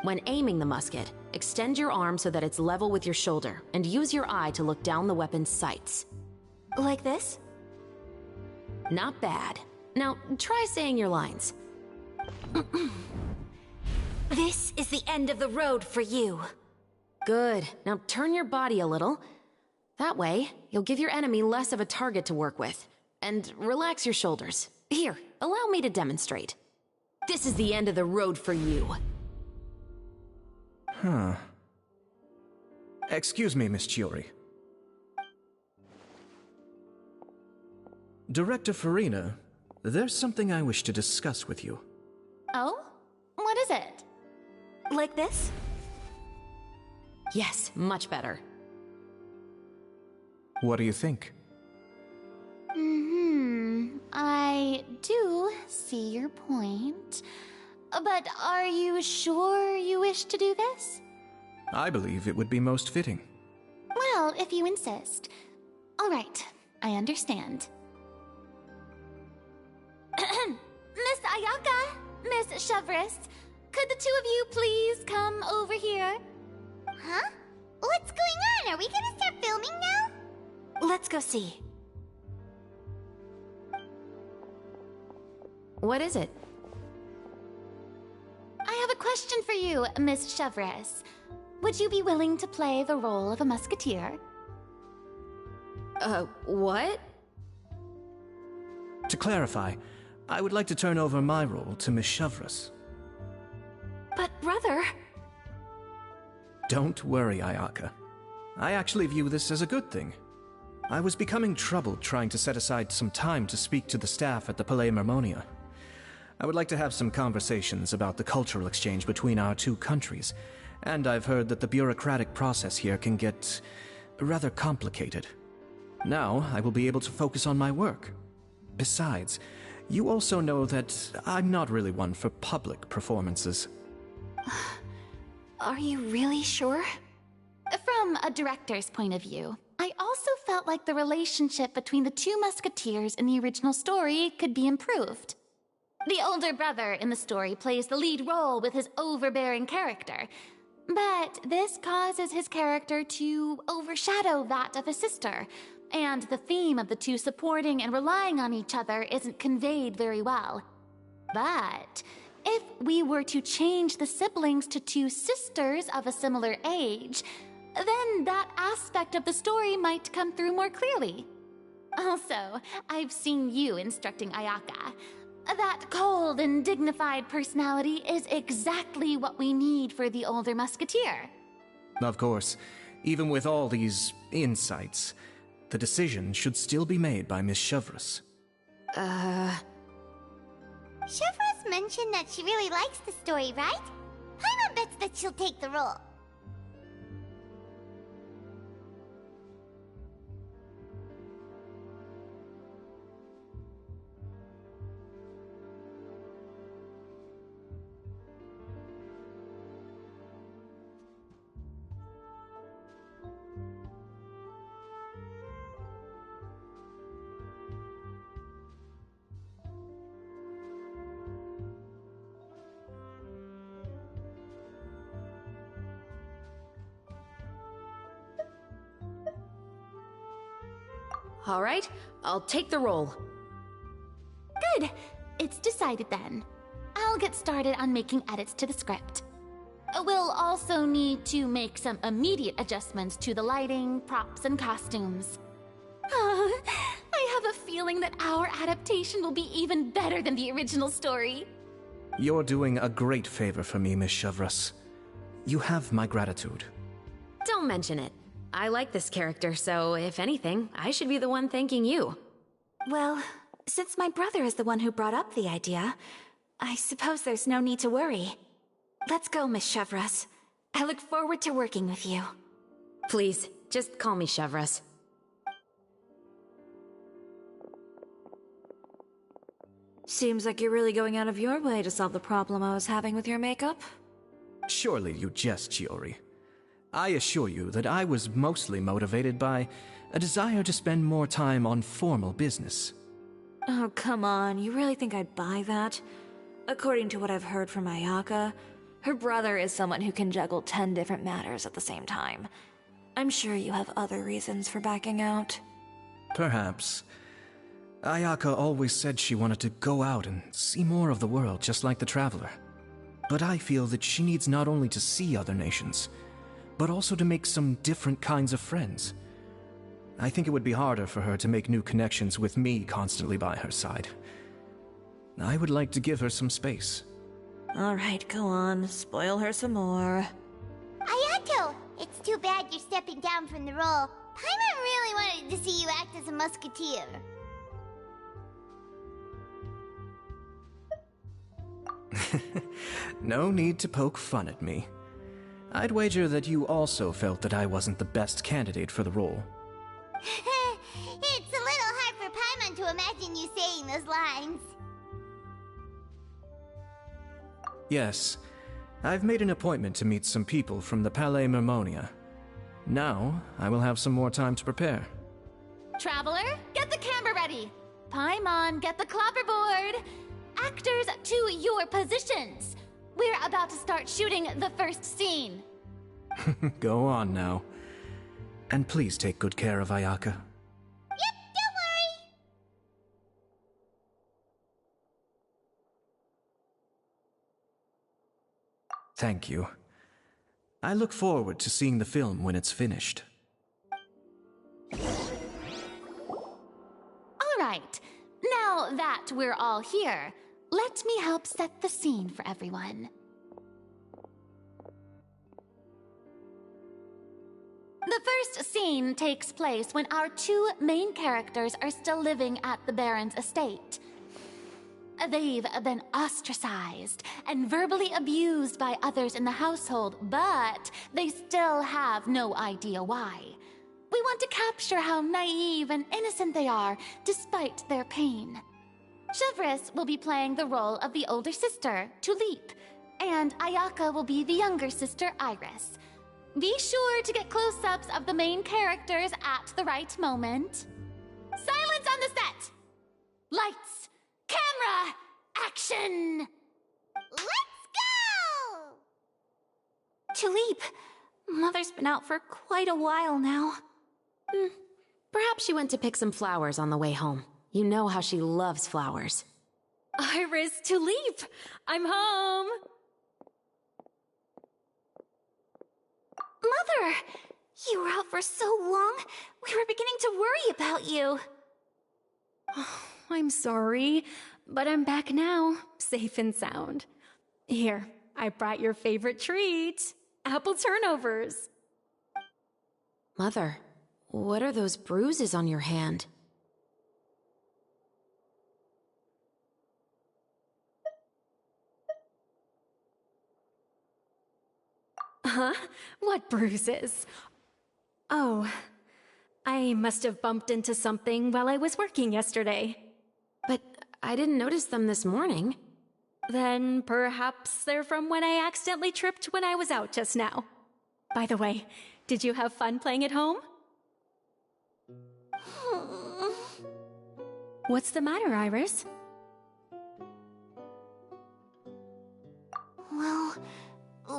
M: When aiming the musket, extend your arm so that it's level with your shoulder, and use your eye to look down the weapon's sights.
J: Like this?
M: Not bad. Now, try saying your lines.
J: This is the end of the road for you.
M: Good. Now turn your body a little. That way, you'll give your enemy less of a target to work with. And relax your shoulders. Here, allow me to demonstrate. This is the end of the road for you.
G: Huh. Excuse me, Miss Chiori. Director Farina, there's something I wish to discuss with you.
L: Oh? What is it?
J: Like this?
M: Yes, much better.
G: What do you think?
L: I do see your point. But are you sure you wish to do this?
G: I believe it would be most fitting.
L: Well, if you insist. All right, I understand. Miss Ayaka, Miss Chevres, could the two of you please come over here?
K: Huh? What's going on? Are we gonna start filming now?
J: Let's go see.
M: What is it?
L: I have a question for you, Miss Chevres. Would you be willing to play the role of a musketeer?
M: What?
G: To clarify, I would like to turn over my role to Miss Chevres.
J: But brother...
G: Don't worry, Ayaka. I actually view this as a good thing. I was becoming troubled trying to set aside some time to speak to the staff at the Palais Mermonia. I would like to have some conversations about the cultural exchange between our two countries, and I've heard that the bureaucratic process here can get rather complicated. Now I will be able to focus on my work. Besides, you also know that I'm not really one for public performances.
J: Are you really sure?
L: From a director's point of view, I also felt like the relationship between the two musketeers in the original story could be improved. The older brother in the story plays the lead role with his overbearing character, but this causes his character to overshadow that of his sister, and the theme of the two supporting and relying on each other isn't conveyed very well. But if we were to change the siblings to two sisters of a similar age, then that aspect of the story might come through more clearly. Also, I've seen you instructing Ayaka. That cold and dignified personality is exactly what we need for the older musketeer.
G: Of course, even with all these insights, the decision should still be made by Miss Chevreuse.
K: Chevreuse mentioned that she really likes the story, right? Paimon bets that she'll take the role.
M: All right, I'll take the role.
L: Good. It's decided then. I'll get started on making edits to the script. We'll also need to make some immediate adjustments to the lighting, props, and costumes. I have a feeling that our adaptation will be even better than the original story.
G: You're doing a great favor for me, Miss Chevreuse. You have my gratitude.
M: Don't mention it. I like this character, so if anything, I should be the one thanking you.
J: Well, since my brother is the one who brought up the idea, I suppose there's no need to worry. Let's go, Miss Chevreuse. I look forward to working with you.
M: Please, just call me Chevreuse.
D: Seems like you're really going out of your way to solve the problem I was having with your makeup.
G: Surely you jest, Chiori. I assure you that I was mostly motivated by a desire to spend more time on formal business.
D: Oh, come on. You really think I'd buy that? According to what I've heard from Ayaka, her brother is someone who can juggle 10 different matters at the same time. I'm sure you have other reasons for backing out.
G: Perhaps. Ayaka always said she wanted to go out and see more of the world, just like the Traveler. But I feel that she needs not only to see other nations, but also to make some different kinds of friends. I think it would be harder for her to make new connections with me constantly by her side. I would like to give her some space.
D: All right, go on. Spoil her some more.
K: Ayato! It's too bad you're stepping down from the role. Paimon really wanted to see you act as a musketeer.
G: No need to poke fun at me. I'd wager that you also felt that I wasn't the best candidate for the role.
K: It's a little hard for Paimon to imagine you saying those lines.
G: Yes, I've made an appointment to meet some people from the Palais Mermonia. Now, I will have some more time to prepare.
L: Traveler, get the camera ready. Paimon, get the clapperboard. Actors, to your positions. We're about to start shooting the first scene.
G: Go on now. And please take good care of Ayaka.
K: Yep, don't worry.
G: Thank you. I look forward to seeing the film when it's finished.
L: All right. Now that we're all here, let me help set the scene for everyone. The first scene takes place when our two main characters are still living at the Baron's estate. They've been ostracized and verbally abused by others in the household, but they still have no idea why. We want to capture how naive and innocent they are, despite their pain. Chevres will be playing the role of the older sister, Tulip, and Ayaka will be the younger sister, Iris. Be sure to get close-ups of the main characters at the right moment. Silence on the set! Lights, camera, action!
K: Let's go!
J: Tulip, Mother's been out for quite a while now.
M: Perhaps she went to pick some flowers on the way home. You know how she loves flowers.
D: Iris, Tulip! I'm home!
J: Mother! You were out for so long, we were beginning to worry about you.
D: I'm sorry, but I'm back now, safe and sound. Here, I brought your favorite treat, apple turnovers.
M: Mother, what are those bruises on your hand?
D: Huh? What bruises? Oh, I must have bumped into something while I was working yesterday.
M: But I didn't notice them this morning.
D: Then perhaps they're from when I accidentally tripped when I was out just now. By the way, did you have fun playing at home? What's the matter, Iris?
J: Well,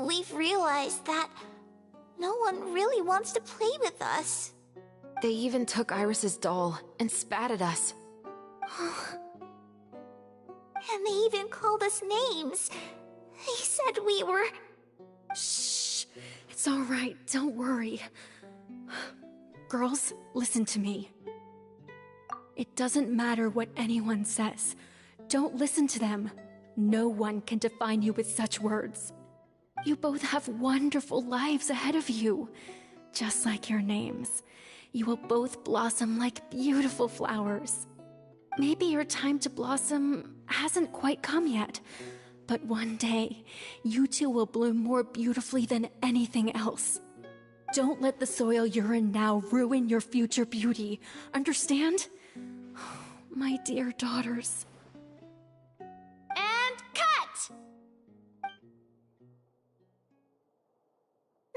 J: we've realized that no one really wants to play with us.
M: They even took Iris's doll and spat at us.
J: And they even called us names. They said we were...
D: Shh. It's all right. Don't worry. Girls, listen to me. It doesn't matter what anyone says. Don't listen to them. No one can define you with such words. You both have wonderful lives ahead of you. Just like your names. You will both blossom like beautiful flowers. Maybe your time to blossom hasn't quite come yet, but one day, you two will bloom more beautifully than anything else. Don't let the soil you're in now ruin your future beauty. Understand? My dear daughters.
L: And cut!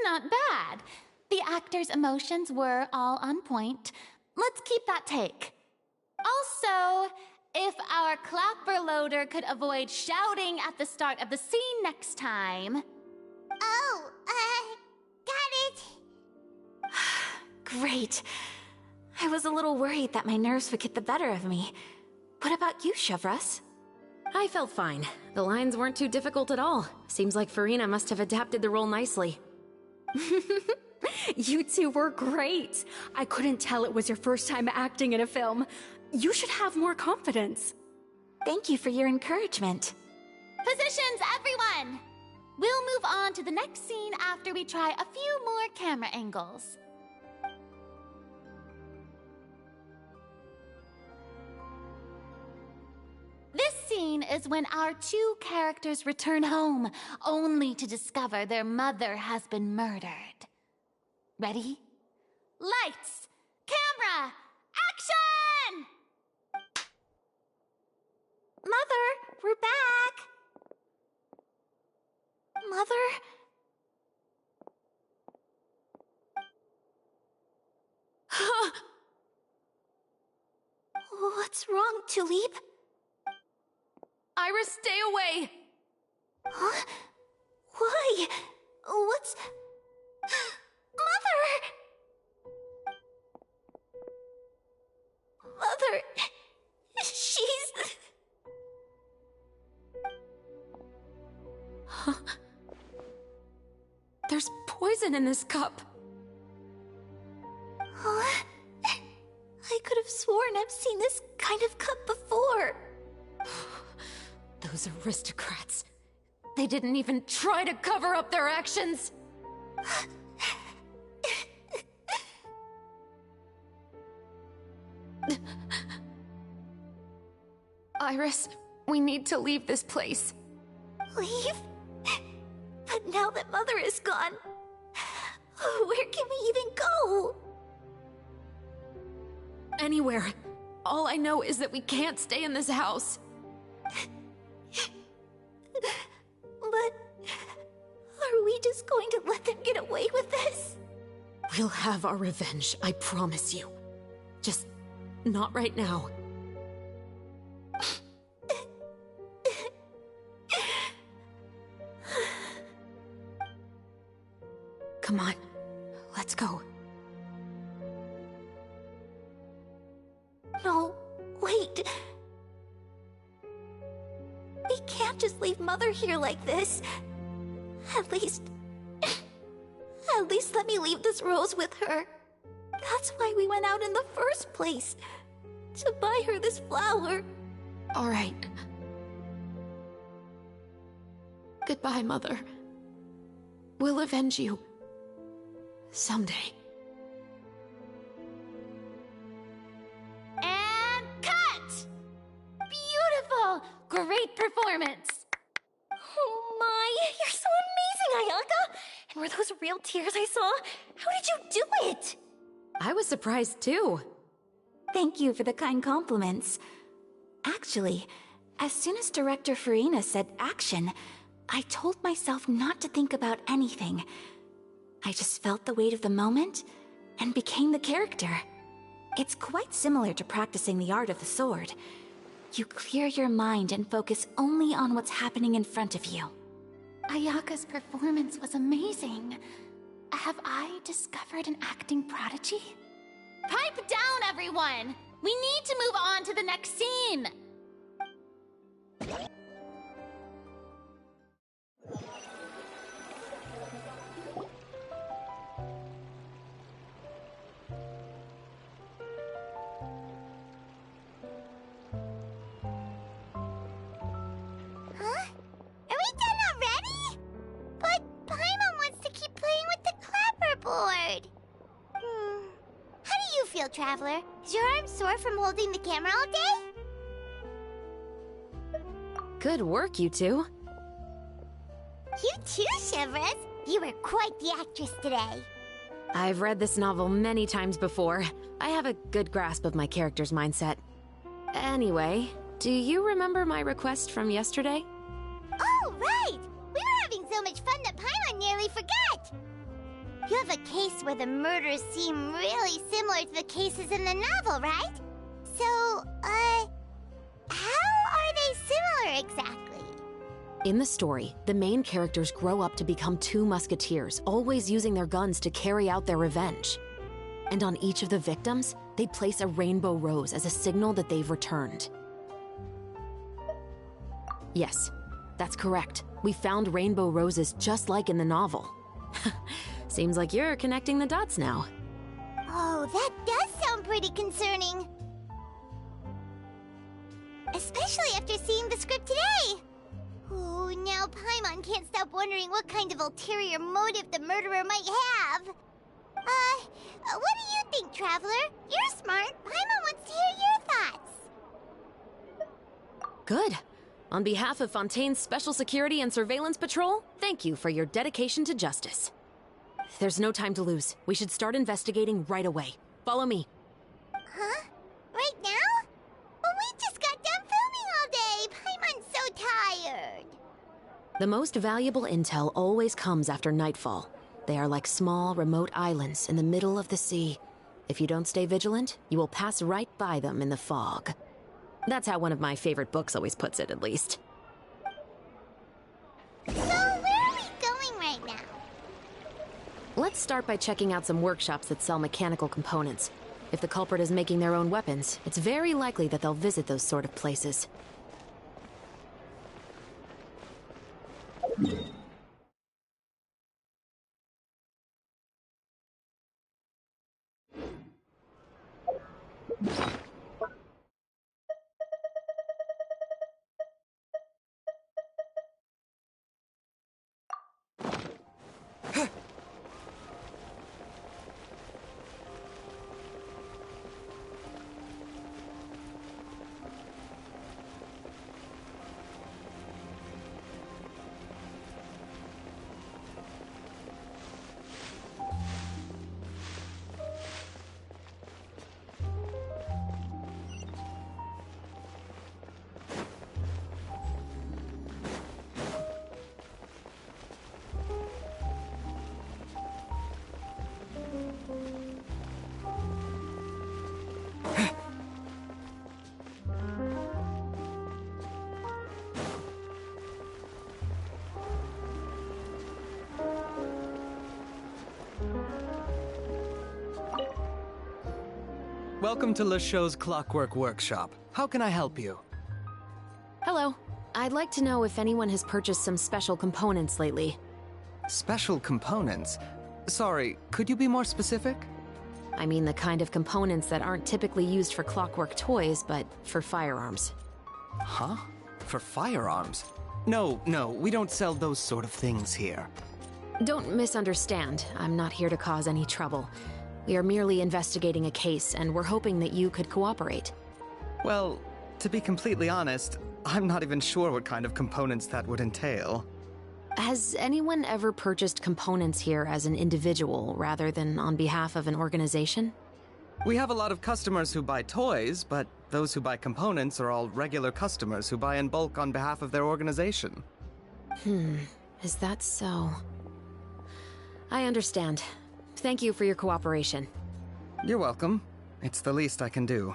L: Not bad. The actors' emotions were all on point. Let's keep that take. Also, if our clapper loader could avoid shouting at the start of the scene next time.
K: Oh, got it.
J: Great. I was a little worried that my nerves would get the better of me. What about you, Chevres?
M: I felt fine. The lines weren't too difficult at all. Seems like Farina must have adapted the role nicely.
D: You two were great. I couldn't tell it was your first time acting in a film. You should have more confidence.
J: Thank you for your encouragement.
L: Positions, everyone! We'll move on to the next scene after we try a few more camera angles. This scene is when our two characters return home, only to discover their mother has been murdered. Ready? Lights! Camera! Action!
J: Mother, we're back! Mother? What's wrong, Tulip?
M: Iris, stay away!
J: Huh? Why? What's... Mother! Mother... She's...
M: There's poison in this cup.
J: Huh? I could have sworn I've seen this kind of cup before.
M: Those aristocrats. They didn't even try to cover up their actions. Iris, we need to leave this place.
J: Leave? But now that Mother is gone, where can we even go?
M: Anywhere. All I know is that we can't stay in this house.
H: But are we just going to let them get away with this?
M: We'll have our revenge, I promise you. Just not right now. Come on, let's go.
H: No, wait. We can't just leave Mother here like this. At least let me leave this rose with her. That's why we went out in the first place. To buy her this flower.
M: All right. Goodbye, Mother. We'll avenge you. Someday.
L: And cut! Beautiful! Great performance!
H: Oh my, you're so amazing, Ayaka! And were those real tears I saw? How did you do it?
M: I was surprised too.
J: Thank you for the kind compliments. Actually, as soon as Director Farina said action, I told myself not to think about anything. I just felt the weight of the moment and became the character. It's quite similar to practicing the art of the sword. You clear your mind and focus only on what's happening in front of you.
L: Ayaka's performance was amazing. Have I discovered an acting prodigy? Pipe down, everyone! We need to move on to the next scene!
K: Huh? Are we done already? But Paimon wants to keep playing with the clapperboard. How do you feel, Traveler? Is your arm sore from holding the camera all day?
M: Good work, you two.
K: You too, Shivers. You were quite the actress today.
M: I've read this novel many times before. I have a good grasp of my character's mindset. Anyway, do you remember my request from yesterday?
K: Oh, right! We were having so much fun that Paimon nearly forgot! You have a case where the murders seem really similar to the cases in the novel, right? So, how are they similar exactly?
M: In the story, the main characters grow up to become two musketeers, always using their guns to carry out their revenge. And on each of the victims, they place a rainbow rose as a signal that they've returned. Yes, that's correct. We found rainbow roses just like in the novel. Seems like you're connecting the dots now.
K: Oh, that does sound pretty concerning. Especially after seeing the script today. Oh, now Paimon can't stop wondering what kind of ulterior motive the murderer might have. What do you think, Traveler? You're smart. Paimon wants to hear your thoughts.
M: Good. On behalf of Fontaine's Special Security and Surveillance Patrol, thank you for your dedication to justice. There's no time to lose. We should start investigating right away. Follow me.
K: Huh? Right now? Well, we just got done filming all day. Paimon's so tired.
M: The most valuable intel always comes after nightfall. They are like small, remote islands in the middle of the sea. If you don't stay vigilant, you will pass right by them in the fog. That's how one of my favorite books always puts it, at least.
K: So, where are we going right now?
M: Let's start by checking out some workshops that sell mechanical components. If the culprit is making their own weapons, it's very likely that they'll visit those sort of places.
N: Welcome to Le Show's Clockwork Workshop. How can I help you?
M: Hello. I'd like to know if anyone has purchased some special components lately.
N: Special components? Sorry, could you be more specific?
M: I mean the kind of components that aren't typically used for clockwork toys, but for firearms.
N: Huh? For firearms? No, we don't sell those sort of things here.
M: Don't misunderstand. I'm not here to cause any trouble. We are merely investigating a case, and we're hoping that you could cooperate.
N: Well, to be completely honest, I'm not even sure what kind of components that would entail.
M: Has anyone ever purchased components here as an individual rather than on behalf of an organization?
N: We have a lot of customers who buy toys, but those who buy components are all regular customers who buy in bulk on behalf of their organization.
M: Is that so? I understand. Thank you for your cooperation.
N: You're welcome. It's the least I can do.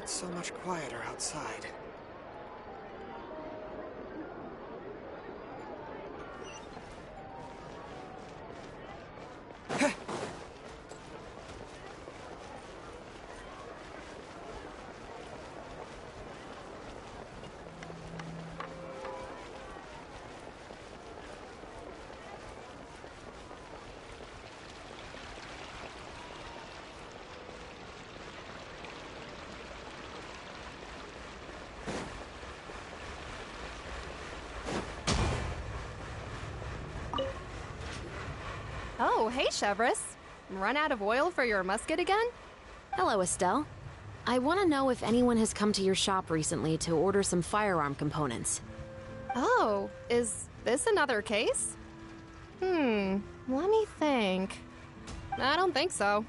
I: It's so much quieter outside.
Q: Oh, hey, Chevris. Run out of oil for your musket again?
M: Hello, Estelle. I want to know if anyone has come to your shop recently to order some firearm components.
Q: Oh, is this another case? Let me think. I don't think so.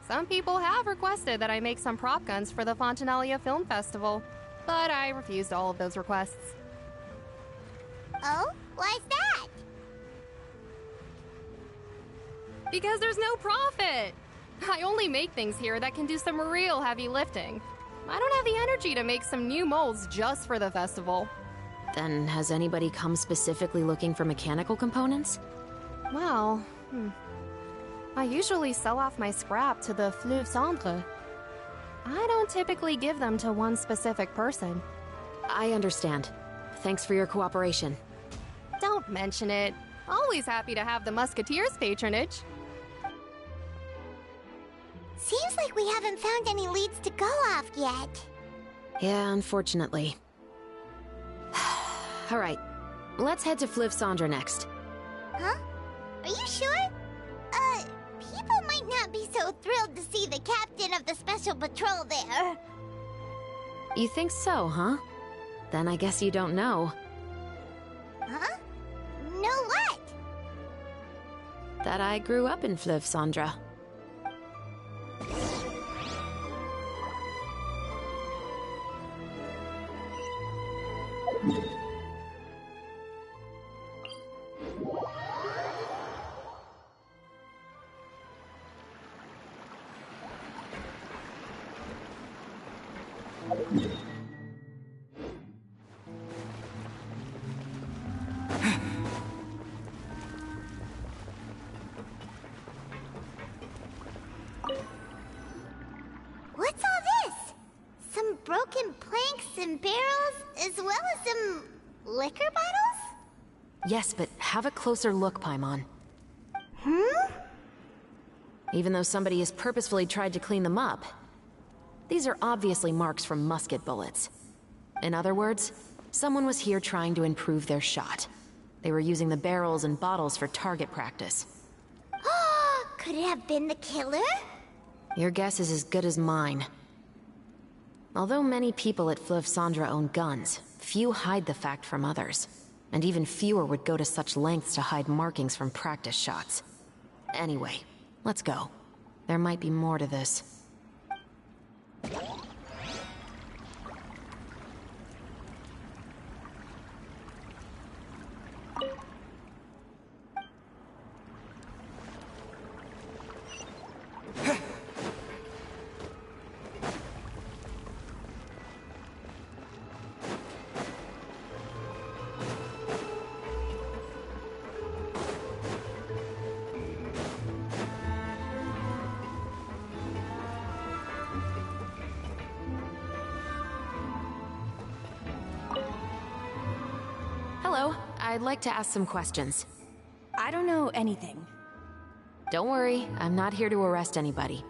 Q: Some people have requested that I make some prop guns for the Fontanelia Film Festival, but I refused all of those requests.
K: Oh? Why's that?
Q: Because there's no profit! I only make things here that can do some real heavy lifting. I don't have the energy to make some new molds just for the festival.
M: Then has anybody come specifically looking for mechanical components?
Q: Well, I usually sell off my scrap to the Fleuve Centre. I don't typically give them to one specific person.
M: I understand. Thanks for your cooperation.
Q: Don't mention it. Always happy to have the Musketeers' patronage.
K: Seems like we haven't found any leads to go off yet.
M: Yeah, unfortunately. Alright, let's head to Fleuve Centre next.
K: Huh? Are you sure? People might not be so thrilled to see the captain of the special patrol there.
M: You think so, huh? Then I guess you don't know.
K: Huh? Know what?
M: That I grew up in Fleuve Centre.
K: What's all this? Some broken planks and barrels, as well as some liquor bottles?
M: Yes, but have a closer look, Paimon. Even though somebody has purposefully tried to clean them up, these are obviously marks from musket bullets. In other words, someone was here trying to improve their shot. They were using the barrels and bottles for target practice.
K: Could it have been the killer?
M: Your guess is as good as mine. Although many people at Fleuve Centre own guns, few hide the fact from others. And even fewer would go to such lengths to hide markings from practice shots. Anyway, let's go. There might be more to this. Hello, I'd like to ask some questions.
R: I don't know anything.
M: Don't worry, I'm not here to arrest anybody.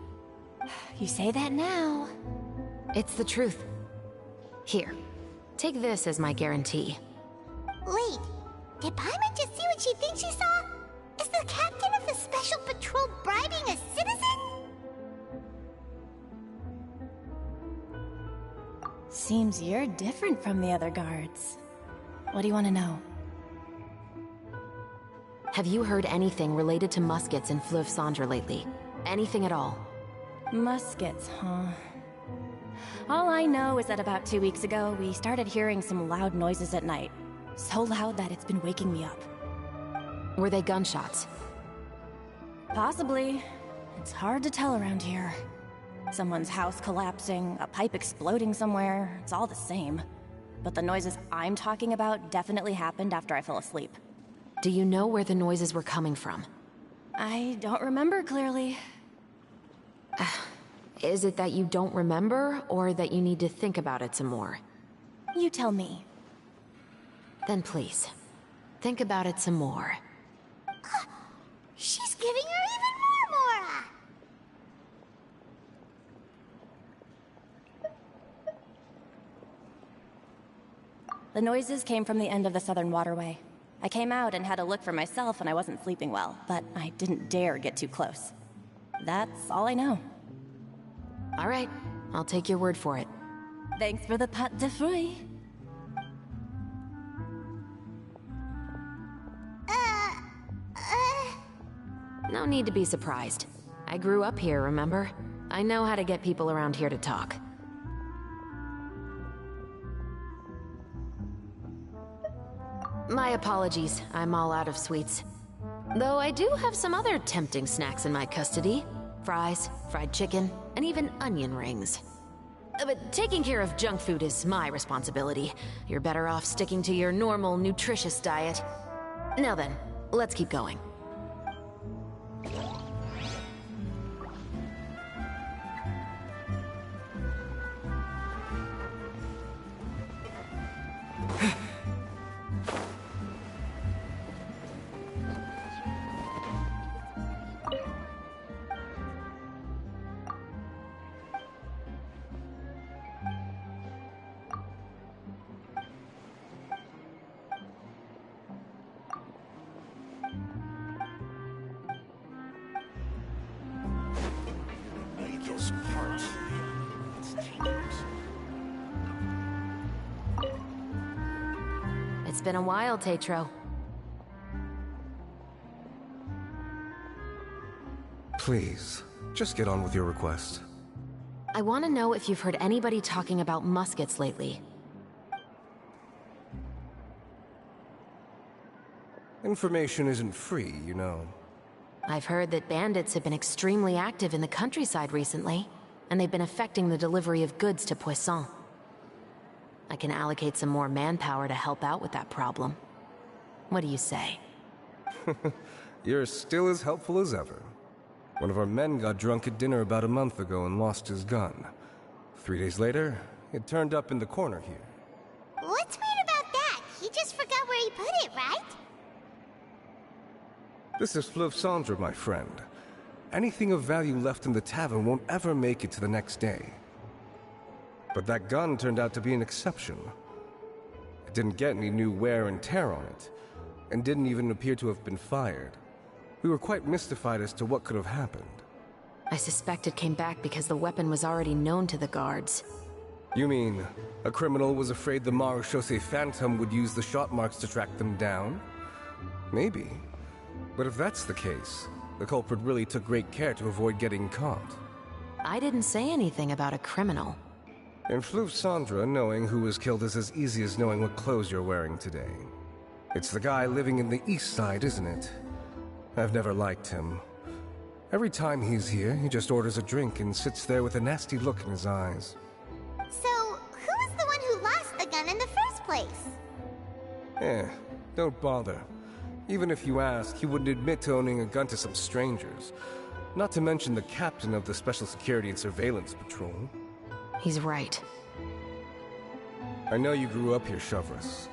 R: You say that now.
M: It's the truth. Here, take this as my guarantee.
K: Wait, did Paimon just see what she thinks she saw? Is the captain of the Special Patrol bribing a citizen?
R: Seems you're different from the other guards. What do you want to know?
M: Have you heard anything related to muskets in Fleuve Cendre lately? Anything at all?
R: Muskets, huh? All I know is that about 2 weeks ago, we started hearing some loud noises at night. So loud that it's been waking me up.
M: Were they gunshots?
R: Possibly. It's hard to tell around here. Someone's house collapsing, a pipe exploding somewhere, it's all the same. But the noises I'm talking about definitely happened after I fell asleep.
M: Do you know where the noises were coming from?
R: I don't remember clearly.
M: Is it that you don't remember, or that you need to think about it some more?
R: You tell me.
M: Then please, think about it some more.
K: She's giving her even more Mora!
R: The noises came from the end of the Southern Waterway. I came out and had a look for myself when I wasn't sleeping well, but I didn't dare get too close. That's all I know.
M: All right, I'll take your word for it.
R: Thanks for the pâte de fruits.
M: No need to be surprised. I grew up here, remember? I know how to get people around here to talk. My apologies, I'm all out of sweets. Though I do have some other tempting snacks in my custody. Fries, fried chicken, and even onion rings. But taking care of junk food is my responsibility. You're better off sticking to your normal, nutritious diet. Now then, let's keep going. It's been a while, Tetro.
S: Please, just get on with your request.
M: I want to know if you've heard anybody talking about muskets lately.
S: Information isn't free, you know.
M: I've heard that bandits have been extremely active in the countryside recently, and they've been affecting the delivery of goods to Poisson. I can allocate some more manpower to help out with that problem. What do you say?
S: You're still as helpful as ever. One of our men got drunk at dinner about a month ago and lost his gun. 3 days later, it turned up in the corner here.
K: What's weird about that? He just forgot where he put it, right?
S: This is Fleuve Cendre, my friend. Anything of value left in the tavern won't ever make it to the next day. But that gun turned out to be an exception. It didn't get any new wear and tear on it, and didn't even appear to have been fired. We were quite mystified as to what could have happened.
M: I suspect it came back because the weapon was already known to the guards.
S: You mean, a criminal was afraid the Marechaussee Phantom would use the shot marks to track them down? Maybe. But if that's the case, The culprit really took great care to avoid getting caught.
M: I didn't say anything about a criminal.
S: In Fleuve Sandra, knowing who was killed is as easy as knowing what clothes you're wearing today. It's the guy living in the East Side, isn't it? I've never liked him. Every time he's here, he just orders a drink and sits there with a nasty look in his eyes.
K: So, who was the one who lost the gun in the first place?
S: Don't bother. Even if you ask, he wouldn't admit to owning a gun to some strangers. Not to mention the captain of the Special Security and Surveillance Patrol.
M: He's right.
S: I know you grew up here, Shovris.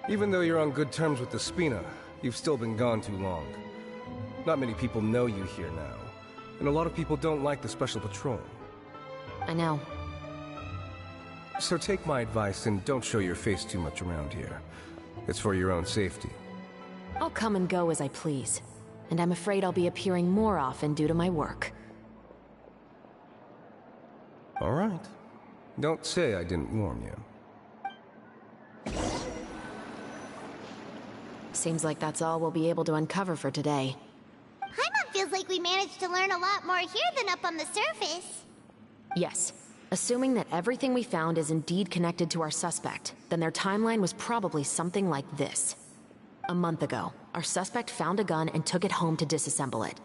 S: Even though you're on good terms with the Spina, you've still been gone too long. Not many people know you here now, and a lot of people don't like the Special Patrol.
M: I know.
S: So take my advice and don't show your face too much around here. It's for your own safety.
M: I'll come and go as I please, and I'm afraid I'll be appearing more often due to my work.
S: All right. Don't say I didn't warn you.
M: Seems like that's all we'll be able to uncover for today.
K: Paimon feels like we managed to learn a lot more here than up on the surface.
M: Yes. Assuming that everything we found is indeed connected to our suspect, then their timeline was probably something like this. A month ago, our suspect found a gun and took it home to disassemble it.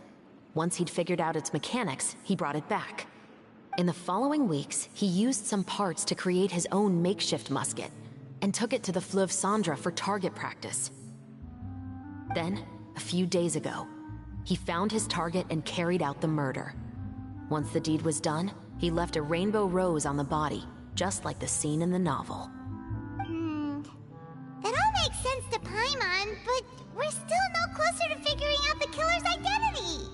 M: Once he'd figured out its mechanics, he brought it back. In the following weeks, he used some parts to create his own makeshift musket, and took it to the Fleuve Sandra for target practice. Then, a few days ago, he found his target and carried out the murder. Once the deed was done, he left a rainbow rose on the body, just like the scene in the novel.
K: That all makes sense to Paimon, but we're still no closer to figuring out the killer's identity.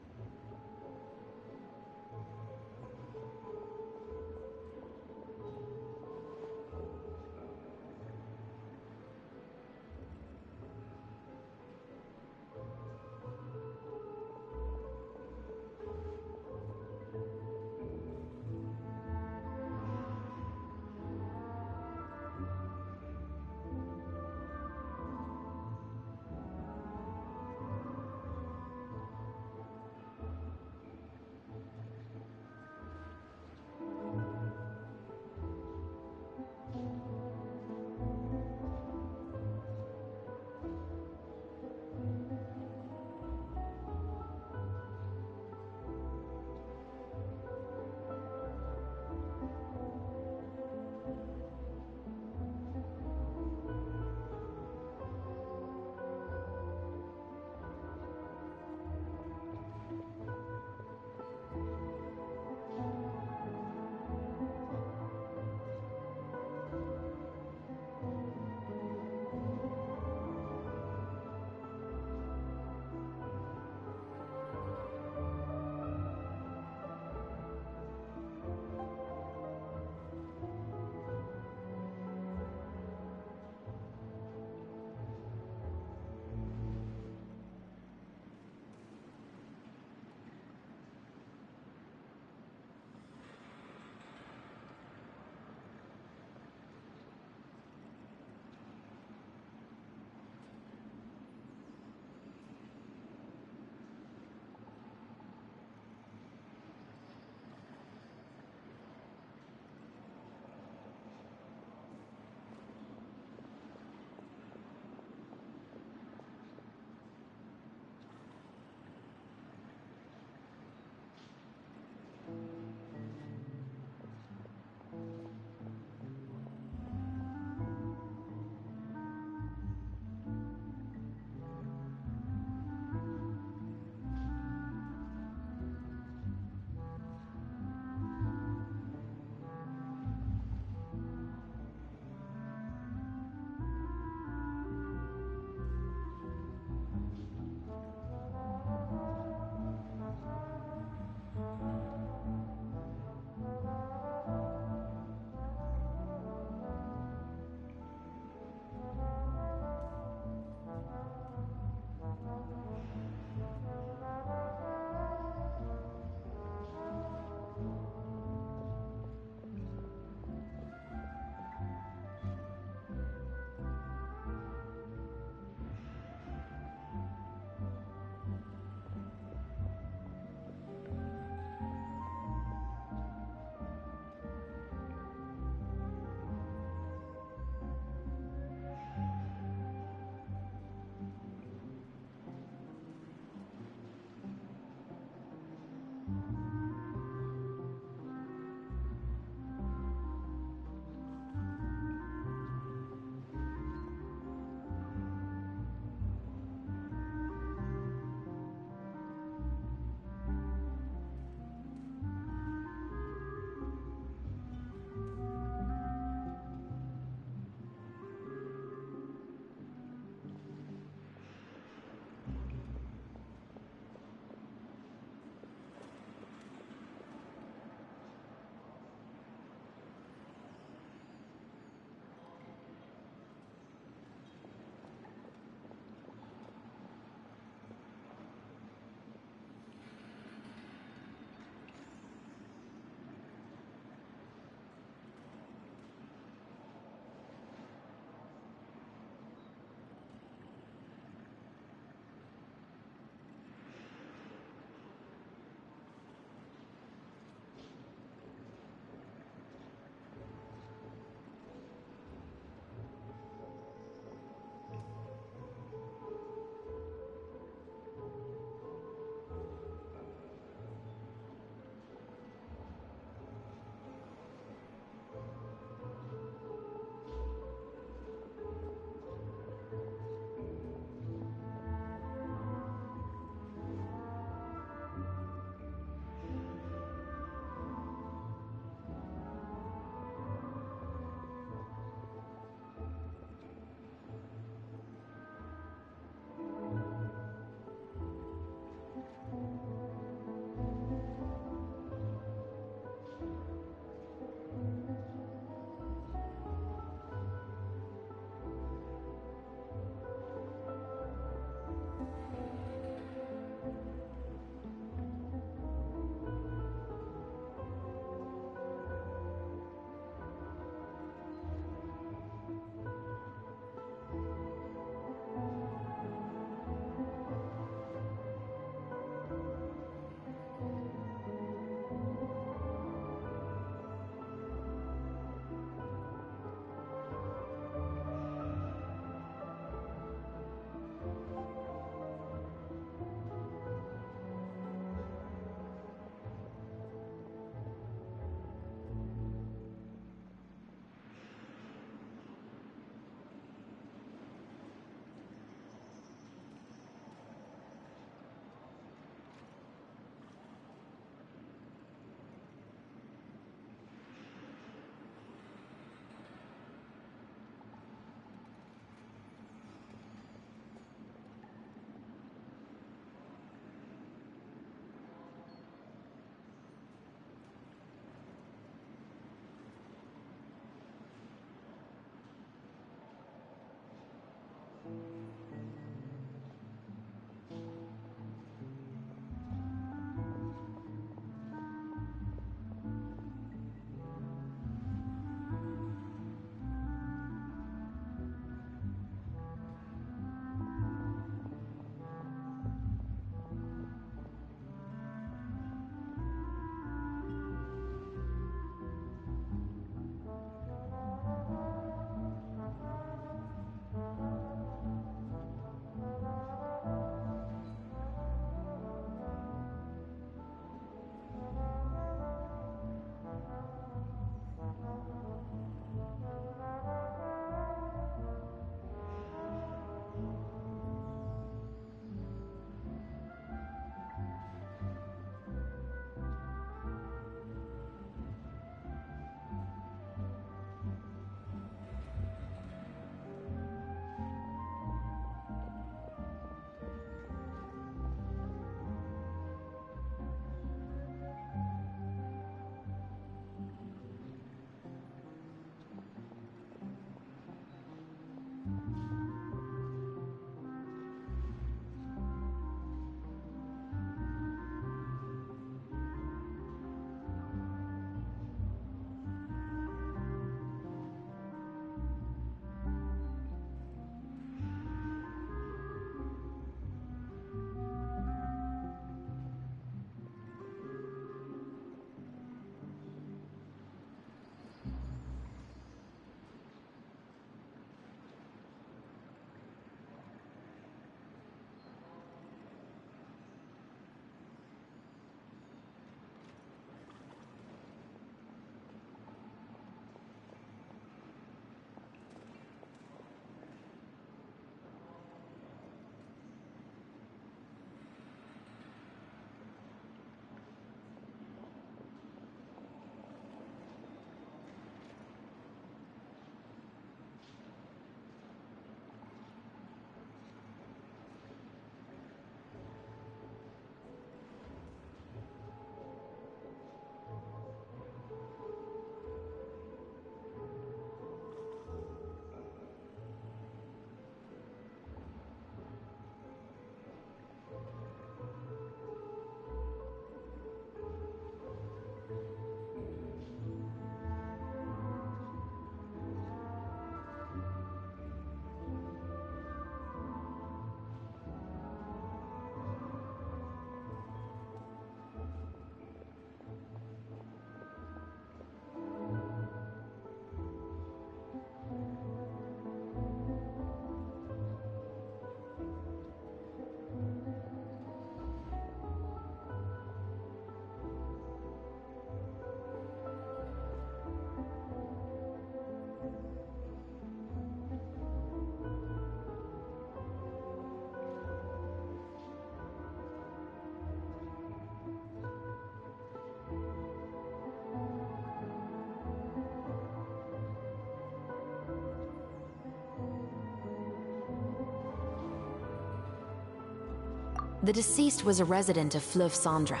M: The deceased was a resident of Fleuve Cendre.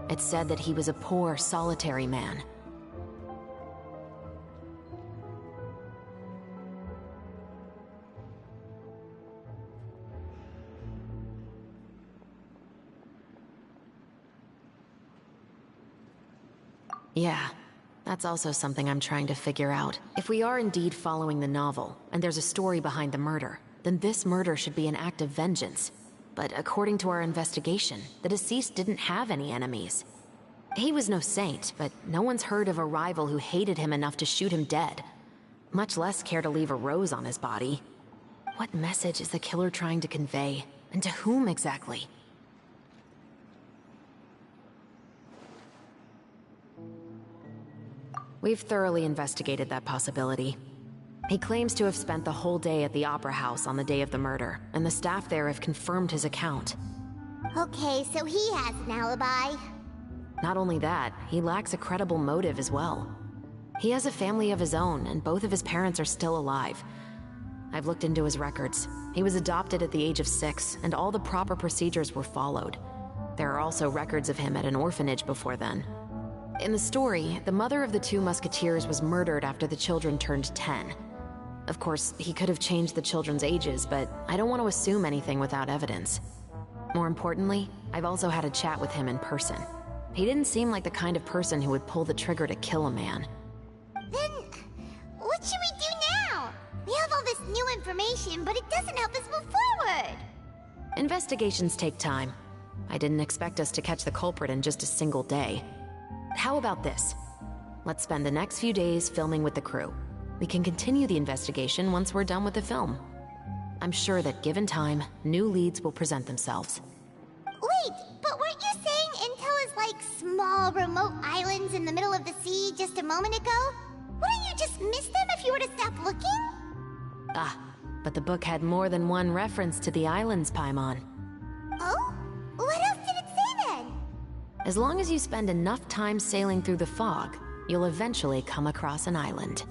M: It's said that he was a poor, solitary man. Yeah, that's also something I'm trying to figure out. If we are indeed following the novel, and there's a story behind the murder, then this murder should be an act of vengeance. But according to our investigation, the deceased didn't have any enemies. He was no saint, but no one's heard of a rival who hated him enough to shoot him dead, much less care to leave a rose on his body. What message is the killer trying to convey, and to whom exactly? We've thoroughly investigated that possibility. He claims to have spent the whole day at the Opera House on the day of the murder, and the staff there have confirmed his account.
K: Okay, so he has an alibi.
M: Not only that, he lacks a credible motive as well. He has a family of his own, and both of his parents are still alive. I've looked into his records. He was adopted at the age of 6, and all the proper procedures were followed. There are also records of him at an orphanage before then. In the story, the mother of the 2 musketeers was murdered after the children turned 10. Of course, he could have changed the children's ages, but I don't want to assume anything without evidence. More importantly, I've also had a chat with him in person. He didn't seem like the kind of person who would pull the trigger to kill a man.
K: Then, what should we do now? We have all this new information, but it doesn't help us move forward.
M: Investigations take time. I didn't expect us to catch the culprit in just a single day. How about this? Let's spend the next few days filming with the crew. We can continue the investigation once we're done with the film. I'm sure that given time, new leads will present themselves.
K: Wait, but weren't you saying Intel is like small, remote islands in the middle of the sea just a moment ago? Wouldn't you just miss them if you were to stop looking?
M: Ah, but the book had more than one reference to the islands, Paimon.
K: Oh? What else did it say then?
M: As long as you spend enough time sailing through the fog, you'll eventually come across an island.